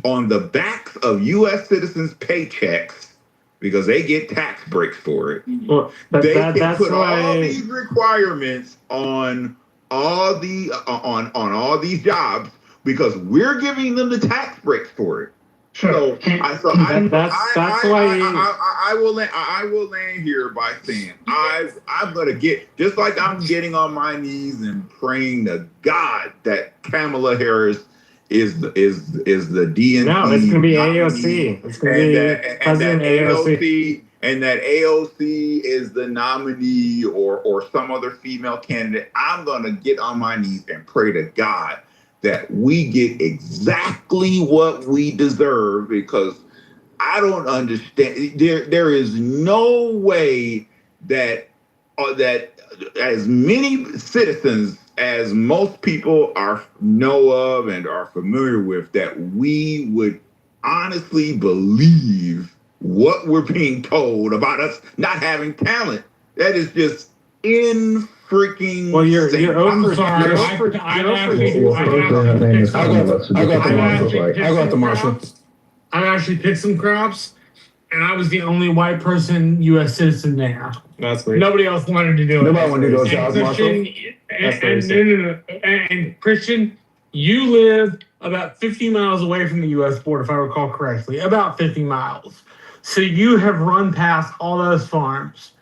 on the backs of U.S. citizens' paychecks, because they get tax breaks for it. Well, they can that's put why all these requirements on all the on all these jobs because we're giving them the tax breaks for it. Sure. I will land here by saying I'm gonna get, just like I'm getting on my knees and praying to God that Kamala Harris is the DNC. No, it's gonna be AOC. It's gonna be President AOC. And that AOC is the nominee or some other female candidate. I'm gonna get on my knees and pray to God that we get exactly what we deserve, because I don't understand. There is no way that as many citizens as most people know of and are familiar with, that we would honestly believe what we're being told about us not having talent. That is just freaking. Well, you're I got the Marshall. I actually picked some crops, and I was the only white person, U.S. citizen there. That's great. Nobody else wanted to do it. Nobody wanted to do those jobs, Marshall. And Christian, you live about 50 miles away from the U.S. border, if I recall correctly, about 50 miles. So you have run past all those farms.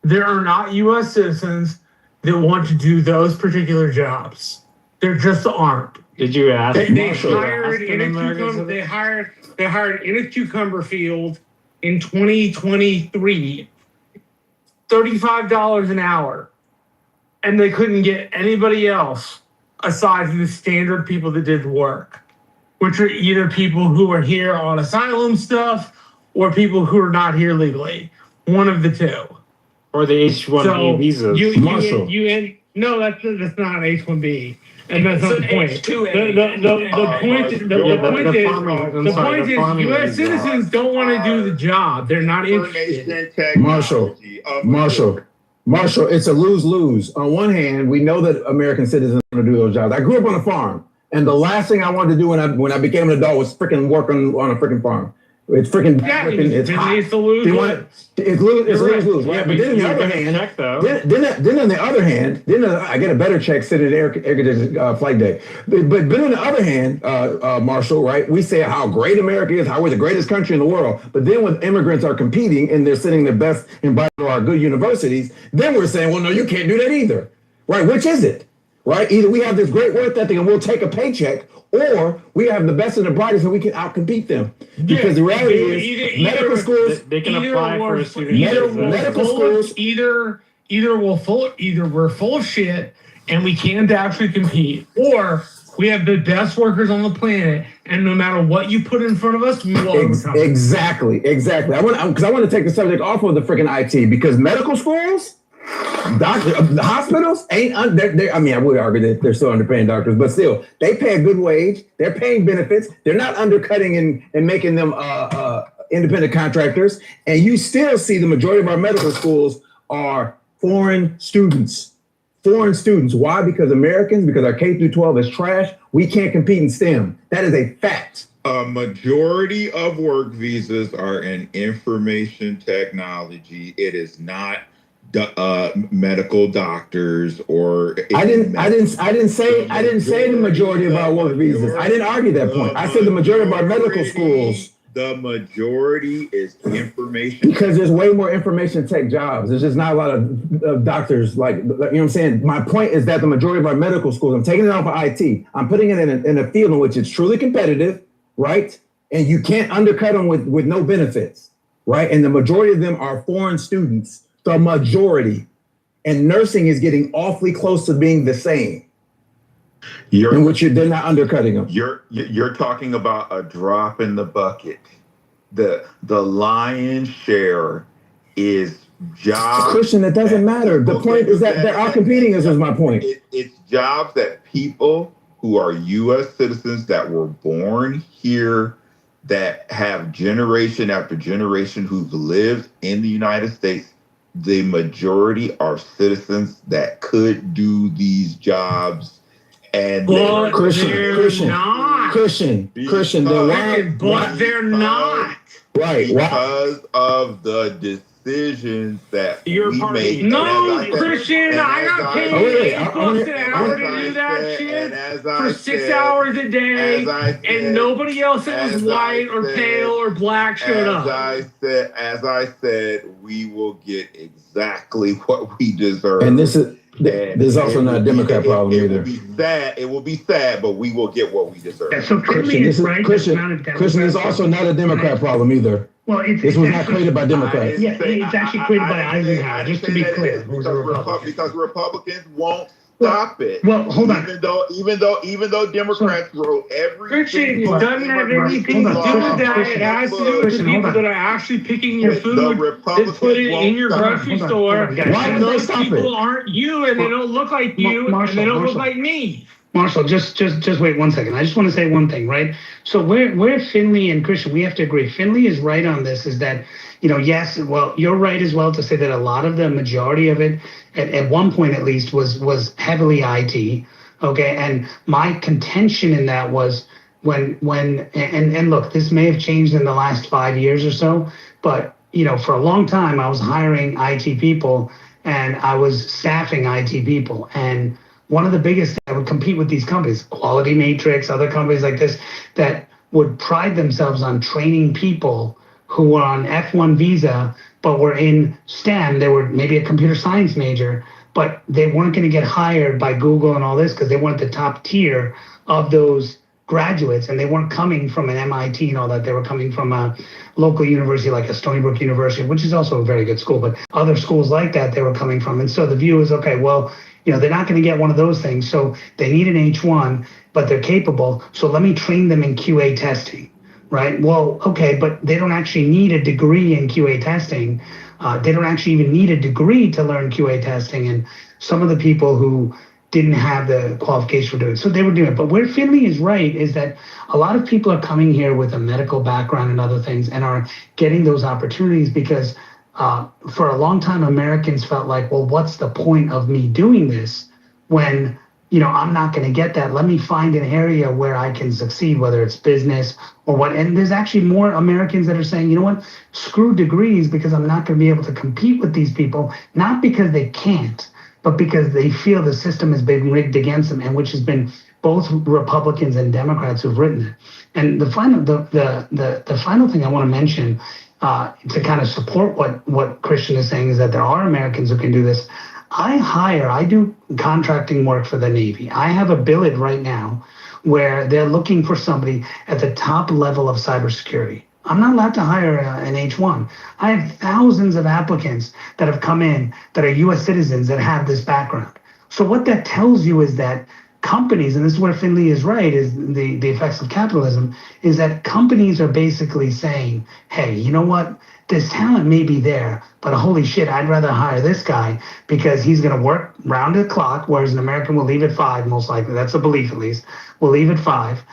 There are not U.S. citizens that want to do those particular jobs. There just aren't. Did you ask? They hired in a cucumber field in 2023, $35 an hour, and they couldn't get anybody else aside from the standard people that did the work, which are either people who are here on asylum stuff or people who are not here legally. One of the two. Or the H-1B visas. No, that's not an H-1B. And that's not the point. The point is, U.S. citizens don't want to do the job. They're not interested. Marshall, it's a lose-lose. On one hand, we know that American citizens want to do those jobs. I grew up on a farm, and the last thing I wanted to do when I became an adult was freaking work on a freaking farm. It's freaking, it's hot. It's lose-lose. Right? But then on the other hand, I get a better check sitting at air conditioned flight deck. But on the other hand, Marshall, right? We say how great America is, how we're the greatest country in the world. But then when immigrants are competing and they're sitting the best in our good universities, then we're saying, well, no, you can't do that either, right? Which is it, right? Either we have this great work ethic and we'll take a paycheck, or we have the best and the brightest and we can outcompete them. Because the reality is, medical schools, they can apply for a student. Medical schools, either we're full of shit and we can't actually compete, or we have the best workers on the planet, and no matter what you put in front of us, we will overcome. Exactly. I want to take the subject off of the freaking IT, because medical schools, the hospitals ain't. I would argue that they're still underpaying doctors, but still, they pay a good wage. They're paying benefits. They're not undercutting and making them independent contractors. And you still see the majority of our medical schools are foreign students. Why? Because our K through 12 is trash. We can't compete in STEM. That is a fact. A majority of work visas are in information technology. It is not medical doctors or. I didn't say the majority of our work visas. I didn't argue that point. I said the majority of our medical schools. The majority is information. Because there's way more information tech jobs. There's just not a lot of doctors, you know what I'm saying? My point is that the majority of our medical schools, I'm taking it off of IT. I'm putting it in a field in which it's truly competitive, right? And you can't undercut them with no benefits, right? And the majority of them are foreign students, the majority. And nursing is getting awfully close to being the same. They're not undercutting them. You're talking about a drop in the bucket. The lion's share is jobs. Christian, it doesn't matter. The point is that they're out competing. This is my point. It's jobs that people who are U.S. citizens that were born here, that have generation after generation who've lived in the United States. The majority are citizens that could do these jobs. And Christian, they're not. Right. Because of the decisions that we make. No, Christian, I got paid $8 an hour to do that shit for 6 hours a day, and nobody else that was white or pale or black showed up. As I said, we will get exactly what we deserve. And this is also not a Democrat problem either. It will be sad, but we will get what we deserve. Yeah, so Christian, Christian is also not a Democrat problem either. Well, this was not created by Democrats. Yeah, it's actually created by Eisenhower, just to be clear. Because Republicans won't stop it. Well, hold on. Even though Democrats wrote every Christian, it doesn't have anything to do with that. It has to do with the people that are actually picking your food and put it in your grocery store. And those people aren't you, and they don't look like you, and they don't look like me. Marshall, just wait 1 second. I just want to say one thing, right? So where Finley and Christian, we have to agree. Finley is right on this, is that, yes, well, you're right as well to say that a lot of the majority of it, at one point at least, was heavily IT. Okay, and my contention in that was when look, this may have changed in the last 5 years or so, but for a long time I was hiring IT people and I was staffing IT people, and one of the biggest that would compete with these companies, Quality Matrix, other companies like this, that would pride themselves on training people who were on F1 visa, but were in STEM. They were maybe a computer science major, but they weren't going to get hired by Google and all this because they weren't the top tier of those graduates, and they weren't coming from an MIT and all that. They were coming from a local university like a Stony Brook University, which is also a very good school, but other schools like that they were coming from. And so the view is, okay, well, they're not going to get one of those things. So they need an H1, but they're capable. So let me train them in QA testing, right? Well, okay, but they don't actually need a degree in QA testing. They don't actually even need a degree to learn QA testing. And some of the people who didn't have the qualification for doing it, so they were doing it. But where Finley is right is that a lot of people are coming here with a medical background and other things and are getting those opportunities because for a long time, Americans felt like, well, what's the point of me doing this when, I'm not going to get that. Let me find an area where I can succeed, whether it's business or what. And there's actually more Americans that are saying, you know what, screw degrees because I'm not going to be able to compete with these people, not because they can't, but because they feel the system has been rigged against them, and which has been both Republicans and Democrats who've written it. And the final thing I want to mention to kind of support what Christian is saying is that there are Americans who can do this. I do contracting work for the Navy. I have a billet right now where they're looking for somebody at the top level of cybersecurity. I'm not allowed to hire an H1. I have thousands of applicants that have come in that are U.S. citizens that have this background. So what that tells you is that companies, and this is where Finley is right, is the effects of capitalism, is that companies are basically saying, hey, you know what? This talent may be there, but holy shit, I'd rather hire this guy because he's going to work round the clock, whereas an American will leave at 5, most likely. That's a belief, at least. Will leave at 5.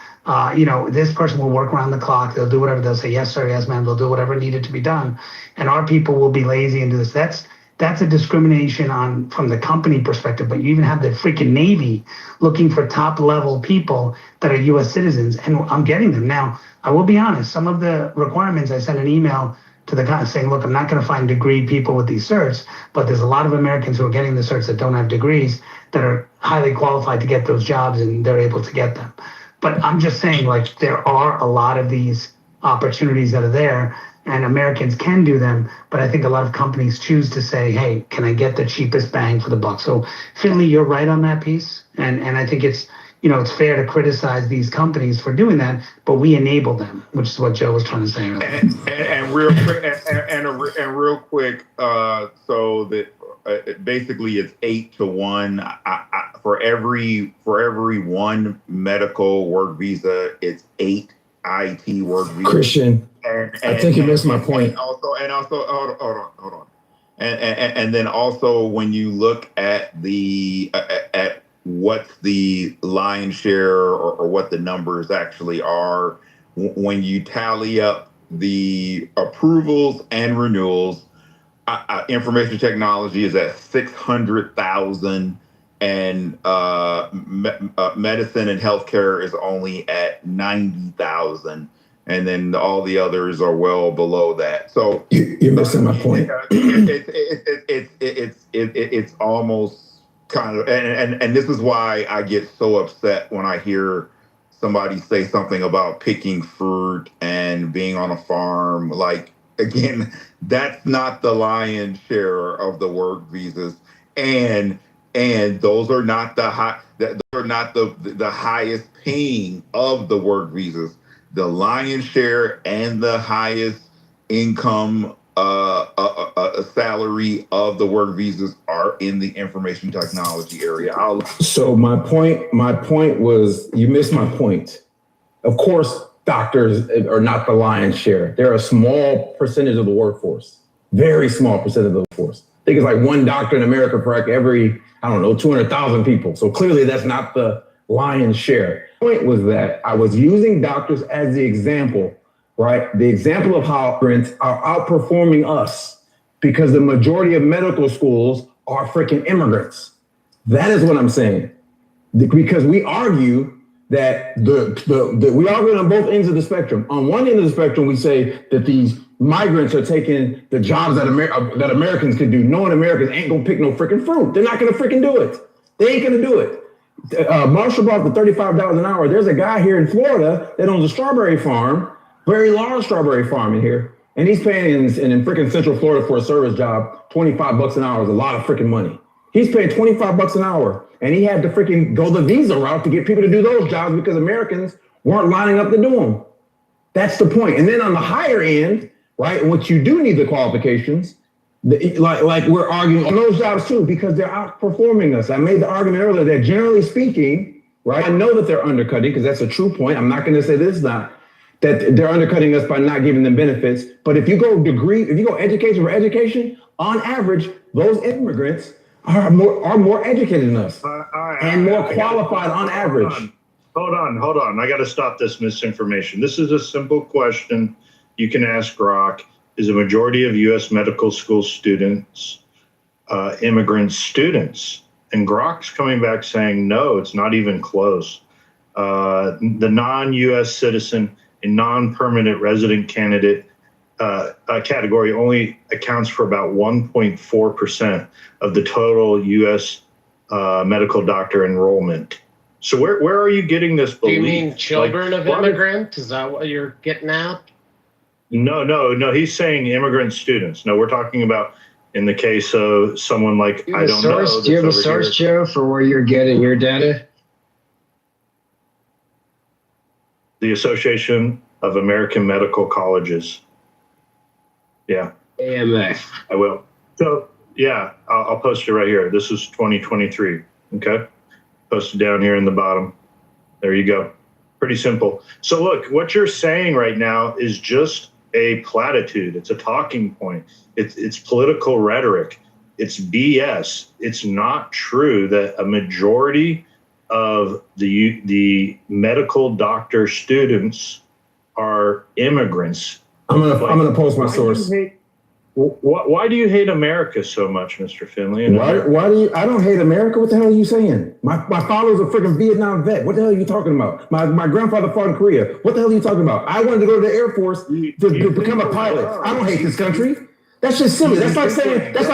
This person will work around the clock. They'll do whatever. They'll say, yes, sir, yes, ma'am. They'll do whatever needed to be done. And our people will be lazy and do this. That's a discrimination from the company perspective, but you even have the freaking Navy looking for top level people that are U.S. citizens, and I'm getting them. Now, I will be honest, some of the requirements, I sent an email to the guy saying, look, I'm not going to find degree people with these certs, but there's a lot of Americans who are getting the certs that don't have degrees that are highly qualified to get those jobs, and they're able to get them. But I'm just saying, like, there are a lot of these opportunities that are there, and Americans can do them, but I think a lot of companies choose to say, hey, can I get the cheapest bang for the buck? So, Finley, you're right on that piece, and I think it's fair to criticize these companies for doing that, but we enable them, which is what Joe was trying to say earlier. And real quick, so that basically it's 8-to-1. For every one medical work visa, it's 8 IT work visas. Christian, I think you missed my point. And also, hold on. And then also when you look at at what's the lion's share or what the numbers actually are, when you tally up the approvals and renewals, information technology is at 600,000, and medicine and healthcare is only at 90,000, and then all the others are well below that. So you're missing my point. It's almost kind of, and this is why I get so upset when I hear somebody say something about picking fruit and being on a farm. Like, again, that's not the lion's share of the work visas, and those are not the highest paying of the work visas. The lion's share and the highest income salary of the work visas are in the information technology area. So my point was, you missed my point. Of course, doctors are not the lion's share. They're a small percentage of the workforce, very small percentage of the workforce. I think it's like one doctor in America for like every, 200,000 people. So clearly that's not the lion's share. The point was that I was using doctors as the example, right? The example of how immigrants are outperforming us because the majority of medical schools are freaking immigrants. That is what I'm saying. Because we argue that we argue on both ends of the spectrum. On one end of the spectrum, we say that these migrants are taking the jobs that Americans could do. Knowing Americans ain't gonna pick no freaking fruit. They're not gonna freaking do it. They ain't gonna do it. Marshall brought the $35 an hour. There's a guy here in Florida that owns a strawberry farm, very large strawberry farm in here, and he's paying in freaking Central Florida for a service job, $25 an hour is a lot of freaking money. He's paying $25 an hour, and he had to freaking go the visa route to get people to do those jobs because Americans weren't lining up to do them. That's the point. And then on the higher end, right, which you do need the qualifications, like we're arguing on those jobs too, because they're outperforming us. I made the argument earlier that generally speaking, right, I know that they're undercutting because that's a true point. I'm not going to say this is not, that they're undercutting us by not giving them benefits. But if you go education for education, on average, those immigrants are more educated than us and more qualified on average. Hold on. I got to stop this misinformation. This is a simple question you can ask Grok. Is a majority of U.S. medical school students immigrant students? And Grok's coming back saying, no, it's not even close. The non-U.S. citizen and non-permanent resident candidate category only accounts for about 1.4% of the total U.S. Medical doctor enrollment. So where are you getting this belief? Do you mean children of immigrants? Is that what you're getting at? No. He's saying immigrant students. No, we're talking about in the case of someone like, I don't know. Do you have a source, Joe, for where you're getting your data? The Association of American Medical Colleges. Yeah. AMA. I will. So, yeah, I'll post it right here. This is 2023. Okay. Posted down here in the bottom. There you go. Pretty simple. So, look, what you're saying right now is just a platitude. It's a talking point. It's political rhetoric. It's BS. It's not true that a majority of the medical doctor students are immigrants. I'm gonna post my source. Why do you hate America so much, Mr. Finley? Why do you? I don't hate America. What the hell are you saying? My father's a freaking Vietnam vet. What the hell are you talking about? My grandfather fought in Korea. What the hell are you talking about? I wanted to go to the Air Force to become a pilot. I don't hate this country. That's just silly. That's like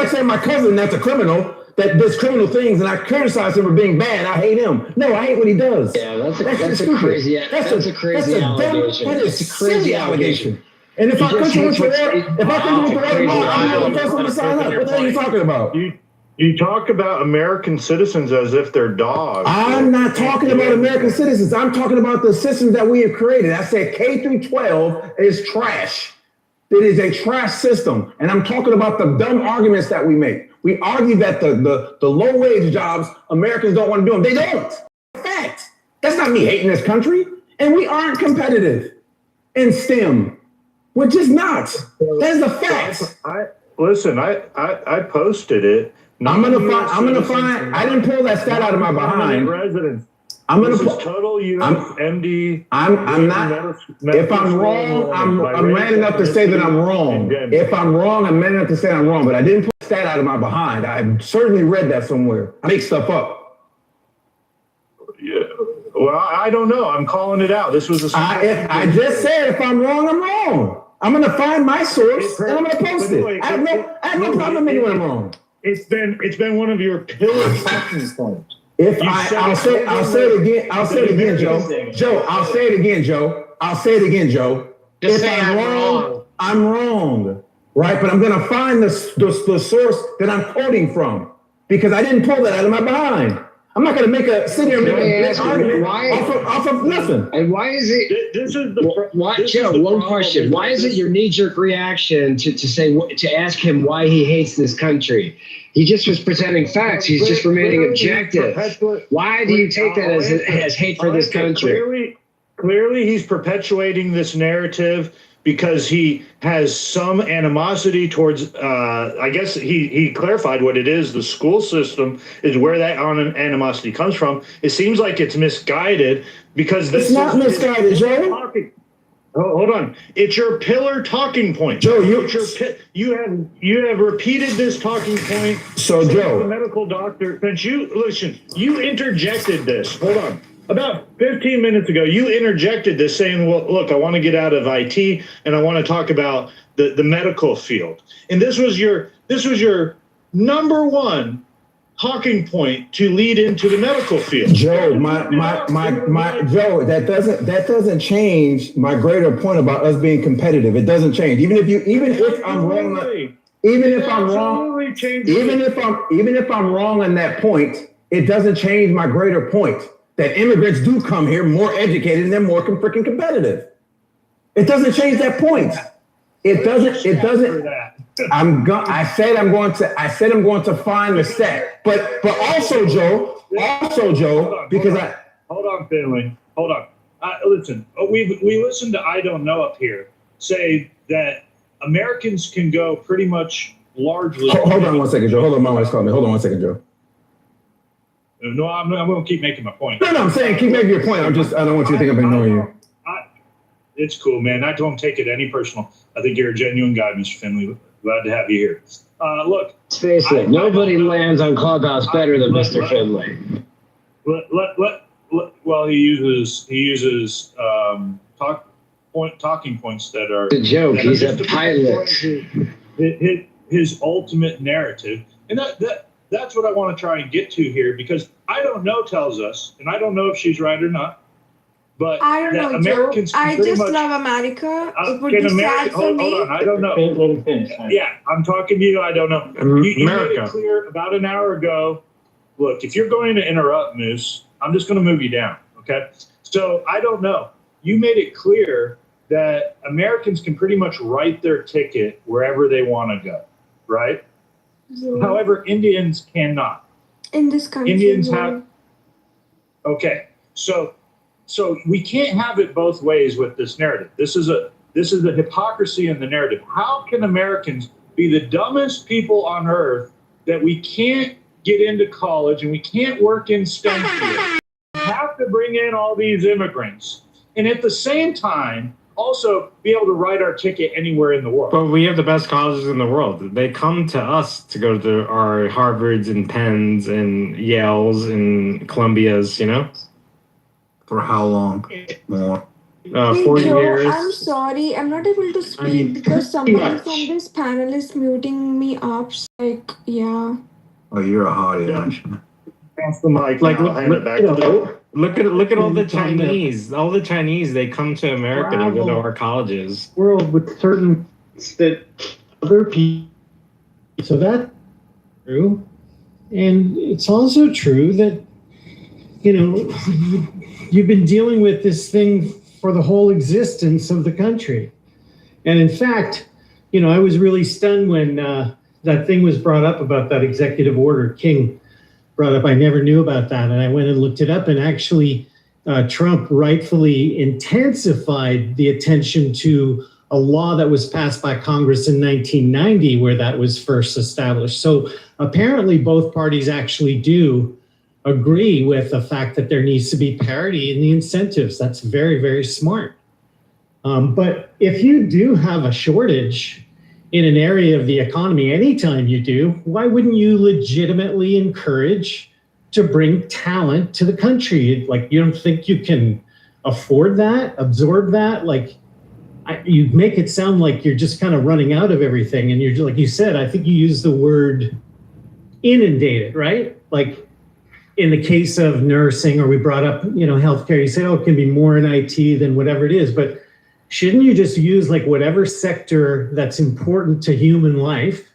saying my cousin that's a criminal that does criminal things and I criticize him for being bad. I hate him. No, I hate what he does. Yeah, that's a crazy allegation. That is a silly allegation. And if our country went to war, I'm not the first one to sign up. What the hell are you talking about? You talk about American citizens as if they're dogs. I'm not talking about American citizens. I'm talking about the systems that we have created. I said K through 12 is trash. It is a trash system. And I'm talking about the dumb arguments that we make. We argue that the low wage jobs, Americans don't want to do them. They don't. Fact. That's not me hating this country. And we aren't competitive in STEM. We're just not. That's the fact. I posted it. I'm gonna find. I didn't pull that stat out of my behind. Residents. I'm gonna put total U.S. MD. I'm not. If I'm wrong, I'm man enough to say that I'm wrong. If I'm wrong, I'm man enough to say I'm wrong. But I didn't pull a stat out of my behind. I certainly read that somewhere. I make stuff up. Yeah. Well, I don't know. I'm calling it out. This was I just said if I'm wrong, I'm wrong. I'm going to find my source and I'm going to post it. I have no problem admitting when I'm wrong. It's been one of your pillar talking points. I'll say it again, Joe. Joe, I'll say it again, Joe. Just if say I'm wrong, I'm wrong. Right? But I'm going to find the source that I'm quoting from because I didn't pull that out of my behind. I'm not going to make a sit here and make a big argument why off of nothing. And why is it? This is the why, Joe. One question: why is it your knee-jerk reaction to ask him why he hates this country? He just was presenting facts. He's just remaining objective. Why do you take that as hate for this country? Clearly, he's perpetuating this narrative because he has some animosity towards, I guess he clarified what it is. The school system is where that animosity comes from. It seems like it's misguided because it's not misguided, Joe. Hold on. It's your pillar talking point. Joe, you have repeated this talking point. So Joe, the medical doctor, since you interjected this. Hold on. About 15 minutes ago, you interjected this saying, well, look, I want to get out of IT and I want to talk about the medical field. And this was your number one talking point to lead into the medical field. Joe, Joe, that doesn't change my greater point about us being competitive. It doesn't change. Even if I'm wrong on that point, it doesn't change my greater point. That immigrants do come here more educated and they're more freaking competitive. It doesn't change that point. It doesn't. I said I'm going to find the set. But also Joe, because hold on, Finley. Hold on. Listen, we listened to I Don't Know up here say that Americans can go pretty much largely. Hold on one second, Joe. Hold on, my wife's calling me. Hold on one second, Joe. No, I'm going to keep making my point. No, I'm saying keep making your point. I don't want you to think I'm ignoring you. It's cool, man. I don't take it any personal. I think you're a genuine guy, Mr. Finley. Glad to have you here. Look. Let's face it, nobody lands on Clubhouse better than Mr. Finley. Well, he uses talking points that are the joke. He's a pilot. His ultimate narrative, and that's what I want to try and get to here, because I Don't Know tells us, and I don't know if she's right or not, but I don't know, Americans Joe. I just love America. It would be sad for me. Hold on, I don't know. Yeah, I'm talking to you. I don't know. You made it clear about an hour ago. Look, if you're going to interrupt, Moose, I'm just going to move you down. Okay. So I don't know. You made it clear that Americans can pretty much write their ticket wherever they want to go, right? Yeah. However, Indians cannot. In this country. Indians have. Okay, so we can't have it both ways with this narrative. This is a hypocrisy in the narrative. How can Americans be the dumbest people on earth that we can't get into college and we can't work in STEM fields? We have to bring in all these immigrants, and at the same time also be able to write our ticket anywhere in the world. But we have the best colleges in the world. They come to us to go to our Harvards and Penns and Yales and Columbias, you know? For how long more? 4 years. I'm sorry, I'm not able to speak because somebody from this panel is muting me up. Like, yeah. Oh, you're a hottie, aren't you? Pass the mic. Like, look at all the Chinese. All the Chinese, they come to America to go to our colleges. World with certain that other people. So that's true, and it's also true that you've been dealing with this thing for the whole existence of the country, and in fact, I was really stunned when that thing was brought up about that executive order King brought up. I never knew about that. And I went and looked it up, and actually Trump rightfully intensified the attention to a law that was passed by Congress in 1990 where that was first established. So apparently both parties actually do agree with the fact that there needs to be parity in the incentives. That's very, very smart. But if you do have a shortage in an area of the economy, anytime you do, why wouldn't you legitimately encourage to bring talent to the country? Like, you don't think you can afford that, absorb that? Like, you make it sound like you're just kind of running out of everything. And you're, like you said, I think you used the word inundated, right? Like in the case of nursing, or we brought up, healthcare, you say, oh, it can be more in IT than whatever it is. But shouldn't you just use like whatever sector that's important to human life?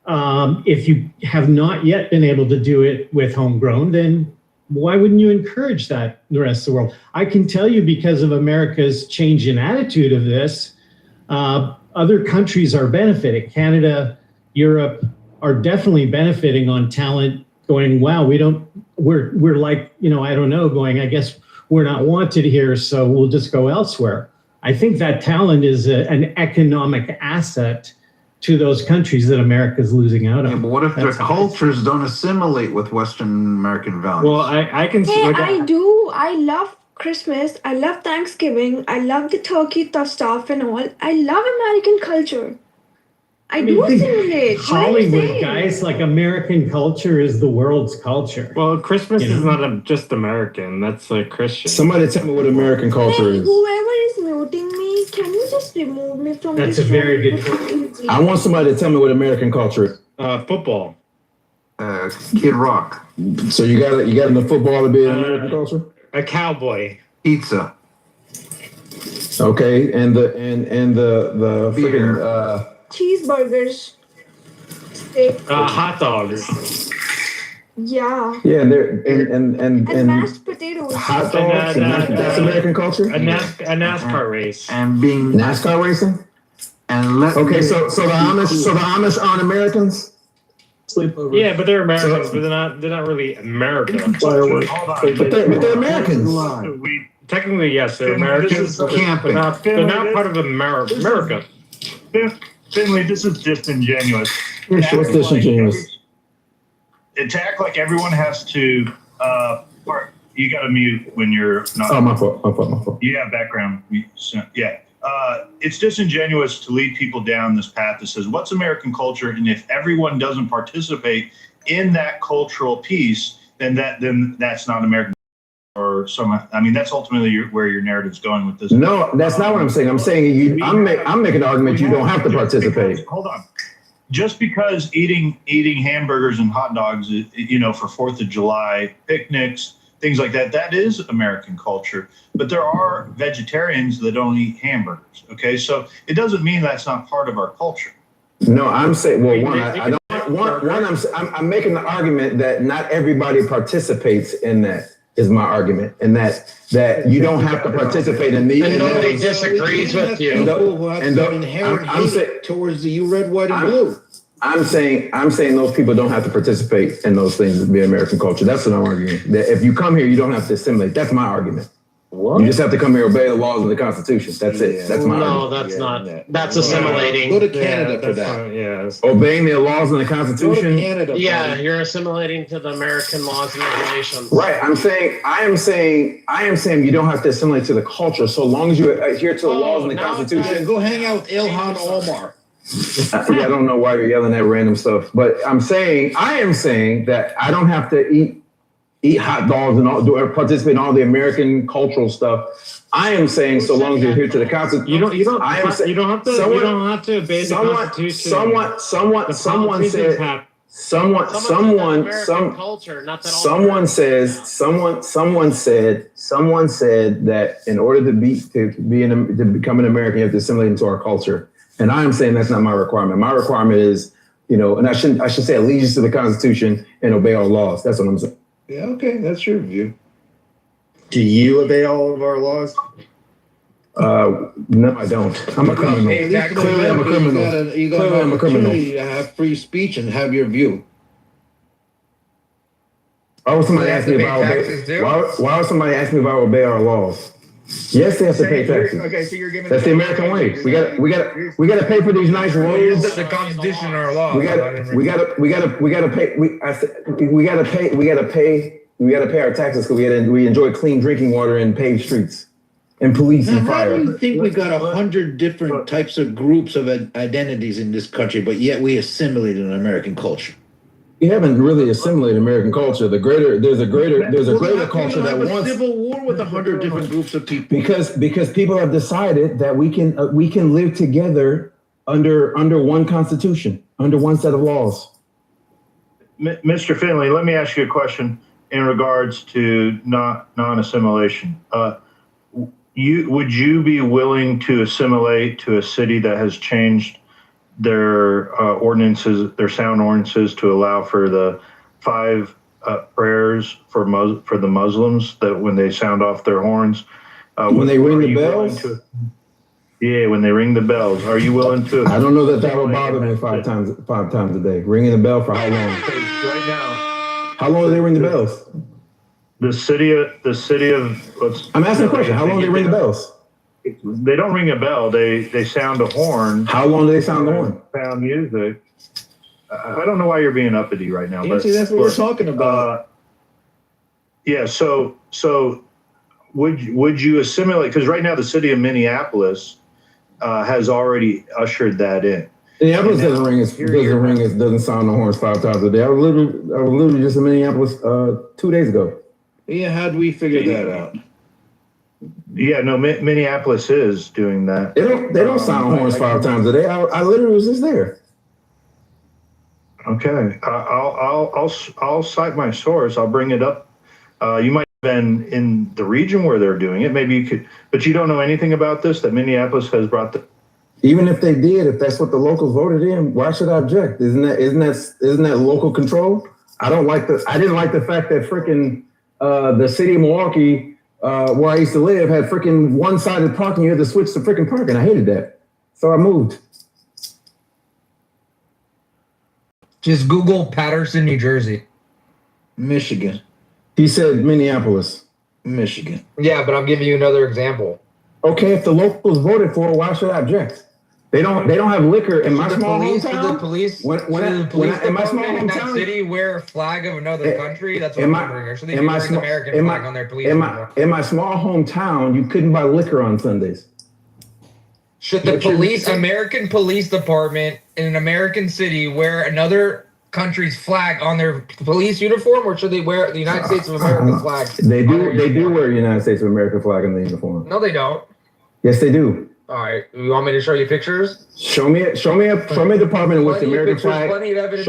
If you have not yet been able to do it with homegrown, then why wouldn't you encourage that in the rest of the world? I can tell you, because of America's change in attitude of this, other countries are benefiting. Canada, Europe are definitely benefiting on talent going, wow, we're like, I don't know, going, I guess we're not wanted here, so we'll just go elsewhere. I think that talent is an economic asset to those countries that America's losing out on. Yeah, but what if their cultures don't assimilate with Western American values? Well, I can see. Hey, I do. I love Christmas. I love Thanksgiving. I love the turkey stuff and all. I love American culture. I do assimilate. Hollywood, guys, like American culture is the world's culture. Well, Christmas is not just American. That's like Christian. Somebody tell me what American culture Hey, is. whoever is muting me, can you just remove me from That's this a very room? good point. I want somebody to tell me what American culture is. Football. Kid Rock. So you got enough football to be an American culture? A cowboy. Pizza. Okay, and the freaking Cheeseburgers. Steak. Hot dogs. Yeah. yeah, and mashed potatoes. hot dogs. That's American culture. A NASCAR race. And being NASCAR racing. And Okay, so the Amish aren't Americans. Sleepover. Yeah, but they're Americans, but they're not really American. Fireworks. But they're Americans. Technically, yes, they're Americans, but they're not part of America. Finley, this is disingenuous. What's disingenuous? To act like everyone has to, you got to mute when you're not. Oh, my fault. Yeah, background. Yeah. It's disingenuous to lead people down this path that says, what's American culture? And if everyone doesn't participate in that cultural piece, then that's not American. Or that's ultimately where your narrative's going with this. No, that's not what I'm saying. I'm saying I'm making an argument you don't have to participate. Hold on. Just because eating hamburgers and hot dogs, for 4th of July picnics, things like that is American culture. But there are vegetarians that don't eat hamburgers. Okay, so it doesn't mean that's not part of our culture. No, I'm saying, I'm making the argument that not everybody participates in that. Is my argument, and that you don't have to participate in these. And nobody disagrees with you. I'm saying towards the red, white, and blue. I'm saying those people don't have to participate in those things to be American culture. That's what I'm arguing. That if you come here, you don't have to assimilate. That's my argument. What? You just have to come here, obey the laws of the Constitution. That's it. That's my argument. No, that's not. That's assimilating. Go to Canada for that. Yes. Obeying the laws and the Constitution. Go to Canada. Yeah, you're assimilating to the American laws and regulations. Right. I am saying you don't have to assimilate to the culture so long as you adhere to the laws and the Constitution. Go hang out with Ilhan Omar. I don't know why you're yelling at random stuff, but I am saying that I don't have to eat hot dogs and participate in all the American cultural stuff. I am saying so long as you're here to the Constitution. You don't have to obey the Constitution. Someone said. Someone said that in order to become an American, you have to assimilate into our culture. And I am saying that's not my requirement. My requirement is, and I should say allegiance to the Constitution and obey all laws. That's what I'm saying. Yeah, okay, that's your view. Do you obey all of our laws? No, I don't. I'm a criminal. Clearly, I'm a criminal. You got an opportunity to have free speech and have your view. Why would somebody ask me about obey our laws? Yes, they have to pay taxes. Okay, so you're giving. That's the American way. We got to pay for these nice roads. The Constitution and our laws. We got to pay our taxes because we enjoy clean drinking water and paved streets and police and fire. How do you think we got 100 different types of groups of identities in this country, but yet we assimilated an American culture? We haven't really assimilated American culture. There's a greater culture that wants civil war with 100 different groups of people. Because people have decided that we can live together under one constitution, under one set of laws. Mr. Finley, let me ask you a question in regards to non-assimilation. Would you be willing to assimilate to a city that has changed their ordinances, their sound ordinances, to allow for the 5 prayers for the Muslims that when they sound off their horns? When they ring the bells? Yeah, when they ring the bells. Are you willing to? I don't know that would bother me five times a day. Ringing the bell for how long? Right now. How long do they ring the bells? The city of. I'm asking a question. How long do they ring the bells? They don't ring a bell. They sound a horn. How long do they sound the horn? Sound music. I don't know why you're being uppity right now. But that's what we're talking about. Yeah. So would you assimilate? Because right now the city of Minneapolis has already ushered that in. Minneapolis doesn't sound the horns 5 times a day. I was literally just in Minneapolis 2 days ago. Yeah, how do we figure that out? Yeah, no, Minneapolis is doing that. They don't sound horns 5 times a day. I literally was just there. Okay, I'll cite my source. I'll bring it up. You might have been in the region where they're doing it. Maybe you could, but you don't know anything about this. That Minneapolis has brought the. Even if they did, if that's what the locals voted in, why should I object? Isn't that local control? I didn't like the fact that freaking the city of Milwaukee, where I used to live, had freaking one-sided parking. You had to switch to freaking parking. I hated that, so I moved. Just Google Patterson, New Jersey. Michigan. He said Minneapolis. Michigan. Yeah, but I'm giving you another example. Okay, if the locals voted for it, why should I object? They don't have liquor in my small hometown. The police, in my small in that hometown, city wear a flag of another country. That's what I'm wondering. Or should they be wearing the American flag on their police uniform? In my small hometown, you couldn't buy liquor on Sundays. Should the American police department in an American city wear another country's flag on their police uniform, or should they wear the United States of America flag? They do wear the United States of America flag on the uniform. No, they don't. Yes, they do. All right, you want me to show you pictures? Show me a department in which the American flag. Plenty of evidence.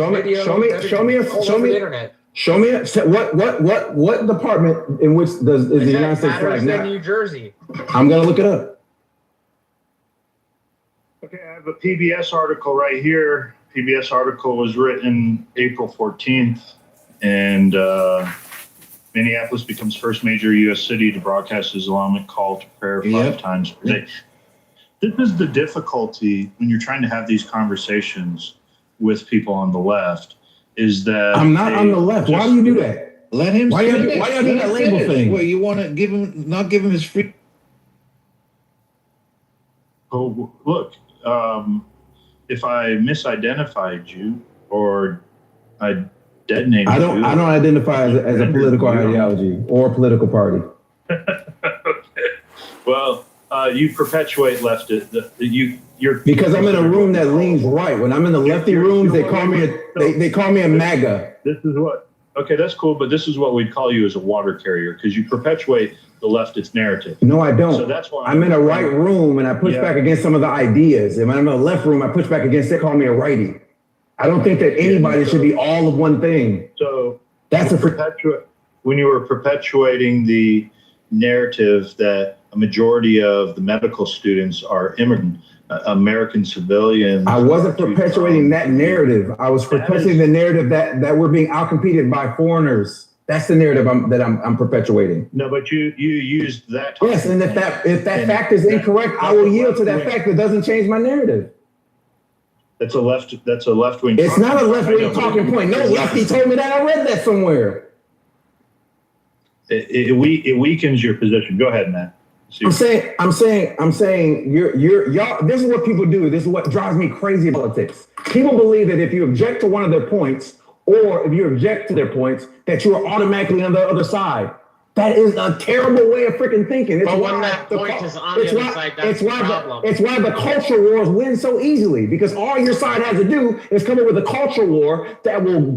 What department in which is the United States flag now? New Jersey. I'm gonna look it up. Okay, I have a PBS article right here. PBS article was written April 14th, and Minneapolis becomes first major U.S. city to broadcast Islamic call to prayer 5 times per day. This is the difficulty when you're trying to have these conversations with people on the left, is that I'm not on the left. Why do you do that? Let him. Why do you do that label thing? Well, you want to not give him his free. Oh, look. If I misidentified you or I detonated I don't identify as a political ideology or a political party. Okay. Well, you perpetuate you're because I'm in a room that leans right. When I'm in the lefty rooms, they call me a MAGA. This is what. Okay, that's cool, but this is what we'd call you as a water carrier because you perpetuate the leftist narrative. No, I don't. So that's why I'm in a right room and I push back against some of the ideas. And when I'm in the left room, I push back against. They call me a righty. I don't think that anybody should be all of one thing. So that's when you were perpetuating the narrative that a majority of the medical students are immigrant American civilians. I wasn't perpetuating that narrative. I was perpetuating the narrative that we're being outcompeted by foreigners. That's the narrative I'm perpetuating. No, but you used that. Yes, and if that fact is incorrect, I will yield to that fact. That doesn't change my narrative. That's a left wing. It's not a left wing talking point. No lefty told me that. I read that somewhere. It weakens your position. Go ahead, Matt. I'm saying y'all. This is what people do. This is what drives me crazy in politics. People believe that if you object to one of their points, or if you object to their points, that you are automatically on the other side. That is a terrible way of freaking thinking. It's but when that point is on the other side, that's the problem. It's why the culture wars win so easily, because all your side has to do is come up with a culture war that will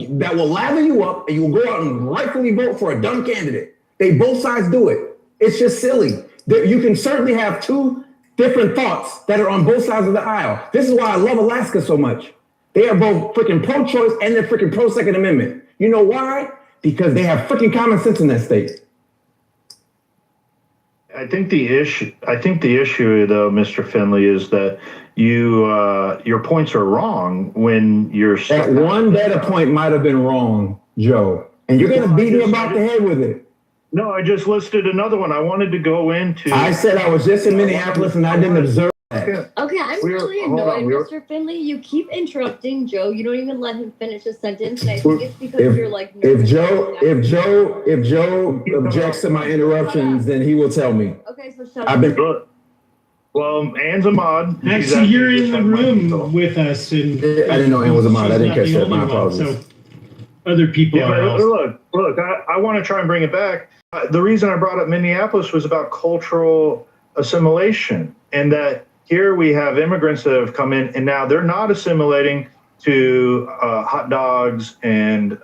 lather you up, and you will go out and rightfully vote for a dumb candidate. Both sides do it. It's just silly. You can certainly have two different thoughts that are on both sides of the aisle. This is why I love Alaska so much. They are both freaking pro-choice and they're freaking pro-Second Amendment. You know why? Because they have freaking common sense in that state. I think the issue, though, Mr. Finley, is that your points are wrong when you're that one data point might have been wrong, Joe. And you're going to beat me about the head with it. No, I just listed another one. I wanted to go into. I said I was just in Minneapolis and I didn't observe that. Okay, I'm really annoyed, Mr. Finley. You keep interrupting Joe. You don't even let him finish his sentence, and I think it's because you're like. If Joe objects to my interruptions, then he will tell me. Okay, so shut I've been. Well, Anne's a mod. Actually, you're in the room with us, and I didn't know Anne was a mod. I didn't catch that. My apologies. So other people are. Look. I want to try and bring it back. The reason I brought up Minneapolis was about cultural assimilation, and that here we have immigrants that have come in, and now they're not assimilating to hot dogs and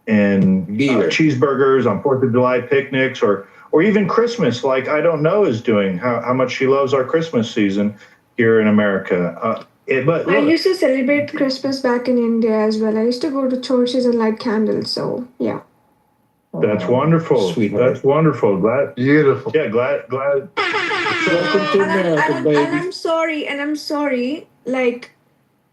cheeseburgers on 4th of July picnics, or even Christmas, like I don't know is doing. How much she loves our Christmas season here in America. But I used to celebrate Christmas back in India as well. I used to go to churches and light candles. So yeah. That's wonderful. Sweet. That's wonderful. Glad. Beautiful. Yeah. Glad. Welcome to America, baby. And I'm sorry. Like,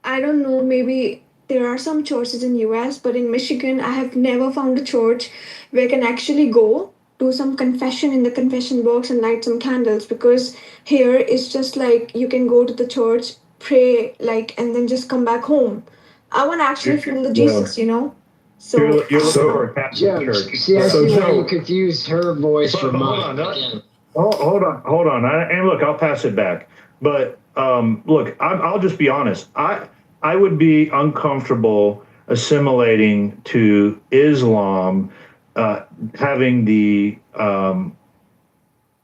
I don't know. Maybe there are some churches in US, but in Michigan, I have never found a church where I can actually go do some confession in the confession box and light some candles, because here it's just like you can go to the church, pray, like, and then just come back home. I want to actually feel the Jesus, you know. So you're looking for a Catholic church. See, I see how you confused her voice from mine. Hold on. And look, I'll pass it back. But look, I'll just be honest. I would be uncomfortable assimilating to Islam, having the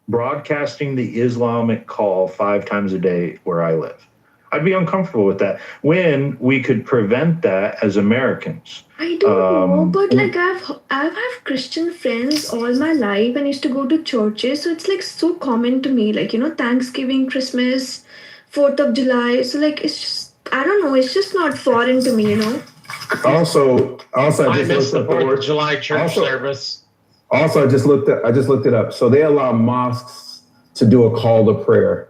broadcasting the Islamic call 5 times a day where I live. I'd be uncomfortable with that when we could prevent that as Americans. I don't know, but like I've had Christian friends all my life and used to go to churches, so it's like so common to me, like, you know, Thanksgiving, Christmas, 4th of July. So like it's just, I don't know, it's just not foreign to me, you know. Also, I missed the 4th of July church service. Also, I just looked it up. So they allow mosques to do a call to prayer.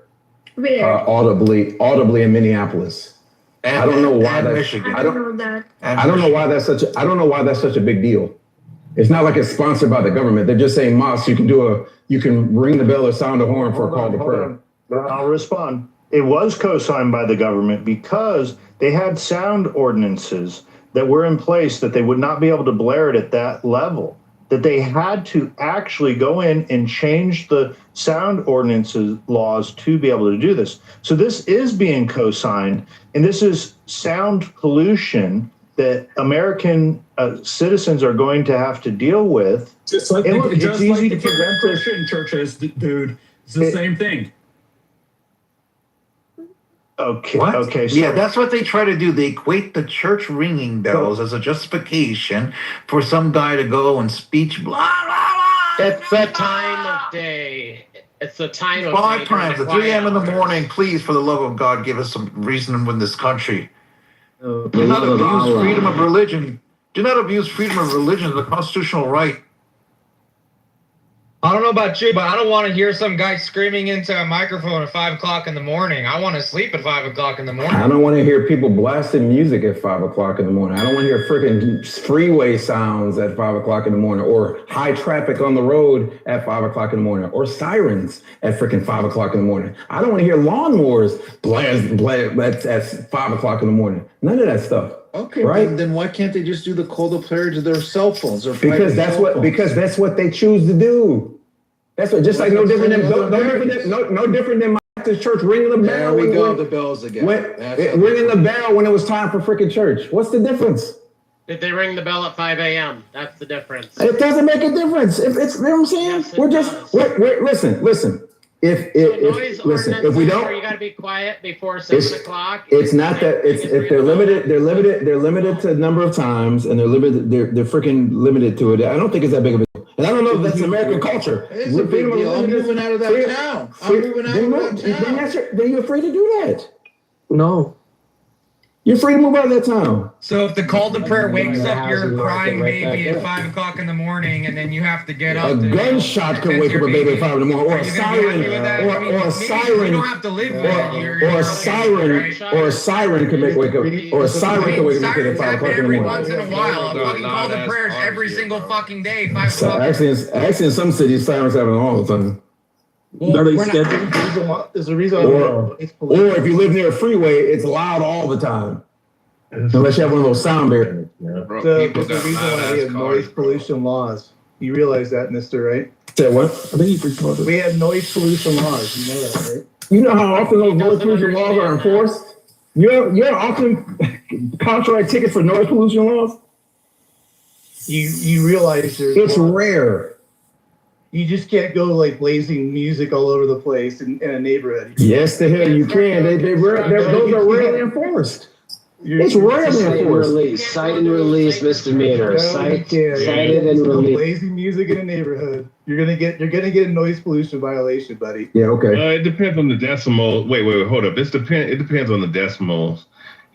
Where? Audibly in Minneapolis. I don't know why that's. Michigan. I don't know that. I don't know why that's such. I don't know why that's such a big deal. It's not like it's sponsored by the government. They're just saying mosques. You can ring the bell or sound a horn for a call to prayer. I'll respond. It was co-signed by the government because they had sound ordinances that were in place that they would not be able to blare it at that level. That they had to actually go in and change the sound ordinances laws to be able to do this. So this is being co-signed, and this is sound pollution that American citizens are going to have to deal with. Just like the Christian churches, dude. It's the same thing. Okay. What? Okay. So yeah, that's what they try to do. They equate the church ringing bells as a justification for some guy to go and speech blah blah blah. It's the time of day. It's the time of 5 times at 3 a.m. in the morning. Please, for the love of God, give us some reason to win this country. Do not abuse freedom of religion. Do not abuse freedom of religion as a constitutional right. I don't know about you, but I don't want to hear some guy screaming into a microphone at 5 o'clock in the morning. I want to sleep at 5 o'clock in the morning. I don't want to hear people blasting music at 5 o'clock in the morning. I don't want to hear freaking freeway sounds at 5 o'clock in the morning, or high traffic on the road at 5 o'clock in the morning, or sirens at freaking 5 o'clock in the morning. I don't want to hear lawnmowers blast at 5 o'clock in the morning. None of that stuff. Okay, right? Then why can't they just do the call to prayer to their cell phones? Or because that's what they choose to do. That's what, just like no different than my church ringing the bell. There we go, the bells again. Ringing the bell when it was time for freaking church. What's the difference? Did they ring the bell at 5 a.m.? That's the difference. It doesn't make a difference. If it's, you know what I'm saying? Yes, We're just listen. If we don't, you got to be quiet before 7 o'clock. It's not that if they're limited to a number of times, and they're freaking limited to it. I don't think it's that big of a deal. And I don't know if that's American culture. It's a big deal. I'm moving out of that town. Then you're free to do that. No. You're free to move out of that town. So if the call to prayer wakes up your crying baby at 5 o'clock in the morning, and then you have to get up. A gunshot can wake up a baby at 5 in the morning, or a siren, or a siren. You don't have to live with it. Or a siren, or a siren can wake up, or a siren can wake up a kid at 5 o'clock in the morning. Once in a while, a fucking call to prayers every single fucking day. 5 o'clock. Actually, in some cities, sirens happen all the time. Are they scheduled? There's a reason. Or if you live near a freeway, it's loud all the time. Unless you have one of those sound barriers. There's a reason why we have noise pollution laws. You realize that, mister, right? Say what? I think you We have noise pollution laws. You know that, right? You know how often those noise pollution laws are enforced? You're often contract tickets for noise pollution laws? You realize it's rare. You just can't go like blazing music all over the place in a neighborhood. Yes, the hell you can. Those are rarely enforced. It's rarely enforced. Cite and release misdemeanor. Cited and release. Blazing music in a neighborhood. You're gonna get a noise pollution violation, buddy. Yeah, okay. It depends on the decimal. Wait, hold up. It depends on the decimals.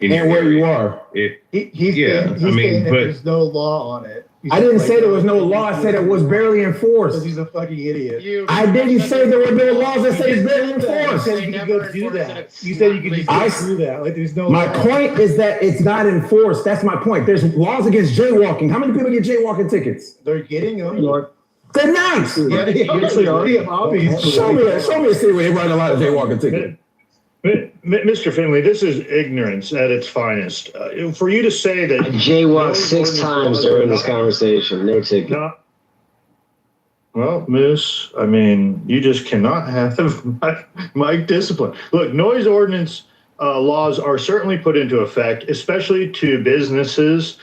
And where you are. He's saying there's no law on it. I didn't say there was no law. I said it was barely enforced. Because he's a fucking idiot. I didn't say there were no laws that say it's barely enforced. You said you could go do that. You said you could just go do that. Like there's no. My law. point is that it's not enforced. That's my point. There's laws against jaywalking. How many people get jaywalking tickets? They're getting them. They're nice. Yeah, they actually are. Show me a city where they write a lot of jaywalking tickets. Mr. Finley, this is ignorance at its finest. For you to say that I jaywalked 6 times during this conversation. No ticket. Well, Moose, I mean, you just cannot have mic discipline. Look, noise ordinance laws are certainly put into effect, especially to businesses.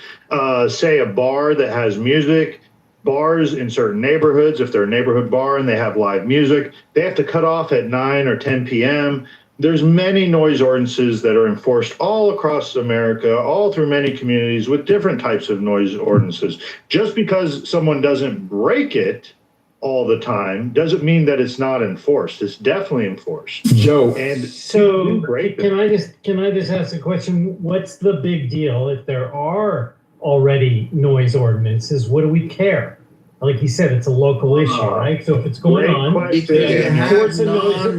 Say a bar that has music. Bars in certain neighborhoods, if they're a neighborhood bar and they have live music, they have to cut off at 9 or 10 p.m. There's many noise ordinances that are enforced all across America, all through many communities with different types of noise ordinances. Just because someone doesn't break it all the time doesn't mean that it's not enforced. It's definitely enforced. Joe. And so can I just ask a question? What's the big deal if there are already noise ordinances? What do we care? Like you said, it's a local issue, right? So if it's going on,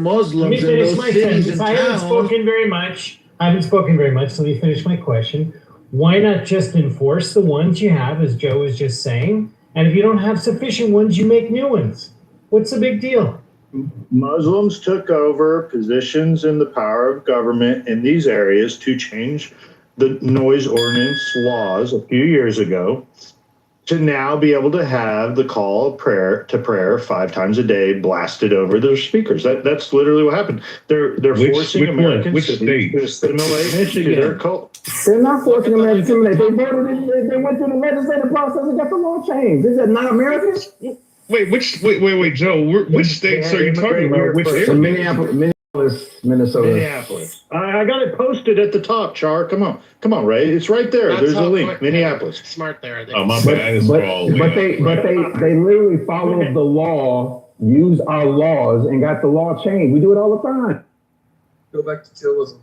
Muslims let me finish my sentence. I haven't spoken very much. Let me finish my question. Why not just enforce the ones you have, as Joe was just saying? And if you don't have sufficient ones, you make new ones. What's the big deal? Muslims took over positions in the power of government in these areas to change the noise ordinance laws a few years ago, to now be able to have the call of prayer 5 times a day blasted over their speakers. That's literally what happened. They're forcing Americans to assimilate to their cult. They're not forcing Americans to assimilate. They went through the legislative process and got the law changed. This is not Americans. Wait, Joe. Which states are you talking about? Which area? Minneapolis, Minnesota. Minneapolis. I got it posted at the top, Char. Come on, Ray. It's right there. There's a link. Quick, Minneapolis. Smart there. Oh, my bad. But they literally followed the law, used our laws, and got the law changed. We do it all the time. Go back to chillism.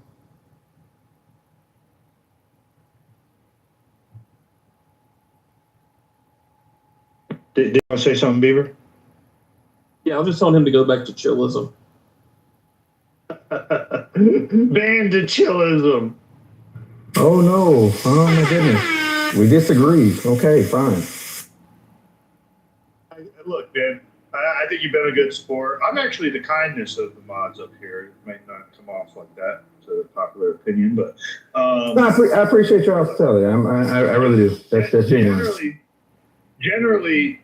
Did you want to say something, Beaver? Yeah, I'm just telling him to go back to chillism. Ban to chillism. Oh no! Oh my goodness! We disagree. Okay, fine. Look, man, I think you've been a good sport. I'm actually the kindness of the mods up here. It might not come off like that to popular opinion, but I appreciate your hospitality. I really do. That's genuine. Generally,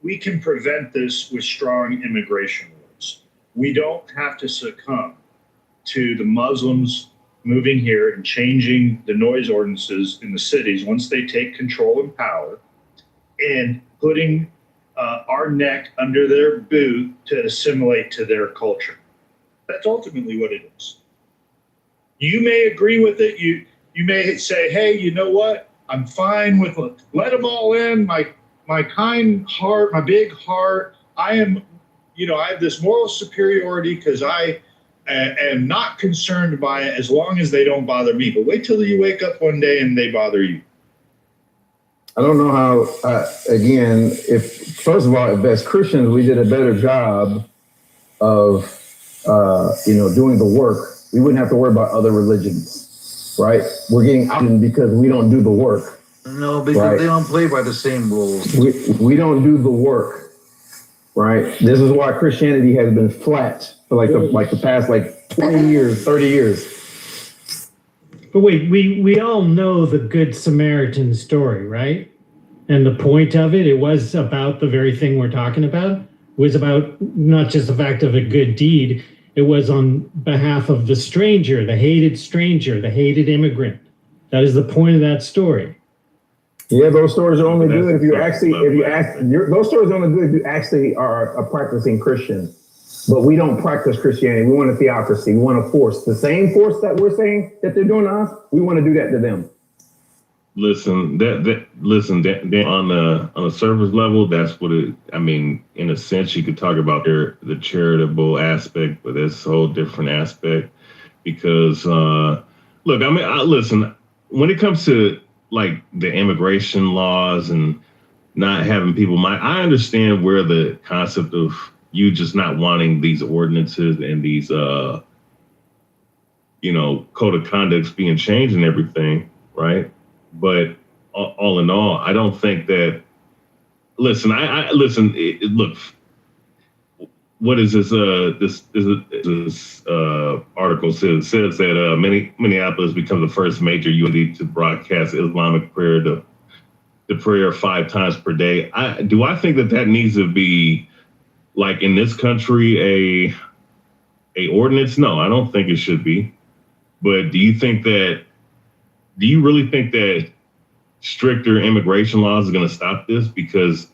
we can prevent this with strong immigration rules. We don't have to succumb to the Muslims moving here and changing the noise ordinances in the cities once they take control and power, and putting our neck under their boot to assimilate to their culture. That's ultimately what it is. You may agree with it. You may say, hey, you know what? I'm fine with it. Let them all in. My kind heart, my big heart. I have this moral superiority because I and not concerned by it as long as they don't bother me. But wait till you wake up one day and they bother you. I don't know how, again, if, first of all, if as Christians, we did a better job of, doing the work, we wouldn't have to worry about other religions, right? We're getting out because we don't do the work. No, because they don't play by the same rules. We don't do the work, right? This is why Christianity has been flat for like the past 20 years, 30 years. But wait, we all know the Good Samaritan story, right? And the point of it was about the very thing we're talking about. It was about not just the fact of a good deed. It was on behalf of the stranger, the hated immigrant. That is the point of that story. Yeah, those stories are only good if you those stories are only good if you actually are a practicing Christian. But we don't practice Christianity. We want a theocracy. We want to force the same force that we're saying that they're doing to us. We want to do that to them. Listen, on a surface level, that's what it. I mean, in a sense, you could talk about the charitable aspect, but there's a whole different aspect because look, I mean, listen, when it comes to like the immigration laws and not having people, I understand where the concept of you just not wanting these ordinances and these code of conducts being changed and everything, right? But all in all, I don't think that. Listen, look. What is this? This article says that Minneapolis becomes the first major unity to broadcast Islamic prayer the prayer 5 times per day. I think that needs to be like in this country a ordinance? No, I don't think it should be. But do you really think that stricter immigration laws are going to stop this? Because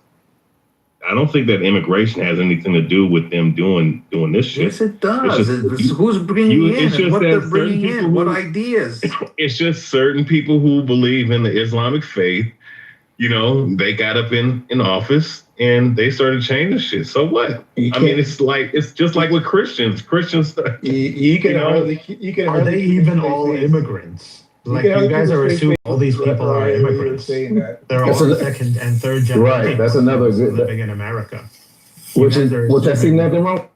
I don't think that immigration has anything to do with them doing this shit. Yes, it does. Who's bringing in and what they're bringing in, what ideas. It's just certain people who believe in the Islamic faith, they got up in office and they started changing shit. So what? I mean, it's just like with Christians. Christians, are they even all immigrants? Like you guys are assuming all these people are immigrants. They're all second and third generation. Right, that's another good living in America. Which I see nothing wrong.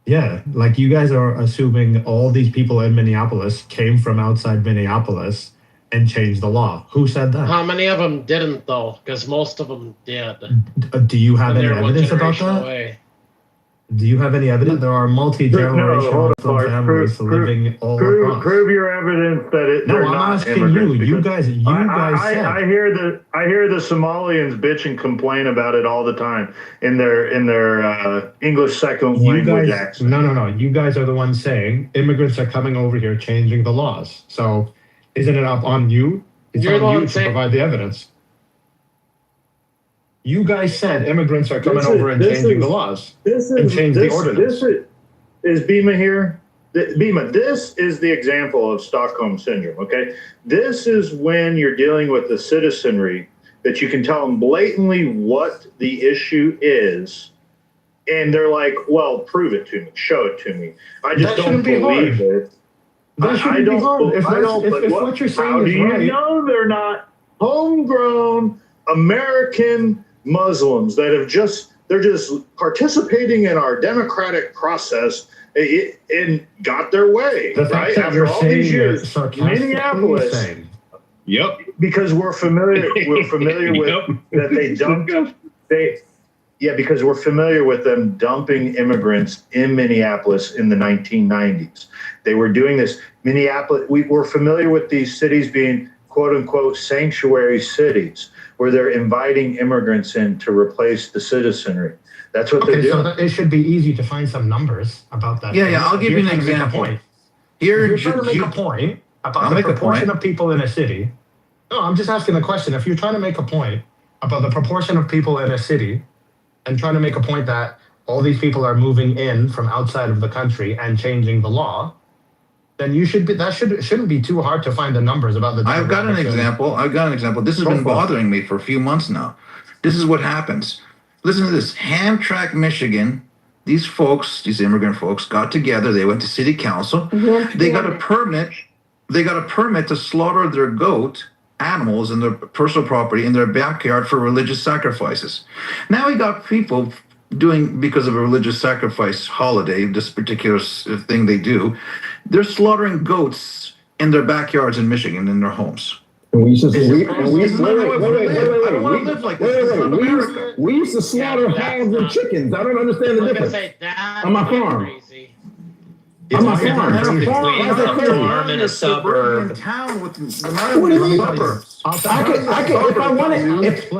Yeah, like you guys are assuming all these people in Minneapolis came from outside Minneapolis and changed the law. Who said that? How many of them didn't though? Because most of them did. Do you have any evidence about that? Away. Do you have any evidence? There are multi-generational families living all across. Prove your evidence that they're I'm not asking immigrants. you guys said. I hear the Somalians bitch and complain about it all the time in their English second language accent. No. You guys are the ones saying immigrants are coming over here changing the laws. So isn't it up on you? It's on you to provide the evidence. You guys said immigrants are coming over and changing the laws and change the ordinance. Is Bima here? Bima, this is the example of Stockholm Syndrome, okay? This is when you're dealing with the citizenry that you can tell them blatantly what the issue is, and they're like, well, prove it to me, show it to me. I just don't believe it. That shouldn't be hard. If what you're saying how is do you right. know they're not homegrown American Muslims that they're just participating in our democratic process and got their way, right? After all these years, Minneapolis. Yep. Because we're familiar with that they dumped because we're familiar with them dumping immigrants in Minneapolis in the 1990s. They were doing this. Minneapolis, we were familiar with these cities being quote unquote sanctuary cities, where they're inviting immigrants in to replace the citizenry. That's what they're doing. So it should be easy to find some numbers about that. Yeah, I'll give you an example. You're trying to make a point about the proportion of people in a city. No, I'm just asking the question. If you're trying to make a point about the proportion of people in a city and trying to make a point that all these people are moving in from outside of the country and changing the law, then shouldn't be too hard to find the numbers about the. I've got an example. This has been bothering me for a few months now. This is what happens. Listen to this. Hamtramck, Michigan these folks, these immigrant folks, got together. They went to city council. They got a permit. They got a permit to slaughter their animals in their personal property in their backyard for religious sacrifices. Now we got people doing, because of a religious sacrifice holiday, this particular thing they do, they're slaughtering goats in their backyards in Michigan, in their homes. We used to slaughter hogs and chickens. I don't understand the difference. On my farm. On my farm. Farm in a suburb. Town with What do you mean?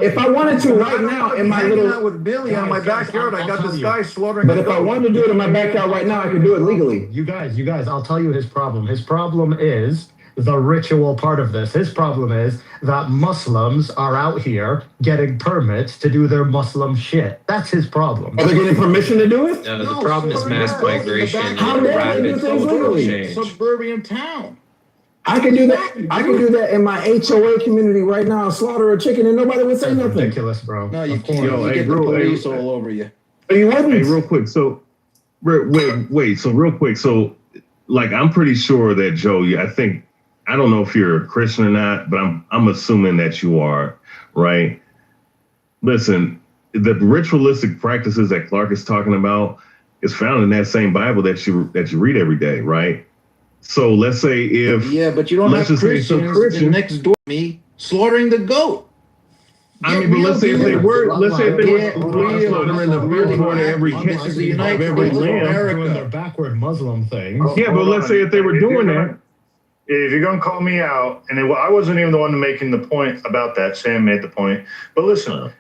If I wanted to right now in my little. Out with Billy on my backyard, I got this guy slaughtering. But if I wanted to do it in my backyard right now, I could do it legally. You guys, I'll tell you his problem. His problem is the ritual part of this. His problem is that Muslims are out here getting permits to do their Muslim shit. That's his problem. Are they getting permission to do it? No, the problem is mass migration How and dare they rapid do things cultural legally? change. Suburban town. I can do that. I can do that in my HOA community right now. Slaughter a chicken and nobody would say That's nothing. ridiculous, bro. No, you can't. Yo, You hey, get the bro, police all over you. You wouldn't. Hey, real quick. So, wait. So, real quick. So, like, I'm pretty sure that Joe. I don't know if you're a Christian or not, but I'm assuming that you are, right? Listen, the ritualistic practices that Clark is talking about is found in that same Bible that you read every day, right? So let's say but you don't have Christians next door to me slaughtering the goat. I mean, but let's say if they were slaughtering the firstborn of every lamb. Doing their backward Muslim thing. Yeah, but let's say if they were doing that. If you're going to call me out, and I wasn't even the one making the point about that, Sam made the point. But listen,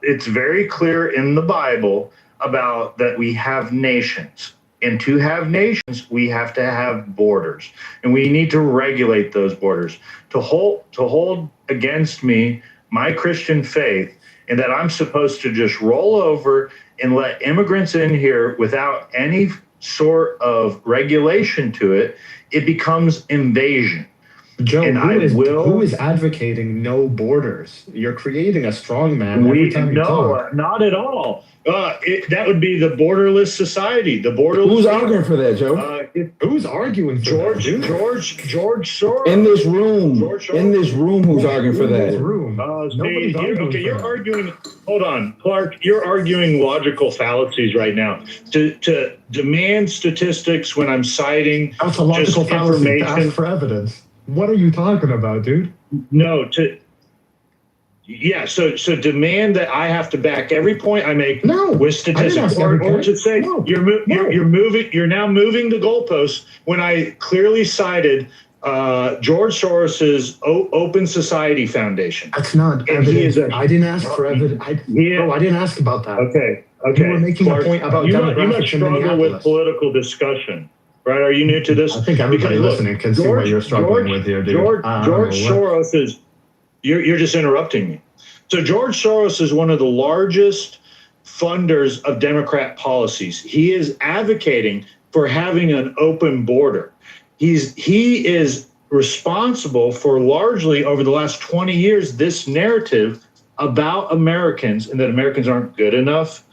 it's very clear in the Bible about that we have nations. And to have nations, we have to have borders. And we need to regulate those borders. To hold against me my Christian faith, and that I'm supposed to just roll over and let immigrants in here without any sort of regulation to it, it becomes invasion. Joe, and who is advocating no borders? You're creating a strong man every time you talk. Not at all. That would be the borderless society. The borderless. Who's arguing for that, Joe? Who's arguing for George Soros. In this room, who's arguing for that? You're arguing. Hold on, Clark. You're arguing logical fallacies right now. To demand statistics when I'm citing that's a logical fallacy. To ask for evidence. What are you talking about, dude? No, so demand that I have to back every point I make with statistics, or to say you're now moving the goalposts when I clearly cited George Soros's Open Society Foundation. That's not evidence. I didn't ask for evidence. I didn't ask about that. Okay. You were making a point about demographics. You must struggle with political discussion. Right? Are you new to this? I think everybody listening can see what you're struggling with here, dude. George Soros is. You're just interrupting me. So George Soros is one of the largest funders of Democrat policies. He is advocating for having an open border. He is responsible for largely over the last 20 years this narrative about Americans and that Americans aren't good enough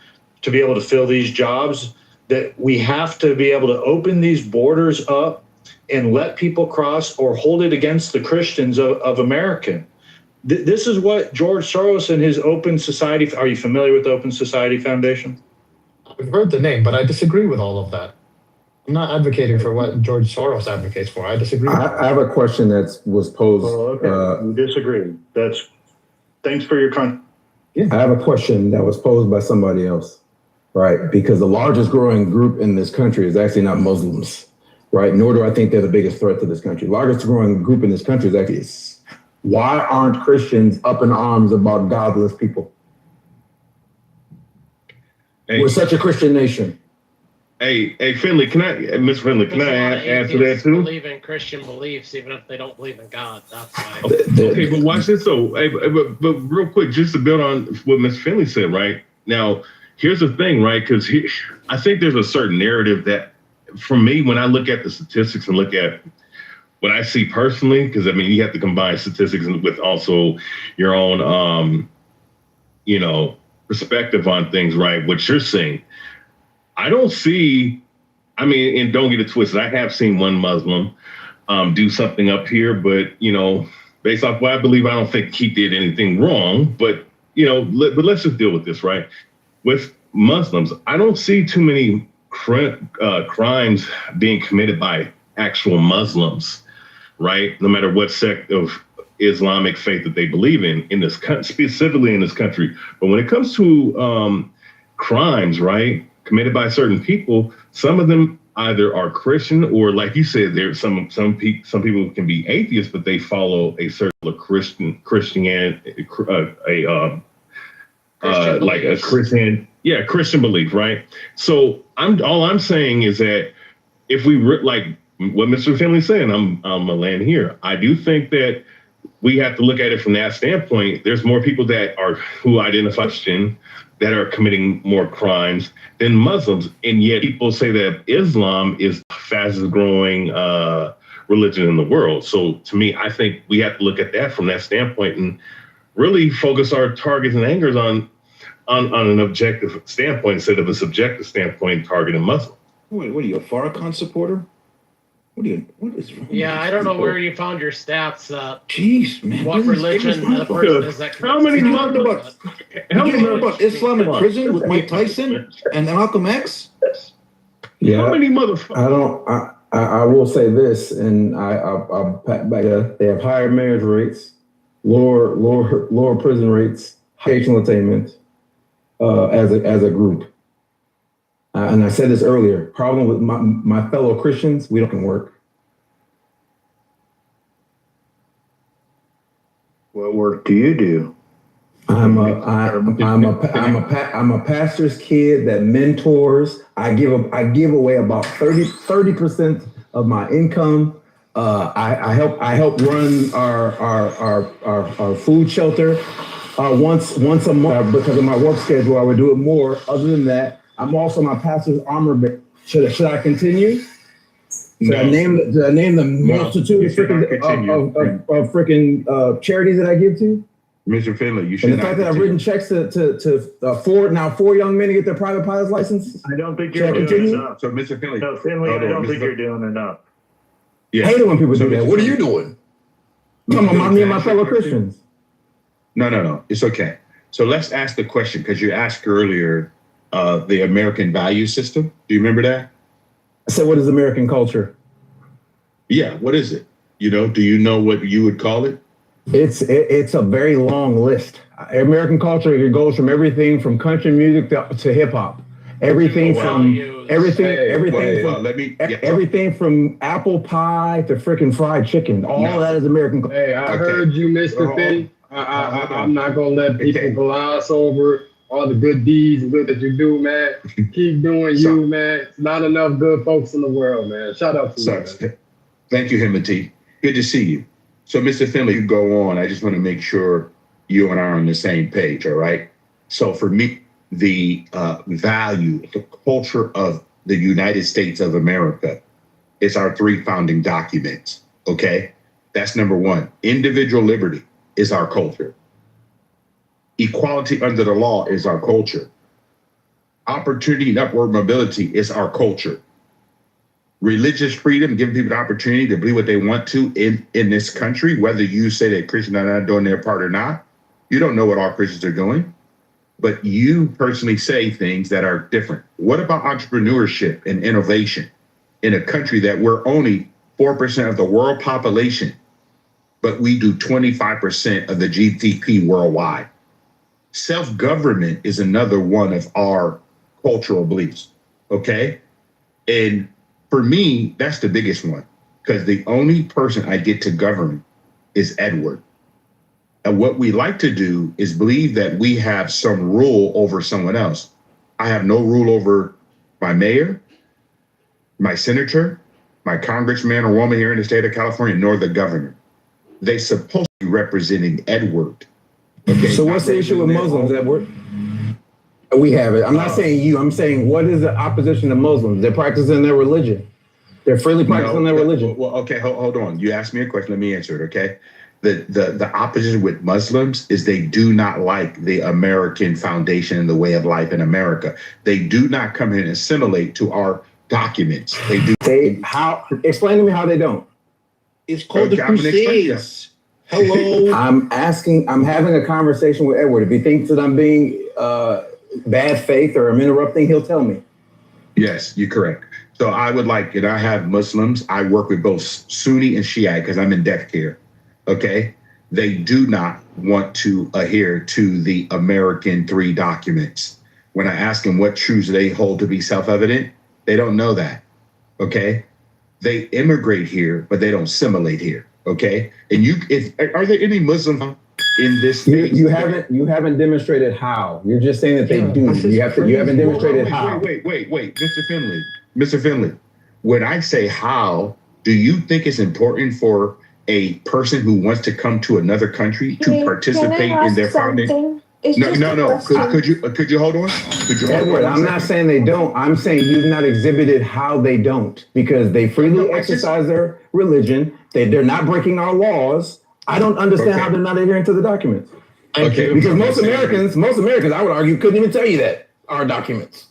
to be able to fill these jobs, that we have to be able to open these borders up and let people cross or hold it against the Christians of America. This is what George Soros and his Open Society. Are you familiar with the Open Society Foundation? I've heard the name, but I disagree with all of that. I'm not advocating for what George Soros advocates for. I disagree. I have a question that was posed. You disagree. Thanks for your comment. I have a question that was posed by somebody else, right? Because the largest growing group in this country is actually not Muslims, right? Nor do I think they're the biggest threat to this country. The largest growing group in this country is actually. Why aren't Christians up in arms about godless people? Hey, we're such a Christian nation. Hey, Finley, Miss Finley, can I answer that too? Believe in Christian beliefs, even if they don't believe in God. That's why. Okay, but watch this though. Hey, but real quick, just to build on what Miss Finley said, right? Now, here's the thing, right? Because I think there's a certain narrative that, for me, when I look at the statistics and look at what I see personally, because I mean, you have to combine statistics with also your own, perspective on things, right? What you're seeing. I don't see. I mean, and don't get it twisted. I have seen one Muslim do something up here, but based off what I believe, I don't think he did anything wrong. But but let's just deal with this, right? With Muslims, I don't see too many crimes being committed by actual Muslims, right? No matter what sect of Islamic faith that they believe in this specifically in this country. But when it comes to crimes, right, committed by certain people, some of them either are Christian or, like you said, there's some people can be atheists, but they follow a certain Christianity, like a Christian belief, right? So all I'm saying is that if we like what Mr. Finley's saying, I'm gonna land here. I do think that we have to look at it from that standpoint. There's more people who identify Christian that are committing more crimes than Muslims, and yet people say that Islam is the fastest growing religion in the world. So to me, I think we have to look at that from that standpoint and really focus our targets and angers on an objective standpoint instead of a subjective standpoint targeting Muslim. Wait, what are you, a Farrakhan supporter? What is wrong? Yeah, I don't know where you found your stats. Jeez, man. What religion the person is that? How many about Islam in prison with Mike Tyson and Malcolm X? Yeah. How many motherfuckers? I will say this, and I'll pat back. They have higher marriage rates, lower prison rates, educational attainment as a group. And I said this earlier, problem with my fellow Christians, we don't work. What work do you do? I'm a pastor's kid that mentors. I give away about 30% of my income. I help run our food shelter once a month because of my work schedule. I would do it more. Other than that, I'm also my pastor's armor bearer. Should I continue? Should I name the multitude of freaking charities that I give to? Mr. Finley, you should. And the fact that I've written checks to four young men to get their private pilot's license. I don't think you're doing enough. So, Mr. Finley, no, Finley, I don't think you're doing enough. Yeah. I hate it when people do that. What are you doing? Come on, me and my fellow Christians. No. It's okay. So let's ask the question because you asked earlier the American value system. Do you remember that? I said, what is American culture? Yeah, what is it? Do you know what you would call it? It's a very long list. American culture, it goes from everything from country music to hip hop. Everything from apple pie to freaking fried chicken. All that is American culture. Hey, I heard you, Mr. Fitty. I'm not gonna let people gloss over all the good deeds and good that you do, man. Keep doing you, man. It's not enough good folks in the world, man. Shout out to you, man. Thank you, Himothy. Good to see you. So, Mr. Finley, you go on. I just want to make sure you and I are on the same page, all right? So for me, the value, the culture of the United States of America is our 3 founding documents, okay? That's number 1. Individual liberty is our culture. Equality under the law is our culture. Opportunity and upward mobility is our culture. Religious freedom, giving people the opportunity to believe what they want to in this country, whether you say that Christians are not doing their part or not. You don't know what all Christians are doing, but you personally say things that are different. What about entrepreneurship and innovation in a country that we're only 4% of the world population, but we do 25% of the GDP worldwide? Self-government is another one of our cultural beliefs, okay? And for me, that's the biggest one, because the only person I get to govern is Edward. And what we like to do is believe that we have some rule over someone else. I have no rule over my mayor, my senator, my congressman or woman here in the state of California, nor the governor. They're supposed to be representing Edward. Okay, so what's the issue with Muslims, Edward? We have it. I'm not saying you. I'm saying what is the opposition to Muslims? They're practicing their religion. They're freely practicing their religion. Well, okay, hold on. You asked me a question. Let me answer it, okay? the opposition with Muslims is they do not like the American foundation and the way of life in America. They do not come here and assimilate to our documents. They do. Explain to me how they don't. It's called the Crusades. Hello. I'm having a conversation with Edward. If he thinks that I'm being bad faith or I'm interrupting, he'll tell me. Yes, you're correct. So I would like, and I have Muslims. I work with both Sunni and Shia because I'm in deaf care. Okay. They do not want to adhere to the American 3 documents. When I ask them what truths they hold to be self-evident, they don't know that. Okay. They immigrate here, but they don't assimilate here. Okay. And are there any Muslims in this state? You haven't demonstrated how. You're just saying that they do. You haven't demonstrated how. Wait, Mr. Finley. When I say how, do you think it's important for a person who wants to come to another country to participate in their founding? No. Could you hold on? Edward, I'm not saying they don't. I'm saying you've not exhibited how they don't, because they freely exercise their religion. They're not breaking our laws. I don't understand how they're not adhering to the documents. Okay. Because most Americans, I would argue, couldn't even tell you that our documents.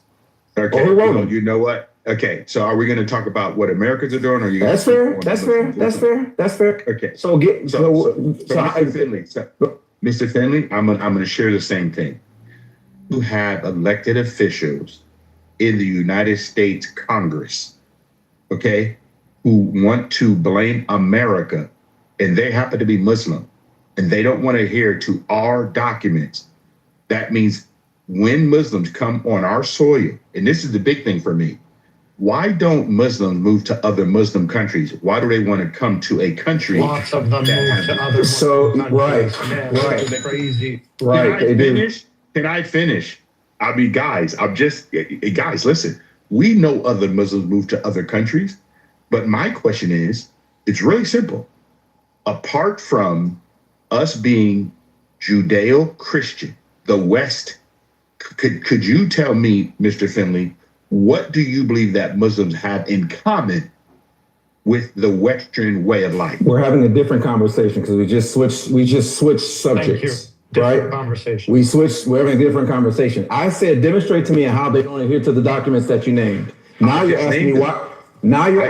Okay. Or who wrote them. You know what? Okay. So are we going to talk about what Americans are doing? Or are you? That's fair. That's fair. Okay. Mr. Finley, I'm going to share the same thing. You have elected officials in the United States Congress, okay, who want to blame America, and they happen to be Muslim, and they don't want to adhere to our documents. That means when Muslims come on our soil, and this is the big thing for me, why don't Muslims move to other Muslim countries? Why do they want to come to a country? Lots of them move to other Muslim countries. Right. Crazy. Right. Can I finish? I mean, guys, listen. We know other Muslims move to other countries, but my question is, it's really simple. Apart from us being Judeo-Christian, the West, could you tell me, Mr. Finley, what do you believe that Muslims have in common with the Western way of life? We're having a different conversation because we just switched subjects. Right? Conversation. We're having a different conversation. I said, demonstrate to me how they don't adhere to the documents that you named. Now you're asking me why. Now you're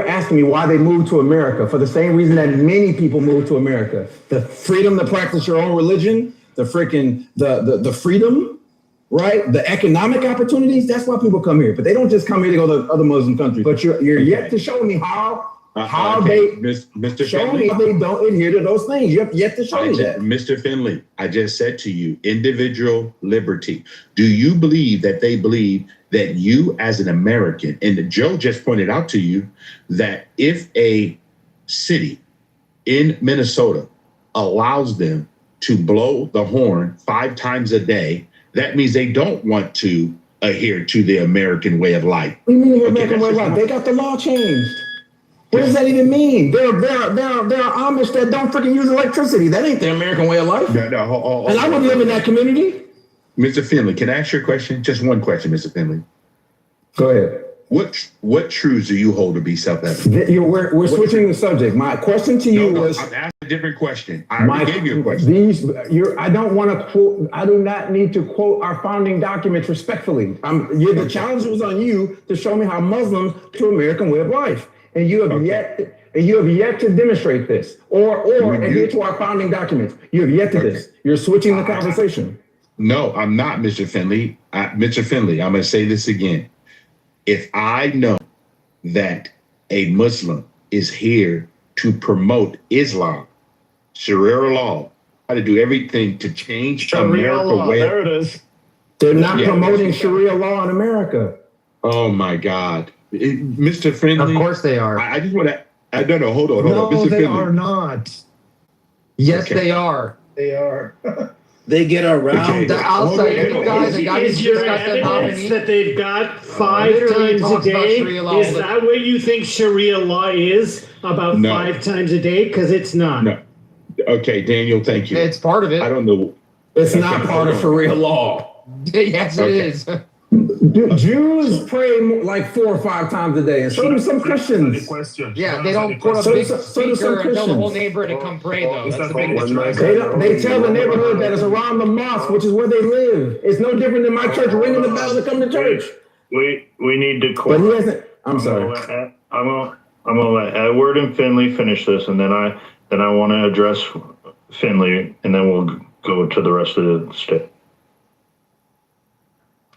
asking me why they moved to America for the same reason that many people move to America: the freedom to practice your own religion, the freedom, right? The economic opportunities. That's why people come here. But they don't just come here to go to other Muslim countries. But you're yet to show me how Mr. show Finley, me how they don't adhere to those things. You have yet to show me that. Mr. Finley, I just said to you, individual liberty. Do you believe that they believe that you as an American, and Joe just pointed out to you that if a city in Minnesota allows them to blow the horn 5 times a day, that means they don't want to adhere to the American way of life. What do you mean the American way of life? They got the law changed. What does that even mean? There are Amish that don't freaking use electricity. That ain't the American way of life. And I would live in that community. Mr. Finley, can I ask you a question? Just one question, Mr. Finley. Go ahead. What truths do you hold to be self-evident? We're switching the subject. My question to you was... I'm asking a different question. I already gave you a question. I don't want to quote... I do not need to quote our founding documents respectfully. The challenge was on you to show me how Muslims to American way of life. And you have yet to demonstrate this or adhere to our founding documents. You have yet to this. You're switching the conversation. No, I'm not, Mr. Finley. Mr. Finley, I'm going to say this again. If I know that a Muslim is here to promote Islam, Sharia law, how to do everything to change Sharia law. There it is. They're not promoting Sharia law in America. Oh my God. Mr. Finley. Of course they are. I just want to, no, hold on. No, Mr. they Finley. are not. Yes, they are. They are. They get around. I'll say, you guys, Is your evidence that they've got 5 times a day? Is that what you think Sharia law is? About 5 times a day? Because it's not. No. Okay, Daniel, thank you. It's part of it. I don't know. It's not part of Sharia law. Yes, it is. Jews pray like 4 or 5 times a day, and so do some Christians. Yeah, they don't put a big speaker and tell the whole neighborhood to come pray though. That's the biggest tragedy. They tell the neighborhood that is around the mosque, which is where they live. It's no different than my church ringing the bell to come to church. We need to. But he hasn't. I'm sorry. I'm gonna let Edward and Finley finish this, and then I want to address Finley, and then we'll go to the rest of the state.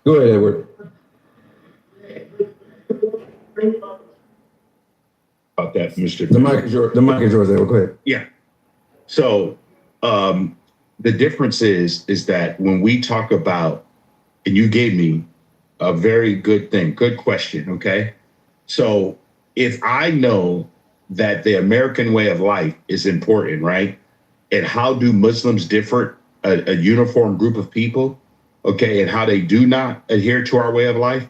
Go ahead, Edward. About that, Mr. The mic is yours. The mic is yours, Edward. Go ahead. Yeah. So the difference is that when we talk about, and you gave me a very good thing, good question, okay? So if I know that the American way of life is important, right? And how do Muslims differ a uniform group of people, okay, and how they do not adhere to our way of life,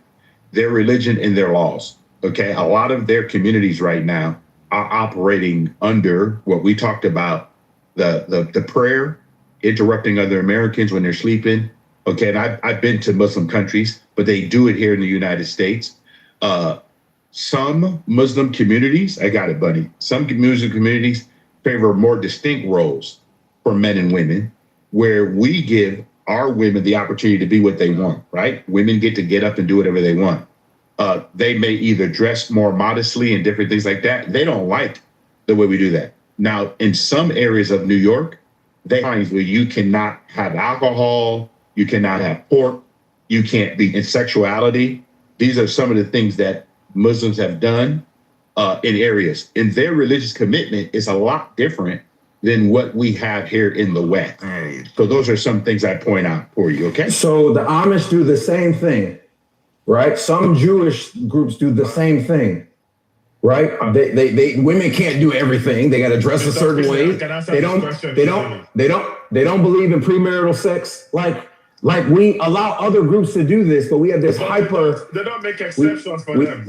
their religion and their laws, okay? A lot of their communities right now are operating under what we talked about, the prayer, interrupting other Americans when they're sleeping, okay? And I've been to Muslim countries, but they do it here in the United States. Some Muslim communities, I got it, buddy. Some Muslim communities favor more distinct roles for men and women, where we give our women the opportunity to be what they want, right? Women get up and do whatever they want. They may either dress more modestly and different things like that. They don't like the way we do that. Now, in some areas of New York, they find where you cannot have alcohol, you cannot have pork, you can't be in sexuality. These are some of the things that Muslims have done in areas. And their religious commitment is a lot different than what we have here in the West. So those are some things I point out for you, okay? So the Amish do the same thing, right? Some Jewish groups do the same thing, right? They women can't do everything. They got to dress a certain way. They don't believe in premarital sex. Like we allow other groups to do this, but we have this hyper. They don't make exceptions for them.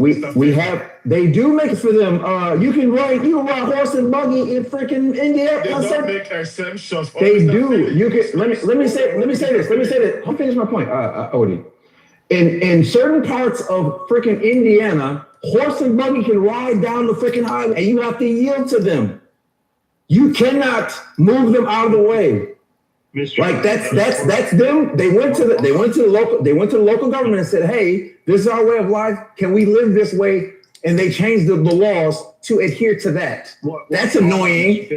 They do make it for them. You can ride horse and buggy in freaking India. They don't make exceptions for They do. You can let me say this. I'll finish my point, Odie. In certain parts of freaking Indiana, horse and buggy can ride down the freaking highway, and you have to yield to them. You cannot move them out of the way. Like that's them. They went to the local government and said, "Hey, this is our way of life. Can we live this way?" And they changed the laws to adhere to that. That's annoying.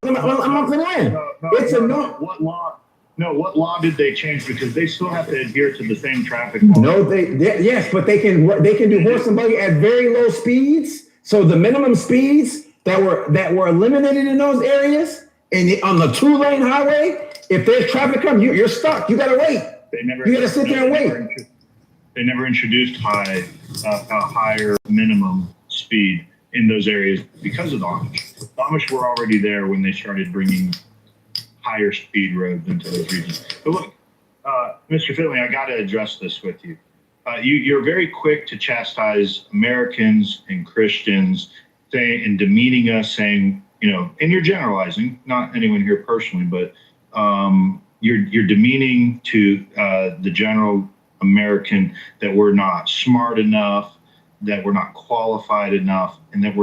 I'm not lying. It's annoying. What law did they change? Because they still have to adhere to the same traffic law. No, yes, but they can do horse and buggy at very low speeds. So the minimum speeds that were eliminated in those areas, and on the 2-lane highway. If there's traffic coming, you're stuck. You gotta wait. You gotta sit there and wait. They never introduced a higher minimum speed in those areas because of the Amish. The Amish were already there when they started bringing higher speed roads into those regions. But look, Mr. Finley, I got to address this with you. You're very quick to chastise Americans and Christians, and demeaning us, saying, and you're generalizing, not anyone here personally, but you're demeaning to the general American that we're not smart enough, that we're not qualified enough, and that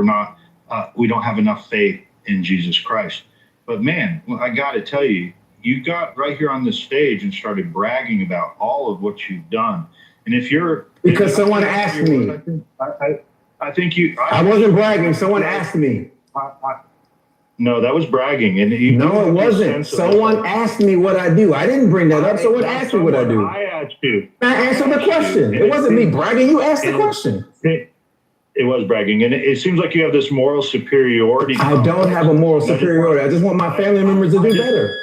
we don't have enough faith in Jesus Christ. But man, I got to tell you, you got right here on this stage and started bragging about all of what you've done. And because someone asked me, I think you. I wasn't bragging. Someone asked me. No, that was bragging. And no, it wasn't. Someone asked me what I do. I didn't bring that up. Someone asked me what I do. I asked you. I answered the question. It wasn't me bragging. You asked the question. It was bragging. And it seems like you have this moral superiority. I don't have a moral superiority. I just want my family members to do better.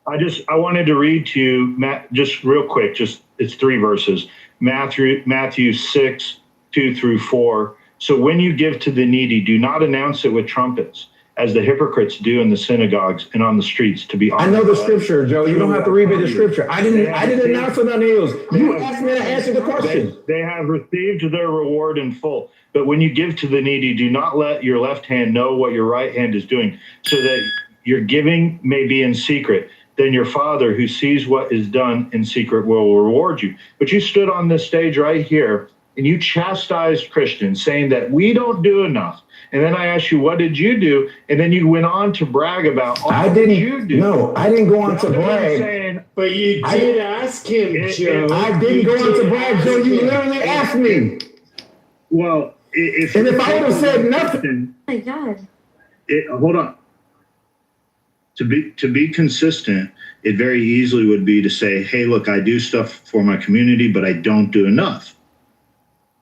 I wanted to read to you, Matt, just real quick, it's 3 verses. Matthew 6, 2 through 4. So when you give to the needy, do not announce it with trumpets, as the hypocrites do in the synagogues and on the streets to be honored. I know the scripture, Joe. You don't have to read me the scripture. I didn't announce it on heels. You asked me to answer the question. They have received their reward in full. But when you give to the needy, do not let your left hand know what your right hand is doing, so that your giving may be in secret. then your Father who sees what is done in secret will reward you. But you stood on this stage right here and you chastised Christians saying that we don't do enough. And then I asked you, what did you do? And then you went on to brag about all that you do. No, I didn't go on to brag. But you did ask him, Joe. I didn't go on to brag, Joe. You literally asked me. Well, if I would have said nothing. Oh my God. Hold on. To be consistent, it very easily would be to say, hey, look, I do stuff for my community, but I don't do enough.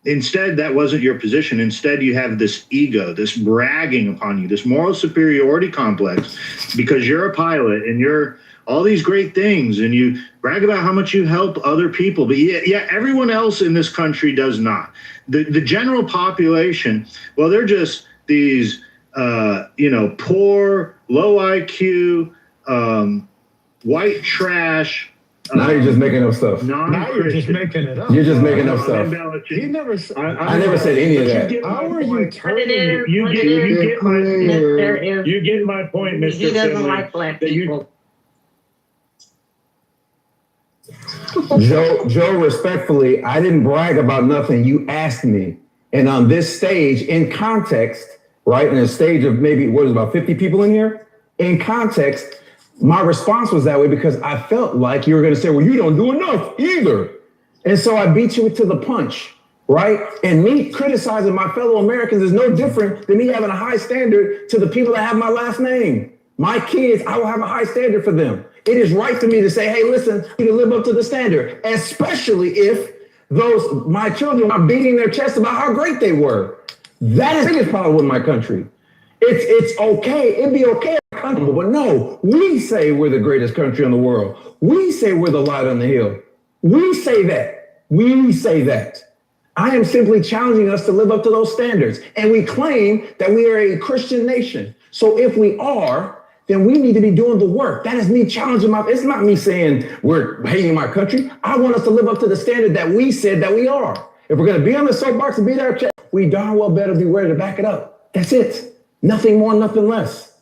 Instead, that wasn't your position. Instead, you have this ego, this bragging upon you, this moral superiority complex, because you're a pilot and you're all these great things, and you brag about how much you help other people. But yeah, everyone else in this country does not. The general population, well, they're just these, poor, low IQ, white trash. Now you're just making up stuff. Now you're just making it up. You're just making up stuff. He never. I never said any of that. How are you turning? You get my point, Mr. He doesn't Finley, like black people. Joe, respectfully, I didn't brag about nothing. You asked me. And on this stage, in context, right, in a stage of maybe, about 50 people in here? In context, my response was that way because I felt like you were going to say, well, you don't do enough either. And so I beat you to the punch, right? And me criticizing my fellow Americans is no different than me having a high standard to the people that have my last name. My kids, I will have a high standard for them. It is right for me to say, hey, listen, you can live up to the standard, especially if my children are beating their chest about how great they were. That is the biggest problem with my country. It's okay. It'd be okay if we're comfortable, but no, we say we're the greatest country in the world. We say we're the light on the hill. We say that. We say that. I am simply challenging us to live up to those standards. And we claim that we are a Christian nation. So if we are, then we need to be doing the work. That is me challenging it's not me saying we're hating my country. I want us to live up to the standard that we said that we are. If we're going to be on the soapbox and beat our chest, we darn well better be ready to back it up. That's it. Nothing more, nothing less.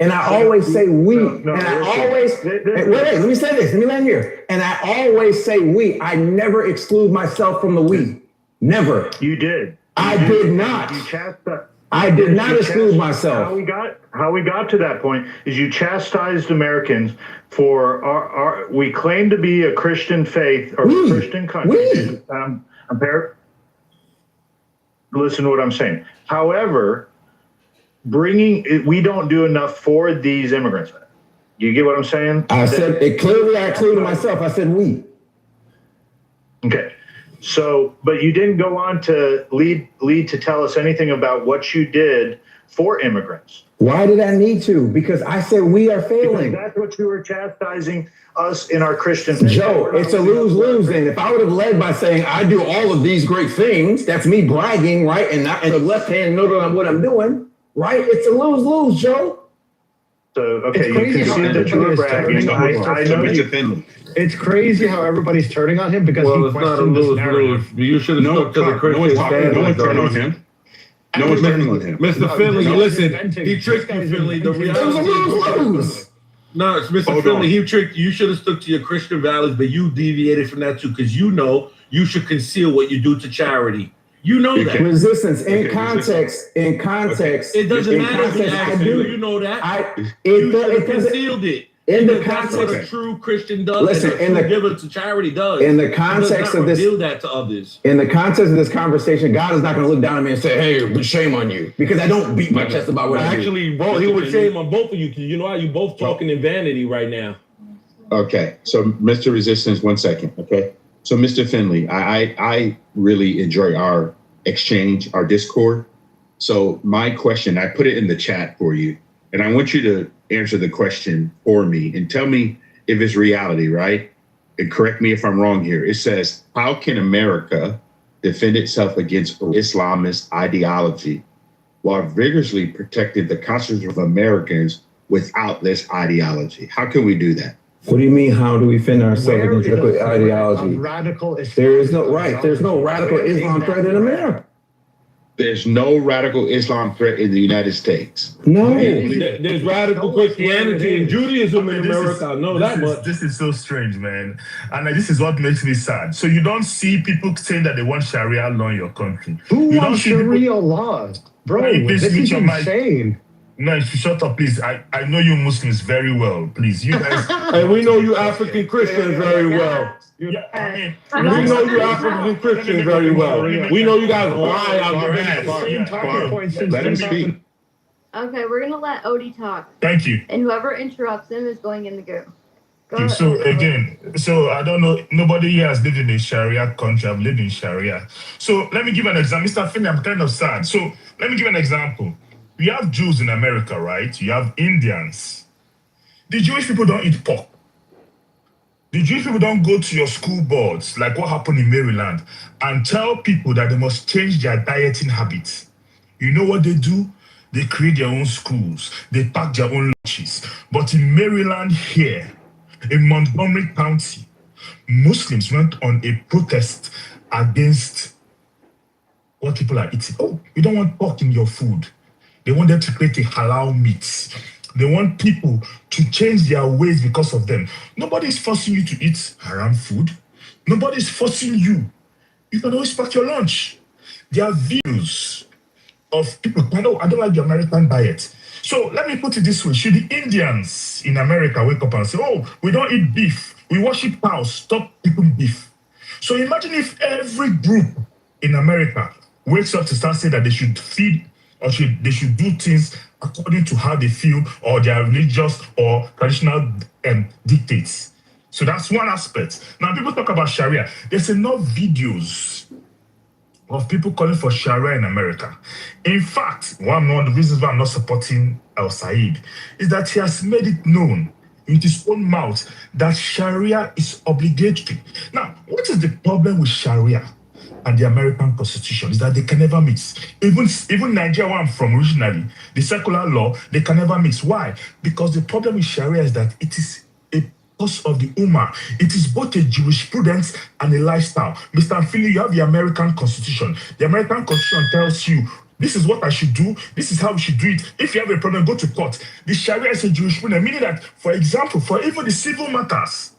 And I always say we. Wait, let me say this. Let me land here. And I always say we. I never exclude myself from the we. Never. You did. I did not. I did not exclude myself. How we got to that point is you chastised Americans for we claim to be a Christian faith or a Christian country. Listen to what I'm saying. However, we don't do enough for these immigrants. You get what I'm saying? I said it clearly. I included myself. I said we. Okay. So, but you didn't go on to lead to tell us anything about what you did for immigrants. Why did I need to? Because I said we are failing. Because that's what you were chastising us in our Christian faith. Joe, it's a lose-lose then. If I would have led by saying I do all of these great things, that's me bragging, right? And the left hand note on what I'm doing, right? It's a lose-lose, Joe. So, okay, you can see that you were bragging. I know Mr. Finley. It's crazy how everybody's turning on him because he it's not a questioned this narrative. lose-lose. You should have stuck to the Christian standard. No one's turning on him. No one's turning on him. Mr. Finley, listen, he tricked you, Finley. The reality is, no, it's Mr. Finley. He tricked you. You should have stuck to your Christian values, but you deviated from that too, because you know you should conceal what you do to charity. You know that. Resistance in context. In context. It doesn't matter if you ask you. You know that. You should have concealed it. In the that's what a context, true Christian does. listen, and a true giver to charity does. In the context of this, reveal that to others. In the context of this conversation, God is not going to look down at me and say, "Hey, shame on you," because I don't beat my chest about what I do. Actually, bro, he would shame on both of you because you know how you both talking in vanity right now. Okay, so Mr. Resistance, 1 second. Okay, so Mr. Finley, I really enjoy our exchange, our discord. So my question, I put it in the chat for you, and I want you to answer the question for me and tell me if it's reality, right? And correct me if I'm wrong here. It says, how can America defend itself against Islamist ideology while vigorously protecting the conscience of Americans without this ideology? How can we do that? What do you mean? How do we defend ourselves against ideology? Radical Islam. There's no radical Islam threat in America. There's no radical Islam threat in the United States. No. There's radical Christianity and Judaism in America. I know that much. This is so strange, man. And this is what makes me sad. So you don't see people saying that they want Sharia law in your country. Who You don't wants see people- Sharia law? Bro, Can you please this mute is your mic? insane. No, shut up, please. I know you Muslims very well. Please, you guys. And we know you African Christians very well. Yeah, I mean, We know you African Christians very well. We know you guys lie out your ass. Let him speak. Okay, we're gonna let Odie talk, Thank you. and whoever interrupts him is going in the goo. Go Okay, ahead, so Odie. again, I don't know. Nobody here has lived in a Sharia country. I've lived in Sharia. So let me give an example. Mr. Finney, I'm kind of sad. So let me give an example. We have Jews in America, right? You have Indians. The Jewish people don't eat pork. The Jewish people don't go to your school boards, like what happened in Maryland, and tell people that they must change their dieting habits. You know what they do? They create their own schools. They pack their own lunches. But in Maryland here, in Montgomery County, Muslims went on a protest against what people are eating. Oh, you don't want pork in your food. They want them to create a halal meat. They want people to change their ways because of them. Nobody is forcing you to eat haram food. Nobody is forcing you. You can always pack your lunch. There are views of people. I don't like the American diet. So let me put it this way. Should the Indians in America wake up and say, oh, we don't eat beef. We worship cows. Stop eating beef. So imagine if every group in America wakes up to start saying that they should feed or they should do things according to how they feel or their religious or traditional dictates. So that's one aspect. Now people talk about Sharia. There's enough videos of people calling for Sharia in America. In fact, one of the reasons why I'm not supporting Al Said is that he has made it known in his own mouth that Sharia is obligatory. Now, what is the problem with Sharia and the American Constitution is that they can never mix. Even Nigeria, where I'm from originally, the secular law, they can never mix. Why? Because the problem with Sharia is that it is a cause of the Ummah. It is both a jurisprudence and a lifestyle. Mr. Amfili, you have the American Constitution. The American Constitution tells you, this is what I should do. This is how we should do it. If you have a problem, go to court. The Sharia is a jurisprudence, meaning that, for example, for even the civil matters,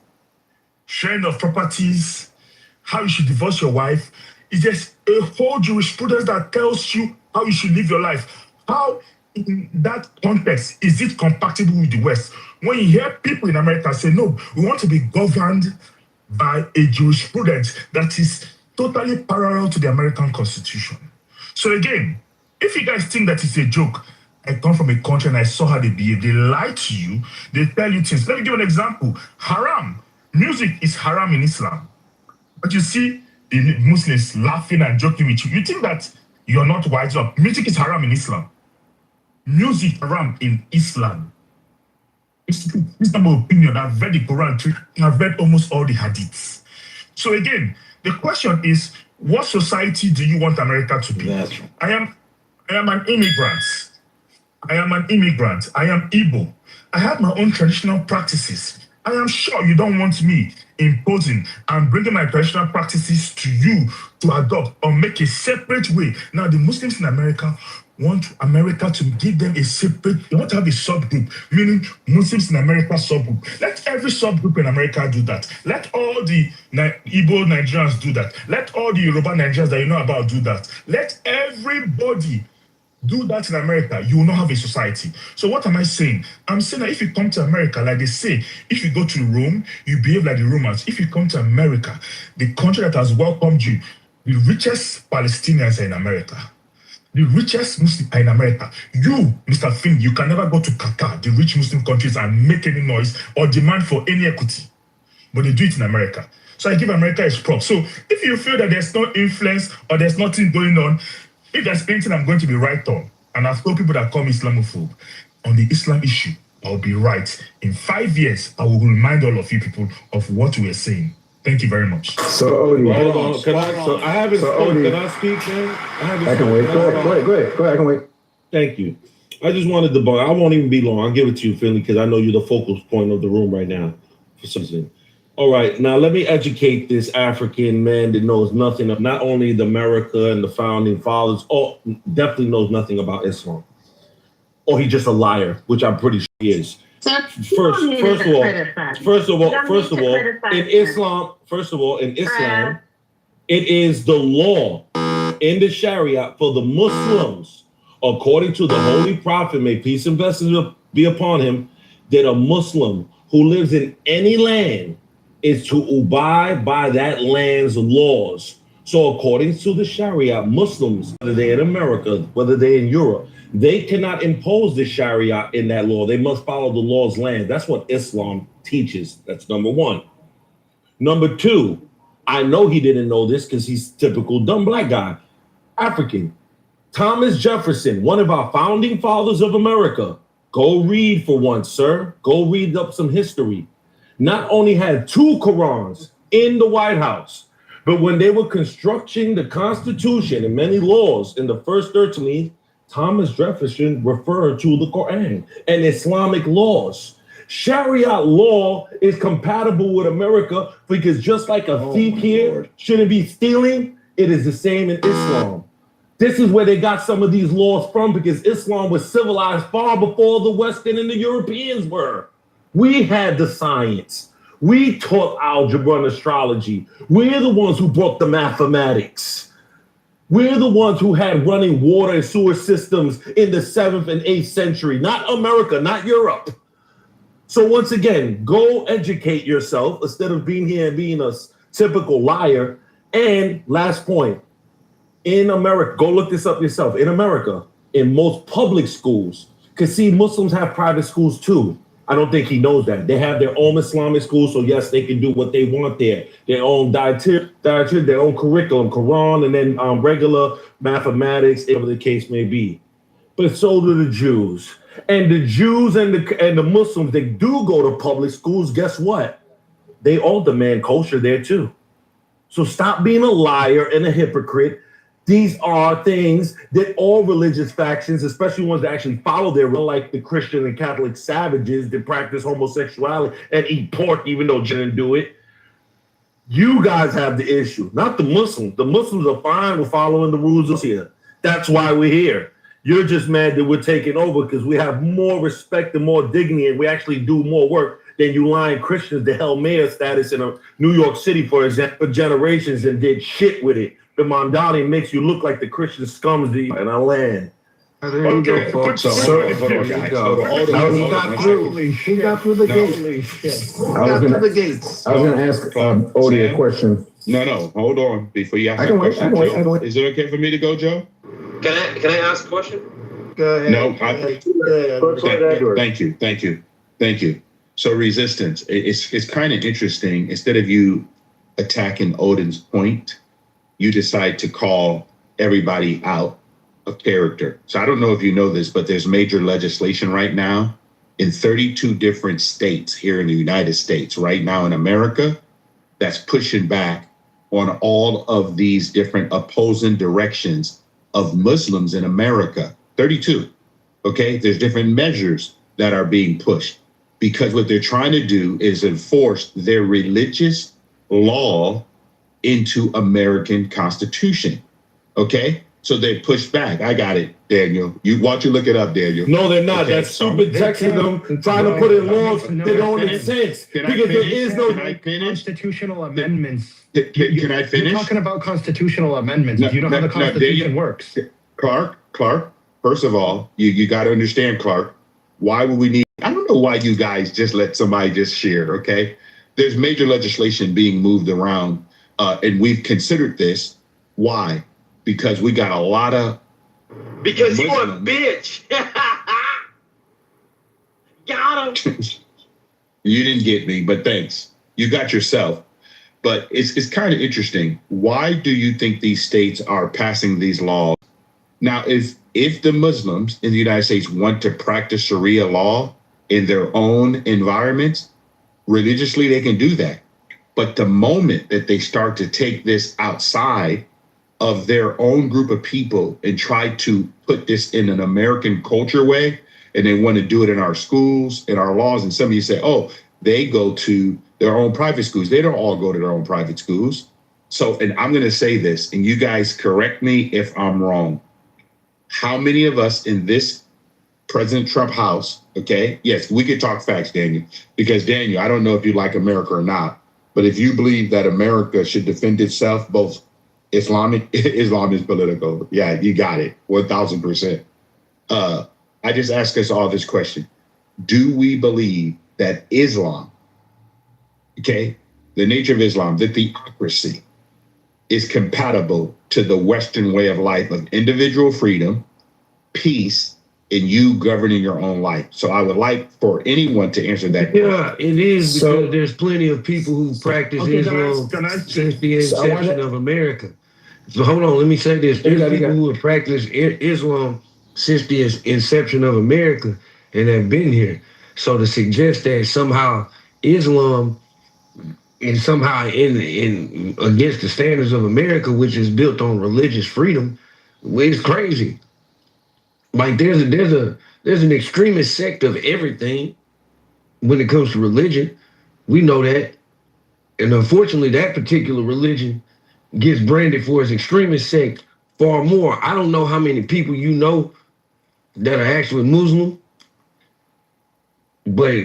sharing of properties, how you should divorce your wife, is just a whole jurisprudence that tells you how you should live your life. How, in that context, is it compatible with the West? When you hear people in America say, no, we want to be governed by a jurisprudence that is totally parallel to the American Constitution. So again, if you guys think that it's a joke, I come from a country and I saw how they behave. They lie to you. They tell you things. Let me give you an example. Haram. Music is haram in Islam. But you see the Muslims laughing and joking with you. You think that you're not wise up. Music is haram in Islam. Music haram in Islam. It's my opinion. I've read the Quran too. I've read almost all the hadiths. So again, the question is, what society do you want America to be? That's right. I am an immigrant. I am Igbo. I have my own traditional practices. I am sure you don't want me imposing and bringing my traditional practices to you to adopt or make a separate way. Now, the Muslims in America want America to give them a separate, they want to have a subgroup, meaning Muslims in America subgroup. Let every subgroup in America do that. Let all the Igbo Nigerians do that. Let all the Yoruba Nigerians that you know about do that. Let everybody do that in America. You will not have a society. So what am I saying? I'm saying that if you come to America, like they say, if you go to Rome, you behave like the Romans. If you come to America, the country that has welcomed you, the richest Palestinians are in America. The richest Muslims are in America. You, Mr. Finn, you can never go to Qatar, the rich Muslim countries, and make any noise or demand for any equity. But they do it in America. So I give America its props. So if you feel that there's no influence or there's nothing going on, if there's anything I'm going to be right on, and I've told people that call me Islamophobe, on the Islam issue, I'll be right. In 5 years, I will remind all of you people of what we're saying. Thank you very much. So, Odie, Hold on. I haven't spoken. Can I speak, man? I can wait. Go ahead. I can wait. Thank you. I just wanted to I won't even be long. I'll give it to you, Finley, because I know you're the focal point of the room right now for some reason. All right, now let me educate this African man that knows nothing of not only the America and the founding fathers, or definitely knows nothing about Islam. Or he's just a liar, which I'm pretty sure he is. First of all, in Islam, it is the law in the Sharia for the Muslims, according to the Holy Prophet, may peace and blessings be upon him, that a Muslim who lives in any land is to abide by that land's laws. So according to the Sharia, Muslims, whether they're in America, whether they're in Europe, they cannot impose the Sharia in that law. They must follow the law's land. That's what Islam teaches. That's number one. Number two, I know he didn't know this because he's typical dumb black guy. African. Thomas Jefferson, one of our founding fathers of America. Go read for once, sir. Go read up some history. Not only had 2 Qurans in the White House, but when they were constructing the Constitution and many laws in the first 13, Thomas Jefferson referred to the Quran and Islamic laws. Sharia law is compatible with America because just like a thief here shouldn't be stealing, it is the same in Islam. This is where they got some of these laws from because Islam was civilized far before the Western and the Europeans were. We had the science. We taught algebra and astrology. We're the ones who brought the mathematics. We're the ones who had running water and sewer systems in the 7th and 8th century, not America, not Europe. So once again, go educate yourself instead of being here and being a typical liar. And last point, in America, go look this up yourself. In America, in most public schools, because see, Muslims have private schools too. I don't think he knows that. They have their own Islamic schools, so yes, they can do what they want there. Their own dietary, their own curriculum, Quran, and then regular mathematics, whatever the case may be. But so do the Jews. And the Jews and the Muslims, they do go to public schools. Guess what? They all demand kosher there too. So stop being a liar and a hypocrite. These are things that all religious factions, especially ones that actually follow their, like the Christian and Catholic savages that practice homosexuality and eat pork, even though they didn't do it. You guys have the issue, not the Muslims. The Muslims are fine with following the rules here. That's why we're here. You're just mad that we're taking over because we have more respect and more dignity, and we actually do more work than you lying Christians that held mayor status in New York City, for example, for generations and did shit with it. The Mondani makes you look like the Christian scums in our land. Okay, folks. So, he got through the gates. I was going to ask Odie a question. No, hold on. Before you ask I can wait. Is it okay for me to go, Joe? Can I ask a question? Go ahead. No, thank you. So resistance, it's kind of interesting. Instead of you attacking Odin's point, you decide to call everybody out of character. So I don't know if you know this, but there's major legislation right now in 32 different states here in the United States, right now in America, that's pushing back on all of these different opposing directions of Muslims in America. 32, okay? There's different measures that are being pushed because what they're trying to do is enforce their religious law into American Constitution, okay? So they push back. I got it, Daniel. Why don't you look it up, Daniel? No, they're not. Okay. That's stupid texting them, trying to put in laws that don't exist. Because there is no constitutional amendments. Can I finish? You're talking about constitutional amendments. You know how the Constitution works. Clark, first of all, you got to understand, Clark, why would we need, I don't know why you guys just let somebody just share, okay? There's major legislation being moved around, and we've considered this. Why? Because we got a lot of Because you're a bitch. Got him. You didn't get me, but thanks. You got yourself. But it's kind of interesting. Why do you think these states are passing these laws? Now, if the Muslims in the United States want to practice Sharia law in their own environments, religiously, they can do that. But the moment that they start to take this outside of their own group of people and try to put this in an American culture way, and they want to do it in our schools, in our laws, and some of you say, oh, they go to their own private schools. They don't all go to their own private schools. So, and I'm going to say this, and you guys correct me if I'm wrong. How many of us in this President Trump house, okay? Yes, we could talk facts, Daniel, because Daniel, I don't know if you like America or not, but if you believe that America should defend itself, both Islam is political. Yeah, you got it, 1,000%. I just ask us all this question. Do we believe that Islam, okay, the nature of Islam, the theocracy, is compatible to the Western way of life of individual freedom, peace, and you governing your own life? So I would like for anyone to answer that question. Yeah, it is, because there's plenty of people who practice Islam since the inception of America. So hold on, let me say this. There's people who have practiced Islam since the inception of America and have been here. So to suggest that somehow Islam is somehow in against the standards of America, which is built on religious freedom, is crazy. Like there's an extremist sect of everything when it comes to religion. We know that. And unfortunately, that particular religion gets branded for its extremist sect far more. I don't know how many people you know that are actually Muslim, but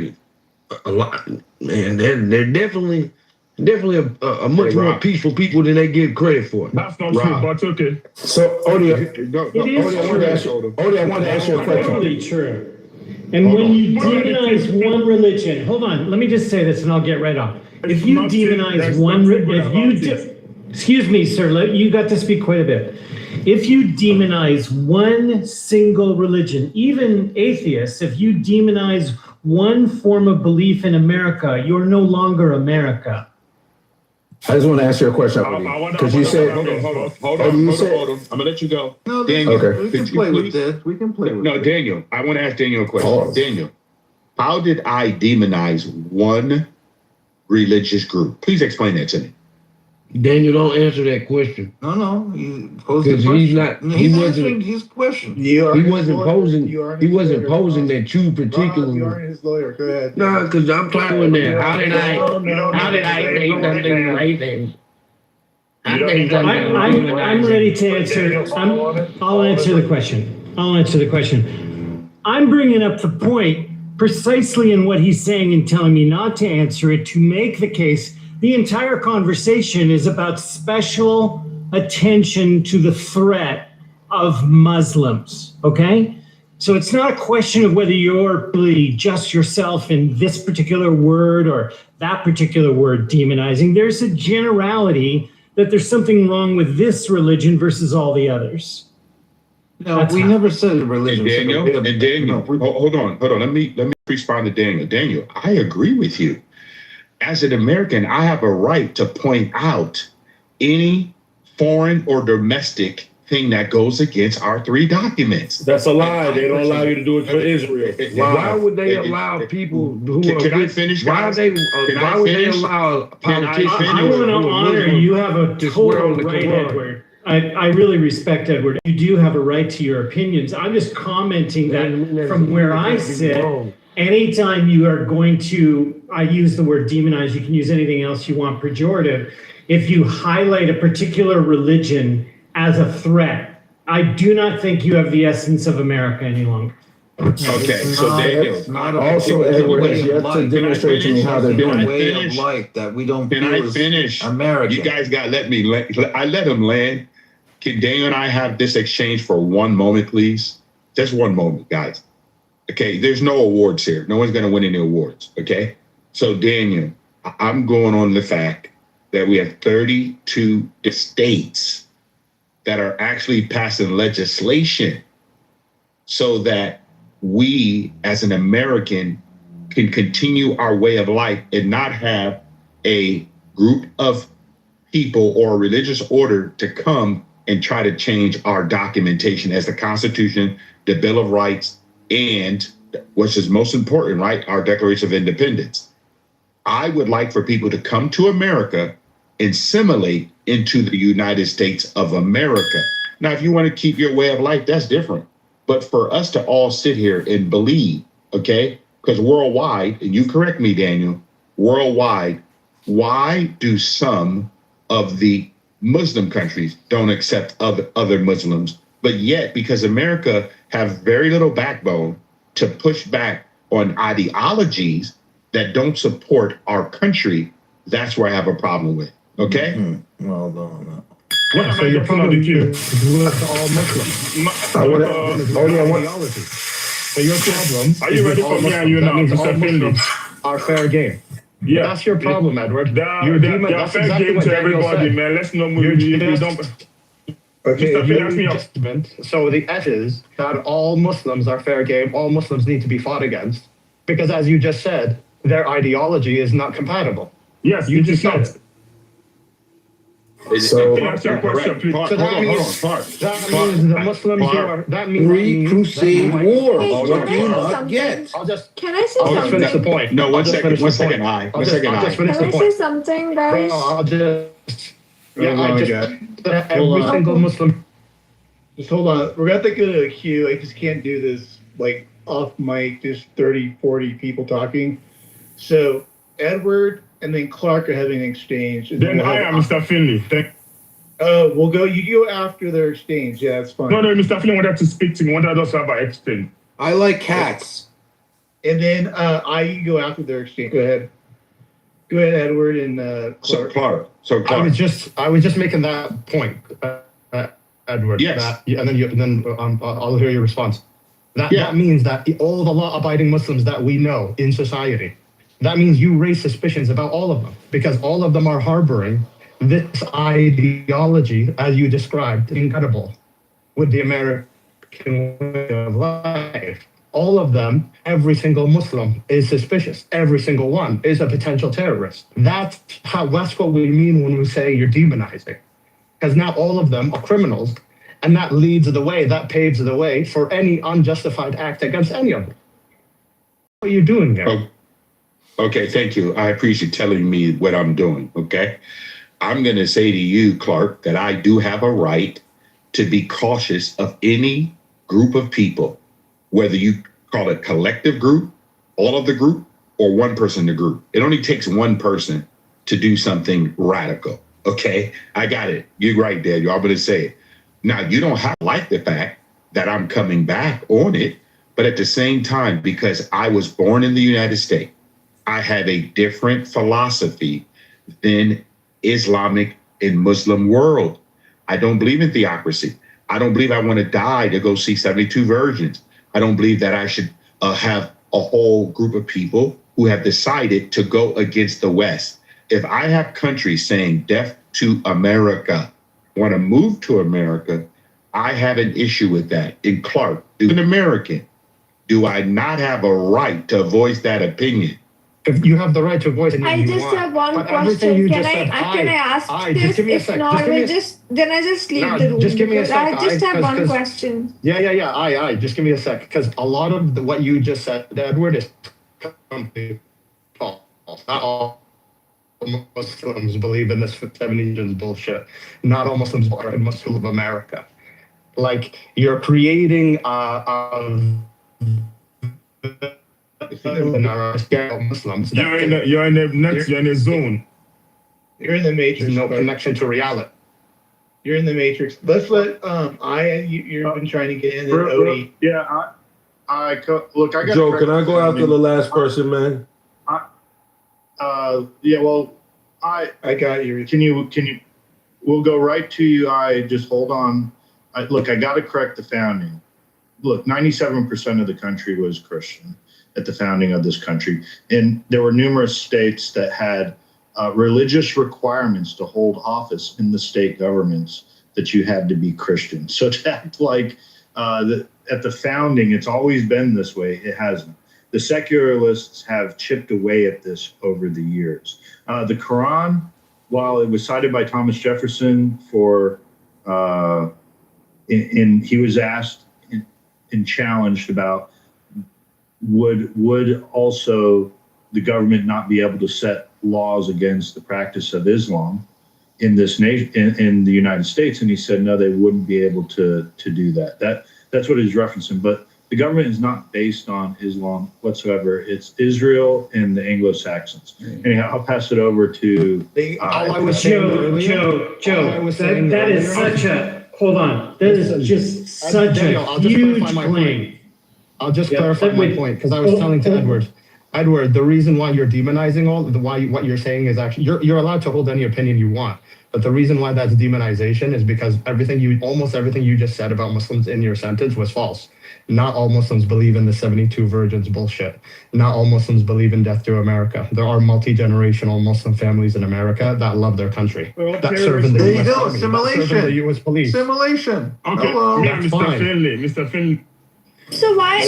a lot, man, they're definitely a much more peaceful people than they give credit for. That's not true, but okay. So, Odie, I want to ask you a question. Totally true. And when you demonize one religion, hold on, let me just say this and I'll get right on. If you demonize one, excuse me, sir, you got to speak quite a bit. If you demonize one single religion, even atheists, if you demonize one form of belief in America, you're no longer America. I just want to ask you a question, because you said, hold on. I'm gonna let you go. No, Daniel, okay. We can play with this. We can play with No, Daniel, I want to ask Daniel a question. Daniel, how did I demonize one religious group? Please explain that to me. Daniel, don't answer that question. No. Because he's not. He wasn't. His question. He wasn't posing. He wasn't posing that you particularly. You are his lawyer. Go ahead. No, because I'm trying to. How did I say something like that? I'm ready to answer. I'll answer the question. I'm bringing up the point precisely in what he's saying and telling me not to answer it to make the case. The entire conversation is about special attention to the threat of Muslims, okay? So it's not a question of whether you're just yourself in this particular word or that particular word demonizing. There's a generality that there's something wrong with this religion versus all the others. No, we never said religion. Daniel, hold on. Let me respond to Daniel. Daniel, I agree with you. As an American, I have a right to point out any foreign or domestic thing that goes against our three documents. That's a lie. They don't allow you to do it for Israel. Why would they allow people who are? Can I finish? Why would they allow politicians? I want to honor you. Have a total right, Edward. I really respect Edward. You do have a right to your opinions. I'm just commenting that from where I sit. Anytime you are going to, I use the word demonize, you can use anything else you want pejorative. If you highlight a particular religion as a threat, I do not think you have the essence of America any longer. Okay, so Daniel. Also, Edward has yet to demonstrate to me how they're doing it. Way of life that we don't. Can I finish? American. You guys got I let him land. Can Daniel and I have this exchange for one moment, please? Just one moment, guys. Okay, there's no awards here. No one's going to win any awards, okay? So, Daniel, I'm going on the fact that we have 32 states that are actually passing legislation so that we, as an American, can continue our way of life and not have a group of people or a religious order to come and try to change our documentation as the Constitution, the Bill of Rights, and which is most important, right? Our Declaration of Independence. I would like for people to come to America and assimilate into the United States of America. Now, if you want to keep your way of life, that's different. But for us to all sit here and believe, okay, because worldwide, and you correct me, Daniel, worldwide, why do some of the Muslim countries don't accept other Muslims, but yet because America have very little backbone to push back on ideologies that don't support our country, that's where I have a problem with. Okay? Mm-hmm. Well done. What So your problem with all Muslims. ideology. So your problem. Are you ready for me and you that now, means Mr. all Finley? Muslims are fair game. Yeah. That's your problem, Edward. That's fair exactly game what to Daniel everybody, said. man. Let's not move. We don't. Okay, Mr. Finley, ask me up. so the S is that all Muslims are fair game. All Muslims need to be fought against because, as you just said, their ideology is not compatible. Yes, you just said it. So, that means the Muslims who are that means Pre-Crusade War. Hey, What can do you I say not something? get? I'll just finish the point. No, one second, I. Can I say something, guys? I'll just. Yeah, Hold on, I just. guys. Every single Muslim. Just hold on. We're going to go to a queue. I just can't do this, like, off mic, just 30, 40 people talking. So, Edward and then Clark are having an exchange. And Then I am Mr. Finley. We'll go. You go after their exchange. Yeah, that's fine. No, Mr. Finley wanted to speak to me. Wanted us to have an exchange. I like cats. And then you go after their exchange. Go ahead. Go ahead, Edward and Clark. So Clark. I was just making that point, Edward. Yes. And then I'll hear your response. That means that all the law-abiding Muslims that we know in society, that means you raise suspicions about all of them because all of them are harboring this ideology, as you described, incredible, with the American way of life. All of them, every single Muslim is suspicious. Every single one is a potential terrorist. That's what we mean when we say you're demonizing. Because now all of them are criminals, and that paves the way for any unjustified act against any of them. What are you doing there? Oh, okay, thank you. I appreciate telling me what I'm doing, okay? I'm going to say to you, Clark, that I do have a right to be cautious of any group of people, whether you call it collective group, all of the group, or one person in the group. It only takes one person to do something radical, okay? I got it. You're right, Daniel. I'm going to say it. Now, you don't have to like the fact that I'm coming back on it, but at the same time, because I was born in the United States, I have a different philosophy than Islamic and Muslim world. I don't believe in theocracy. I don't believe I want to die to go see 72 virgins. I don't believe that I should have a whole group of people who have decided to go against the West. If I have countries saying death to America, want to move to America, I have an issue with that. And Clark, as an American, do I not have a right to voice that opinion? If you have the right to voice it. I just have one question. Can I ask this? Just give me a If sec. not, then I just leave the room. Just give me a because sec. I just have one question. Yeah. Just give me a sec. Because a lot of what you just said, Edward, is completely false. Not all Muslims believe in this 70s bullshit. Not all Muslims are in Muslim of America. Like, you're creating Muslims. You're in a zone. You're in the matrix. There's no connection to reality. You're in the matrix. Let's let you've been trying to get in. Odie. Yeah, look. I got Joe. Can I go after the last person, man? Yeah. Well, I got you. Can you? We'll go right to you. Just hold on. Look, I got to correct the founding. Look, 97% of the country was Christian at the founding of this country. And there were numerous states that had religious requirements to hold office in the state governments that you had to be Christian. So to act like at the founding, it's always been this way, it hasn't. The secularists have chipped away at this over the years. The Quran, while it was cited by Thomas Jefferson for, he was asked and challenged about would also the government not be able to set laws against the practice of Islam in this nation, in the United States, and he said no, they wouldn't be able to do that. That's what he's referencing. But The government is not based on Islam whatsoever. It's Israel and the Anglo-Saxons. Anyhow, I'll pass it over to Joe, that is such a, hold on, that is just such Daniel, a huge claim. I'll just clarify my point because I was telling to Edward, the reason why you're demonizing what you're saying is actually you're allowed to hold any opinion you want, but the reason why that's demonization is because almost everything you just said about Muslims in your sentence was false. Not all Muslims believe in the 72 virgins bullshit. Not all Muslims believe in death to America. There are multi-generational Muslim families in America that love their country. That serve in the there you US go, Army, that serve in the US police. Assimilation. Okay, Hello. yeah, That's Mr. fine. Finley, Mr. Finley. So why,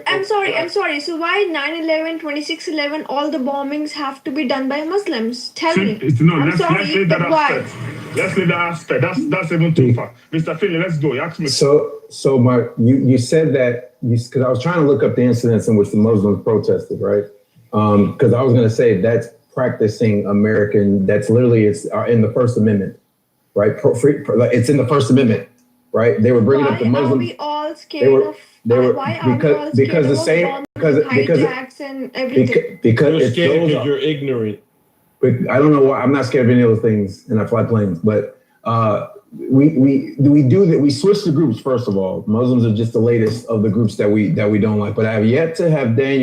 I'm sorry. So why 9/11, 26/11, all the bombings have to be done by Muslims? Tell me. No, I'm let's sorry, leave that but why? aspect. Let's leave that aspect. That's even too far. Mr. Finley, let's go. You asked me. So Mark, you said that because I was trying to look up the incidents in which the Muslims protested, right? Because I was going to say that's practicing American. That's literally it's in the First Amendment, right? It's in the First Amendment, right? They were bringing up the Muslims. Why are we all scared of? Why are we all scared of bombs and hijacks and everything? Because you're it's scared because you're ignorant. I don't know why. I'm not scared of any of those things, and I fly planes. But we switch the groups. First of all, Muslims are just the latest of the groups that we don't like. But I have yet to have I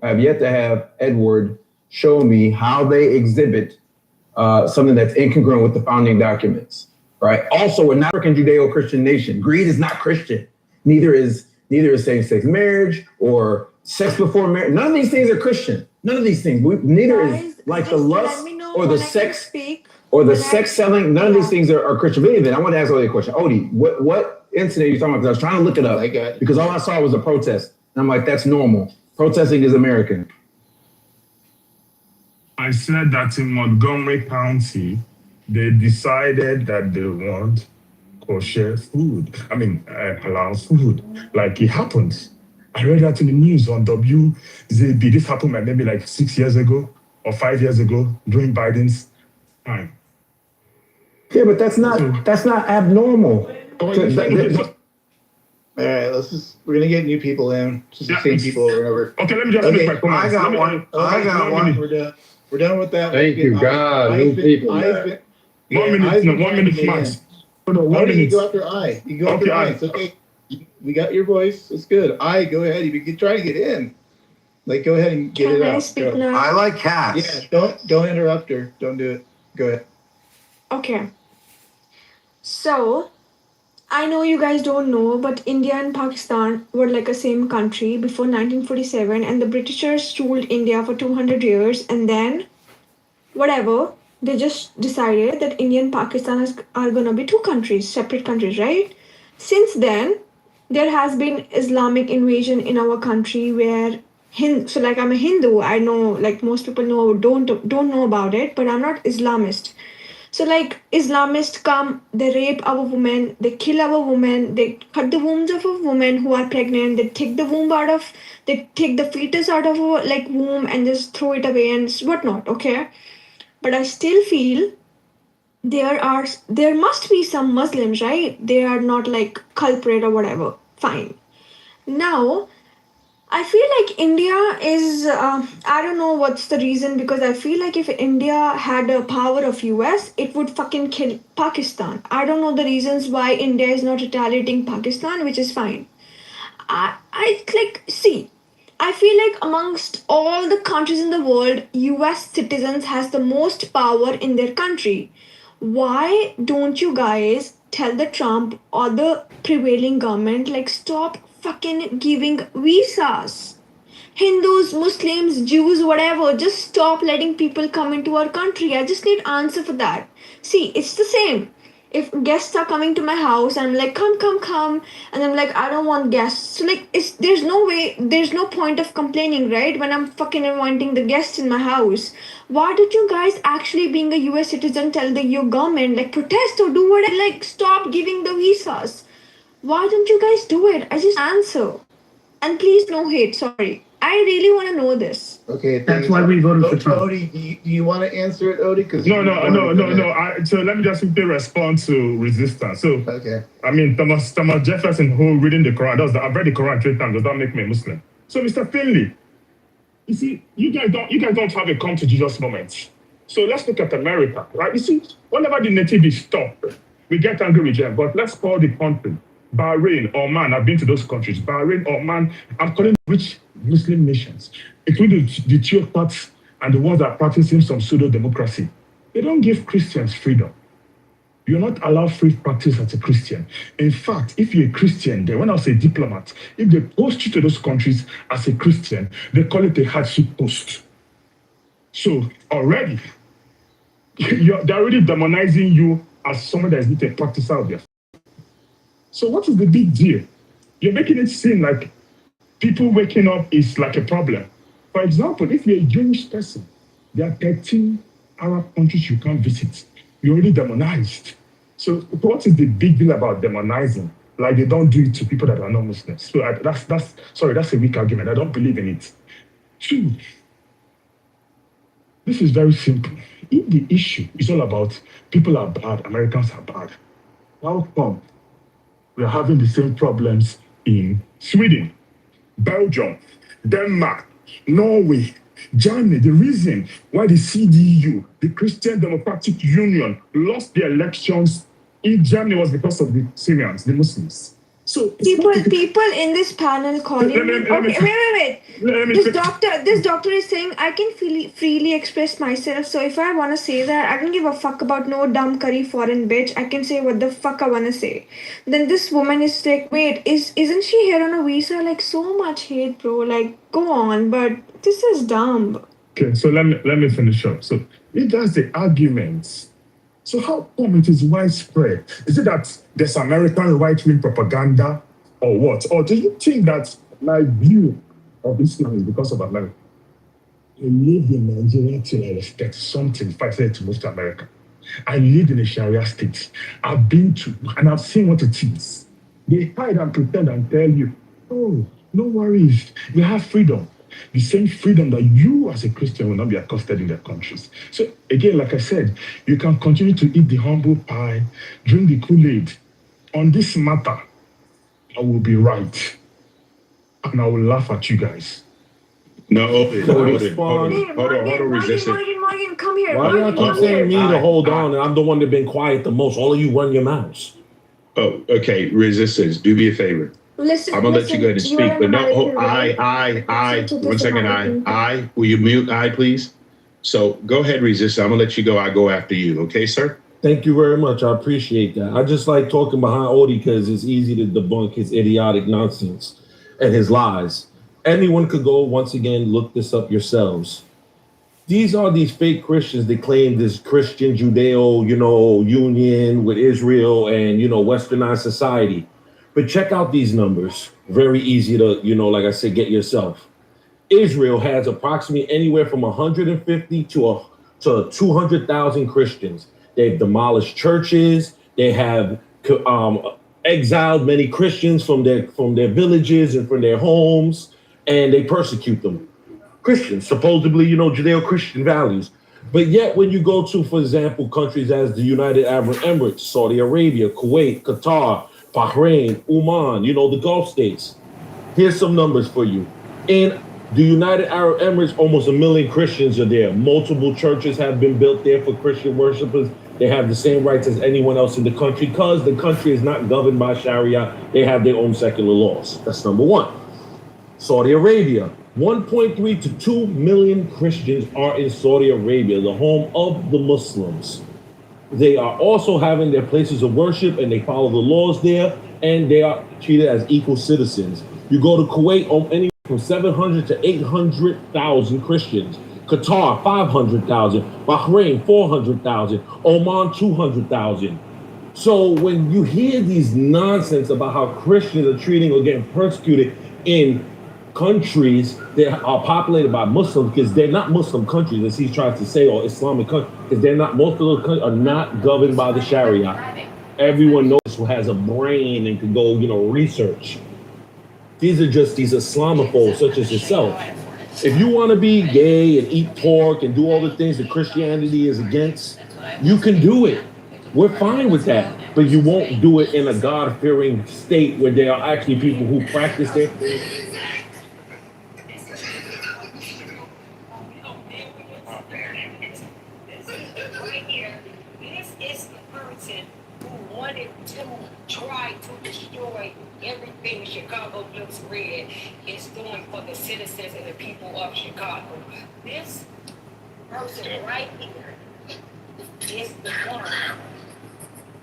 have yet to have Edward show me how they exhibit something that's incongruent with the founding documents. Right. Also, we're not a Judeo-Christian nation. Greed is not Christian. Neither is same-sex marriage or sex before marriage. None of these things are Christian. None of these things. Neither is like the lust or the sex or the sex selling. None of these things are Christian. But anyway, I want to ask Odie a question. Odie, what incident are you talking about? Because I was trying to look it up because all I saw was a protest. And I'm like, that's normal. Protesting is American. I said that in Montgomery County, they decided that they want kosher food. I mean, halal food. Like it happens. I read that in the news on WZB. This happened maybe like 6 years ago or 5 years ago during Biden's time. Yeah, but that's not abnormal. All right, we're gonna get new people in. Just the same people over and over. Okay, let me just make my comments. I got one. We're done with that. Thank you, God. New people. 1 minute max. No, 1 minute. You go after I. You go after I. It's okay. We got your voice. It's good. Go ahead. You can try to get in. Go ahead and get it out. Can I speak now? I like cats. Yeah, don't interrupt her. Don't do it. Go ahead. Okay. So, I know you guys don't know, but India and Pakistan were like a same country before 1947, and the Britishers ruled India for 200 years, and then, whatever, they just decided that India and Pakistan are gonna be two countries, separate countries, right? Since then, there has been Islamic invasion in our country where so like I'm a Hindu, I know like most people don't know about it, but I'm not Islamist. So like Islamists come, they rape our women, they kill our women, they cut the wombs of a women who are pregnant, they take the fetus out of a like womb and just throw it away and whatnot, okay? But I still feel there must be some Muslims, right? They are not like culprit or whatever. Fine. Now, I feel like India is, I don't know what's the reason, because I feel like if India had the power of US, it would fucking kill Pakistan. I don't know the reasons why India is not retaliating Pakistan, which is fine. I feel like amongst all the countries in the world, US citizens has the most power in their country. Why don't you guys tell the Trump or the prevailing government, like, stop fucking giving visas? Hindus, Muslims, Jews, whatever, just stop letting people come into our country. I just need answer for that. See, it's the same. If guests are coming to my house and I'm like, come, and I'm like, I don't want guests. So like, there's no point of complaining, right? When I'm fucking inviting the guests in my house. Why don't you guys actually, being a US citizen, tell your government, like, protest or do whatever, like, stop giving the visas? Why don't you guys do it? I just answer. And please no hate, sorry. I really want to know this. Okay, That's why we voted for Trump. Odie, do you want to answer it, Odie? Because No. So let me just simply respond to resistance. So, okay. I mean, Thomas Jefferson, who reading the Quran, I've read the Quran 3 times. Does that make me a Muslim? So, Mr. Finley, you see, you guys don't have a come to Jesus moment. So let's look at America, right? You see, whenever the natives stop, we get angry with them. But let's call the country Bahrain, Oman. I've been to those countries. Bahrain, Oman. I'm calling rich Muslim nations, including the theocrats and the ones that are practicing some pseudo-democracy. They don't give Christians freedom. You're not allowed free practice as a Christian. In fact, if you're a Christian, when I say diplomat, if they post you to those countries as a Christian, they call it a hardship post. So already, they're already demonizing you as someone that is not a practicer of their faith. So what is the big deal? You're making it seem like people waking up is like a problem. For example, if you're a Jewish person, there are 13 Arab countries you can't visit. You're already demonized. So what is the big deal about demonizing? Like they don't do it to people that are not Muslims. So that's a weak argument. I don't believe in it. 2, this is very simple. If the issue is all about people are bad, Americans are bad, how come we are having the same problems in Sweden, Belgium, Denmark, Norway, Germany? The reason why the CDU, the Christian Democratic Union, lost their elections in Germany was because of the Syrians, the Muslims. So people in this panel calling wait. This doctor is saying I can freely express myself. So if I want to say that, I don't give a fuck about no dumb curry foreign bitch. I can say what the fuck I want to say. Then this woman is like, wait, isn't she here on a visa? Like, so much hate, bro. Like, go on, but this is dumb. Okay, so let me finish up. So if that's the arguments, so how come it is widespread? Is it that there's American right-wing propaganda or what? Or do you think that my view of Islam is because of America? I lived in Nigeria till I respect something if I say to most America. I lived in a Sharia state. I've been to, and I've seen what it is. They hide and pretend and tell you, oh, no worries, you have freedom. The same freedom that you as a Christian will not be accosted in their countries. So again, like I said, you can continue to eat the humble pie, drink the Kool-Aid. On this matter, I will be right. And I will laugh at you guys. No, hold on, resistance. Morgan, come here. Why do y'all keep saying me to hold on and I'm the one that's been quiet the most? All of you run your mouths. Oh, okay, resistance, do me a favor. Listen, I'm gonna let you go ahead and speak, but no, one second, will you mute, please? So go ahead, resist. I'm gonna let you go. I go after you, okay, sir? Thank you very much. I appreciate that. I just like talking behind Odie because it's easy to debunk his idiotic nonsense and his lies. Anyone could go, once again, look this up yourselves. These are these fake Christians that claim this Christian Judeo, union with Israel and, westernized society. But check out these numbers. Very easy to, like I said, get yourself. Israel has approximately anywhere from 150 to 200,000 Christians. They've demolished churches. They have exiled many Christians from their villages and from their homes, and they persecute them. Christians, supposedly, Judeo-Christian values. But yet, when you go to, for example, countries as the United Arab Emirates, Saudi Arabia, Kuwait, Qatar, Bahrain, Oman, the Gulf states. Here's some numbers for you. In the United Arab Emirates, almost 1 million Christians are there. Multiple churches have been built there for Christian worshipers. They have the same rights as anyone else in the country because the country is not governed by Sharia. They have their own secular laws. That's number one. Saudi Arabia, 1.3 to 2 million Christians are in Saudi Arabia, the home of the Muslims. They are also having their places of worship and they follow the laws there and they are treated as equal citizens. You go to Kuwait, anywhere from 700 to 800,000 Christians. Qatar, 500,000. Bahrain, 400,000. Oman, 200,000. So when you hear these nonsense about how Christians are treating or getting persecuted in countries that are populated by Muslims, because they're not Muslim countries, as he tries to say, or Islamic countries, because they're not, most of those countries are not governed by the Sharia. Everyone knows who has a brain and can go, research. These are just these Islamophobes such as yourself. If you want to be gay and eat pork and do all the things that Christianity is against, you can do it. We're fine with that. But you won't do it in a God-fearing state where there are actually people who practice their faith. Try to destroy everything Chicago looks red is doing for the citizens and the people of Chicago. This person right here is the one.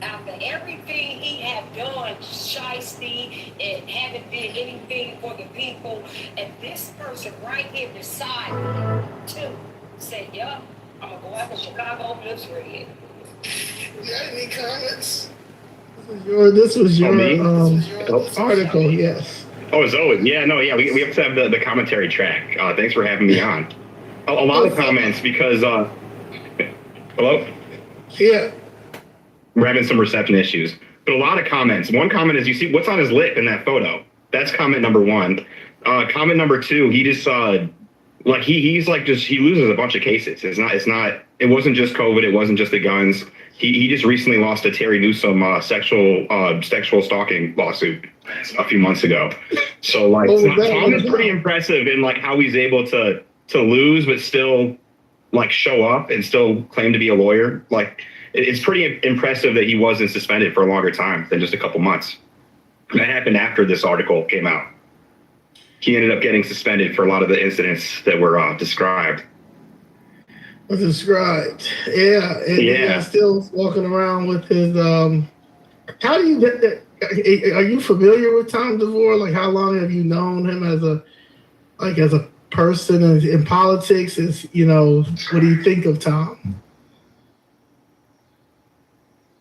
After everything he had done, shiesty, and haven't did anything for the people, and this person right here decided to say, yup, I'm gonna go after Chicago looks red. You got any comments? This was your article, yes. Oh, Zoe. Yeah, no, yeah, we have to have the commentary track. Thanks for having me on. A lot of comments because, hello? Yeah. We're having some reception issues. But a lot of comments. One comment is, you see what's on his lip in that photo. That's comment number one. Comment number two, he just, like, he's like, he loses a bunch of cases. It wasn't just COVID. It wasn't just the guns. He just recently lost a Terry Newsom sexual stalking lawsuit a few months ago. So like Tom is pretty impressive in like how he's able to lose but still like show up and still claim to be a lawyer. Like it's pretty impressive that he wasn't suspended for a longer time than just a couple months. And that happened after this article came out. He ended up getting suspended for a lot of the incidents that were described. Described. Yeah. And he's still walking around with his how do you get that? Are you familiar with Tom DeVore? Like how long have you known him as a person in politics? Is what do you think of Tom?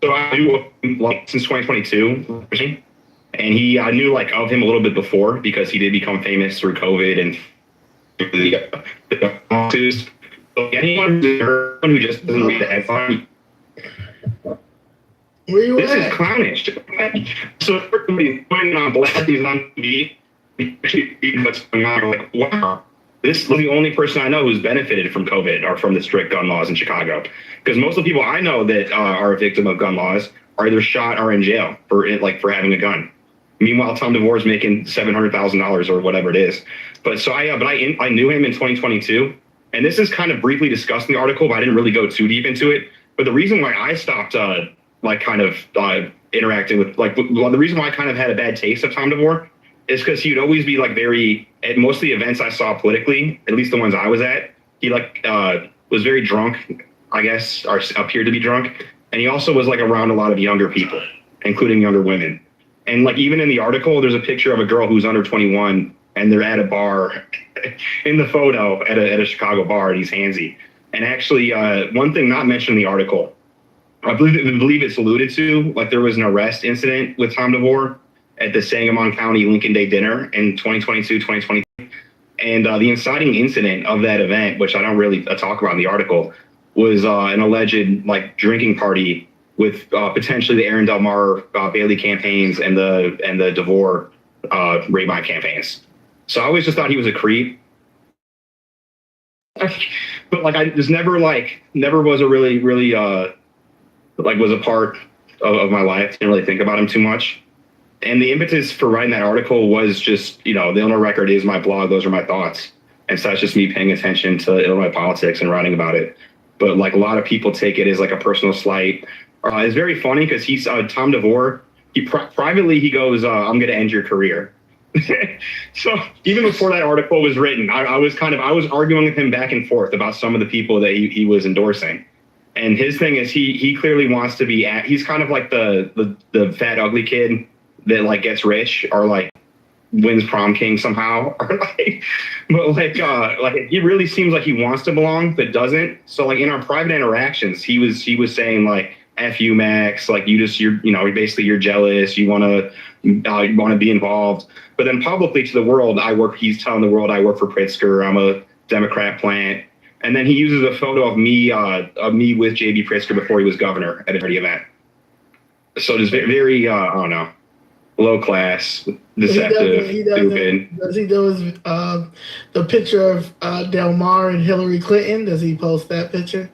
So I knew like since 2022, and I knew like of him a little bit before because he did become famous through COVID and the lawsuits. So anyone who just doesn't read the headline, this is clownish. So everybody's putting on blast, he's on TV, what's going on. Like, wow, this was the only person I know who's benefited from COVID or from the strict gun laws in Chicago. Because most of the people I know that are a victim of gun laws are either shot or in jail for having a gun. Meanwhile, Tom DeVore is making $700,000 or whatever it is. But I knew him in 2022. And this is kind of briefly discussed in the article, but I didn't really go too deep into it. But the reason why I stopped interacting with the reason why I kind of had a bad taste of Tom DeVore is because he would always be at most of the events I saw politically, at least the ones I was at, he was very drunk, I guess, or appeared to be drunk. And he also was around a lot of younger people, including younger women. And even in the article, there's a picture of a girl who's under 21 and they're at a bar in the photo at a Chicago bar, and he's handsy. And actually, one thing not mentioned in the article, I believe it's alluded to, there was an arrest incident with Tom DeVore at the Sangamon County Lincoln Day dinner in 2022, 2023. And the inciting incident of that event, which I don't really talk about in the article, was an alleged drinking party with potentially the Aaron Del Mar Bailey campaigns and the DeVore Rabine campaigns. So I always just thought he was a creep. But I just never was a really was a part of my life. Didn't really think about him too much. And the impetus for writing that article was just, the Illinois Record is my blog. Those are my thoughts. And so that's just me paying attention to Illinois politics and writing about it. But a lot of people take it as a personal slight. It's very funny because he's Tom DeVore. Privately he goes, "I'm going to end your career." So even before that article was written, I was arguing with him back and forth about some of the people that he was endorsing. And his thing is he clearly wants to be he's kind of like the fat ugly kid that gets rich or wins prom king somehow, or but he really seems like he wants to belong but doesn't. So in our private interactions, he was saying F you, Max, you're jealous, you want to be involved. But then publicly to the world, he's telling the world I work for Pritzker, I'm a Democrat plant. And then he uses a photo of me with J.B. Pritzker before he was governor at a party event. So it's very, I don't know. low class, deceptive, stupid. Does he do the picture of Del Mar and Hillary Clinton? Does he post that picture?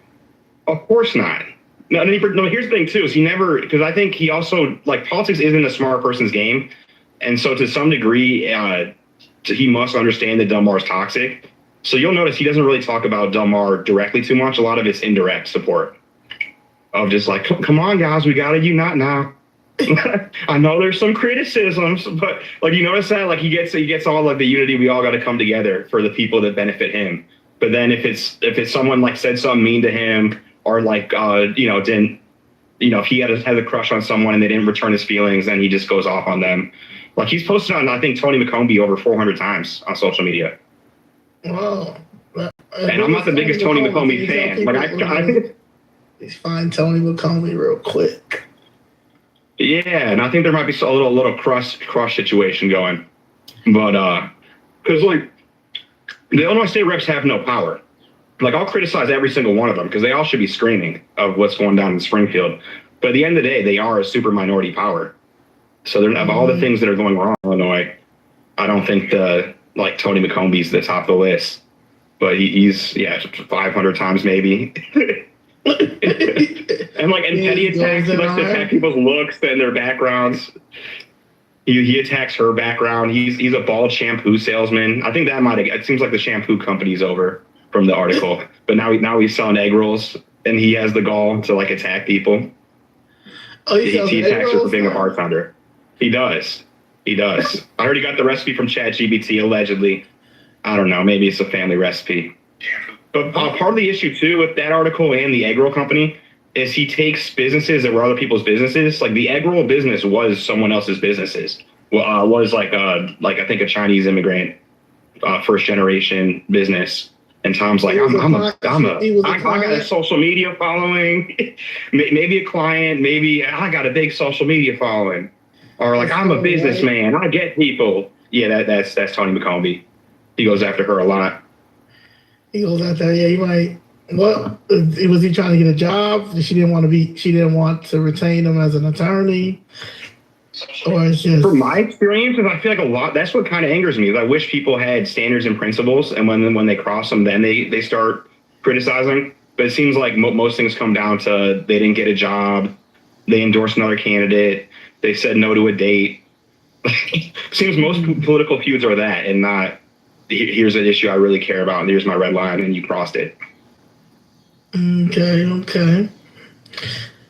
Of course not. No, here's the thing too, is he never, because I think he also, like, politics isn't a smart person's game. And so to some degree, he must understand that Del Mar is toxic. So you'll notice he doesn't really talk about Del Mar directly too much. A lot of it's indirect support of just like, come on, guys, we got to unite now. I know there's some criticisms, but like, you notice that, like, he gets all like the unity. We all got to come together for the people that benefit him. But then if it's someone like said something mean to him, or like if he had a crush on someone and they didn't return his feelings, then he just goes off on them. Like, he's posted on, I think, Tony McCombie over 400 times on social media. Wow. And I'm not the biggest Tony McCombie fan. Like, I think let's find Tony McCombie real quick. Yeah, and I think there might be a little crush situation going, but because like the Illinois state reps have no power. Like, I'll criticize every single one of them because they all should be screaming of what's going down in Springfield. But at the end of the day, they are a super minority power. So of all the things that are going wrong in Illinois, I don't think Tony McCombie's the top of the list. But he's 500 times maybe. and petty attacks, he likes to attack people's looks and their backgrounds. He attacks her background. He's a bald shampoo salesman. I think it seems like the shampoo company's over from the article. But now he's selling egg rolls, and he has the gall to like attack people. Oh, he attacks her for being a bartender. He does. I heard he got the recipe from ChatGPT, allegedly. I don't know. Maybe it's a family recipe. But part of the issue, too, with that article and the egg roll company is he takes businesses that were other people's businesses. Like, the egg roll business was someone else's businesses. Well, was I think a Chinese immigrant, first generation business. And Tom's like, I got a social media following, maybe a client, maybe I got a big social media following, or like I'm a businessman, I get people. Yeah, that's Tony McCombie. He goes after her a lot. He goes out there. Yeah, he might. Well, was he trying to get a job? She didn't want to retain him as an attorney. Or it's just, from my experiences, I feel like a lot. That's what kind of angers me. Is I wish people had standards and principles, and when they cross them, then they start criticizing. But it seems like most things come down to they didn't get a job, they endorsed another candidate, they said no to a date. Seems most political feuds are that, and not here's an issue I really care about, and here's my red line, and you crossed it. Okay.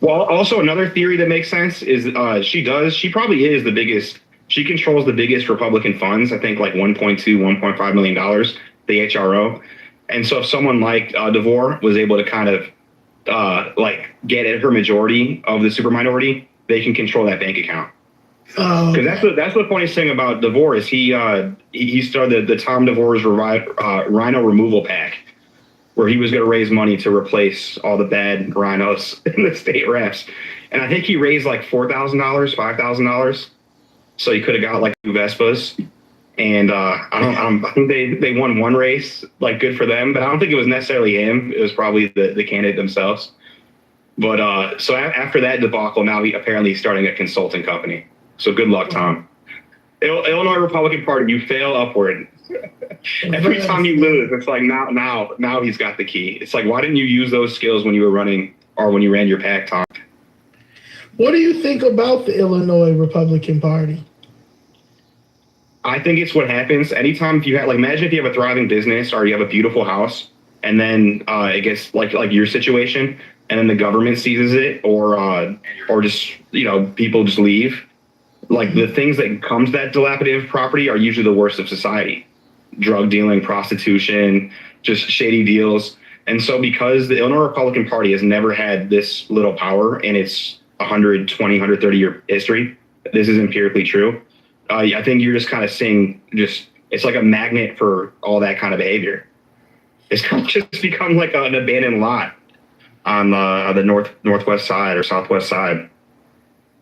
Well, also another theory that makes sense is she probably is the biggest, she controls the biggest Republican funds, I think like $1.5 million, the HRO. And so if someone like DeVore was able to kind of get at her majority of the super minority, they can control that bank account. Because that's the funniest thing about DeVore is he started the Tom DeVore's Rhino Removal PAC, where he was going to raise money to replace all the bad rhinos in the state reps. And I think he raised like $4,000, $5,000. So he could have got like 2 Vespas. And I think they won one race, like good for them, but I don't think it was necessarily him. It was probably the candidate themselves. But so after that debacle, now he's starting a consulting company. So good luck, Tom. Illinois Republican Party, you fail upward. Every time you lose, it's like now he's got the key. It's like, why didn't you use those skills when you were running or when you ran your PAC, Tom? What do you think about the Illinois Republican Party? I think it's what happens anytime if you have, like, imagine if you have a thriving business or you have a beautiful house, and then it gets like your situation, and then the government seizes it, or just people just leave. Like, the things that come to that dilapidated property are usually the worst of society. Drug dealing, prostitution, just shady deals. And so because the Illinois Republican Party has never had this little power in its 120, 130-year history, this is empirically true, I think you're just kind of seeing it's like a magnet for all that kind of behavior. It's kind of just become like an abandoned lot on the northwest side or southwest side.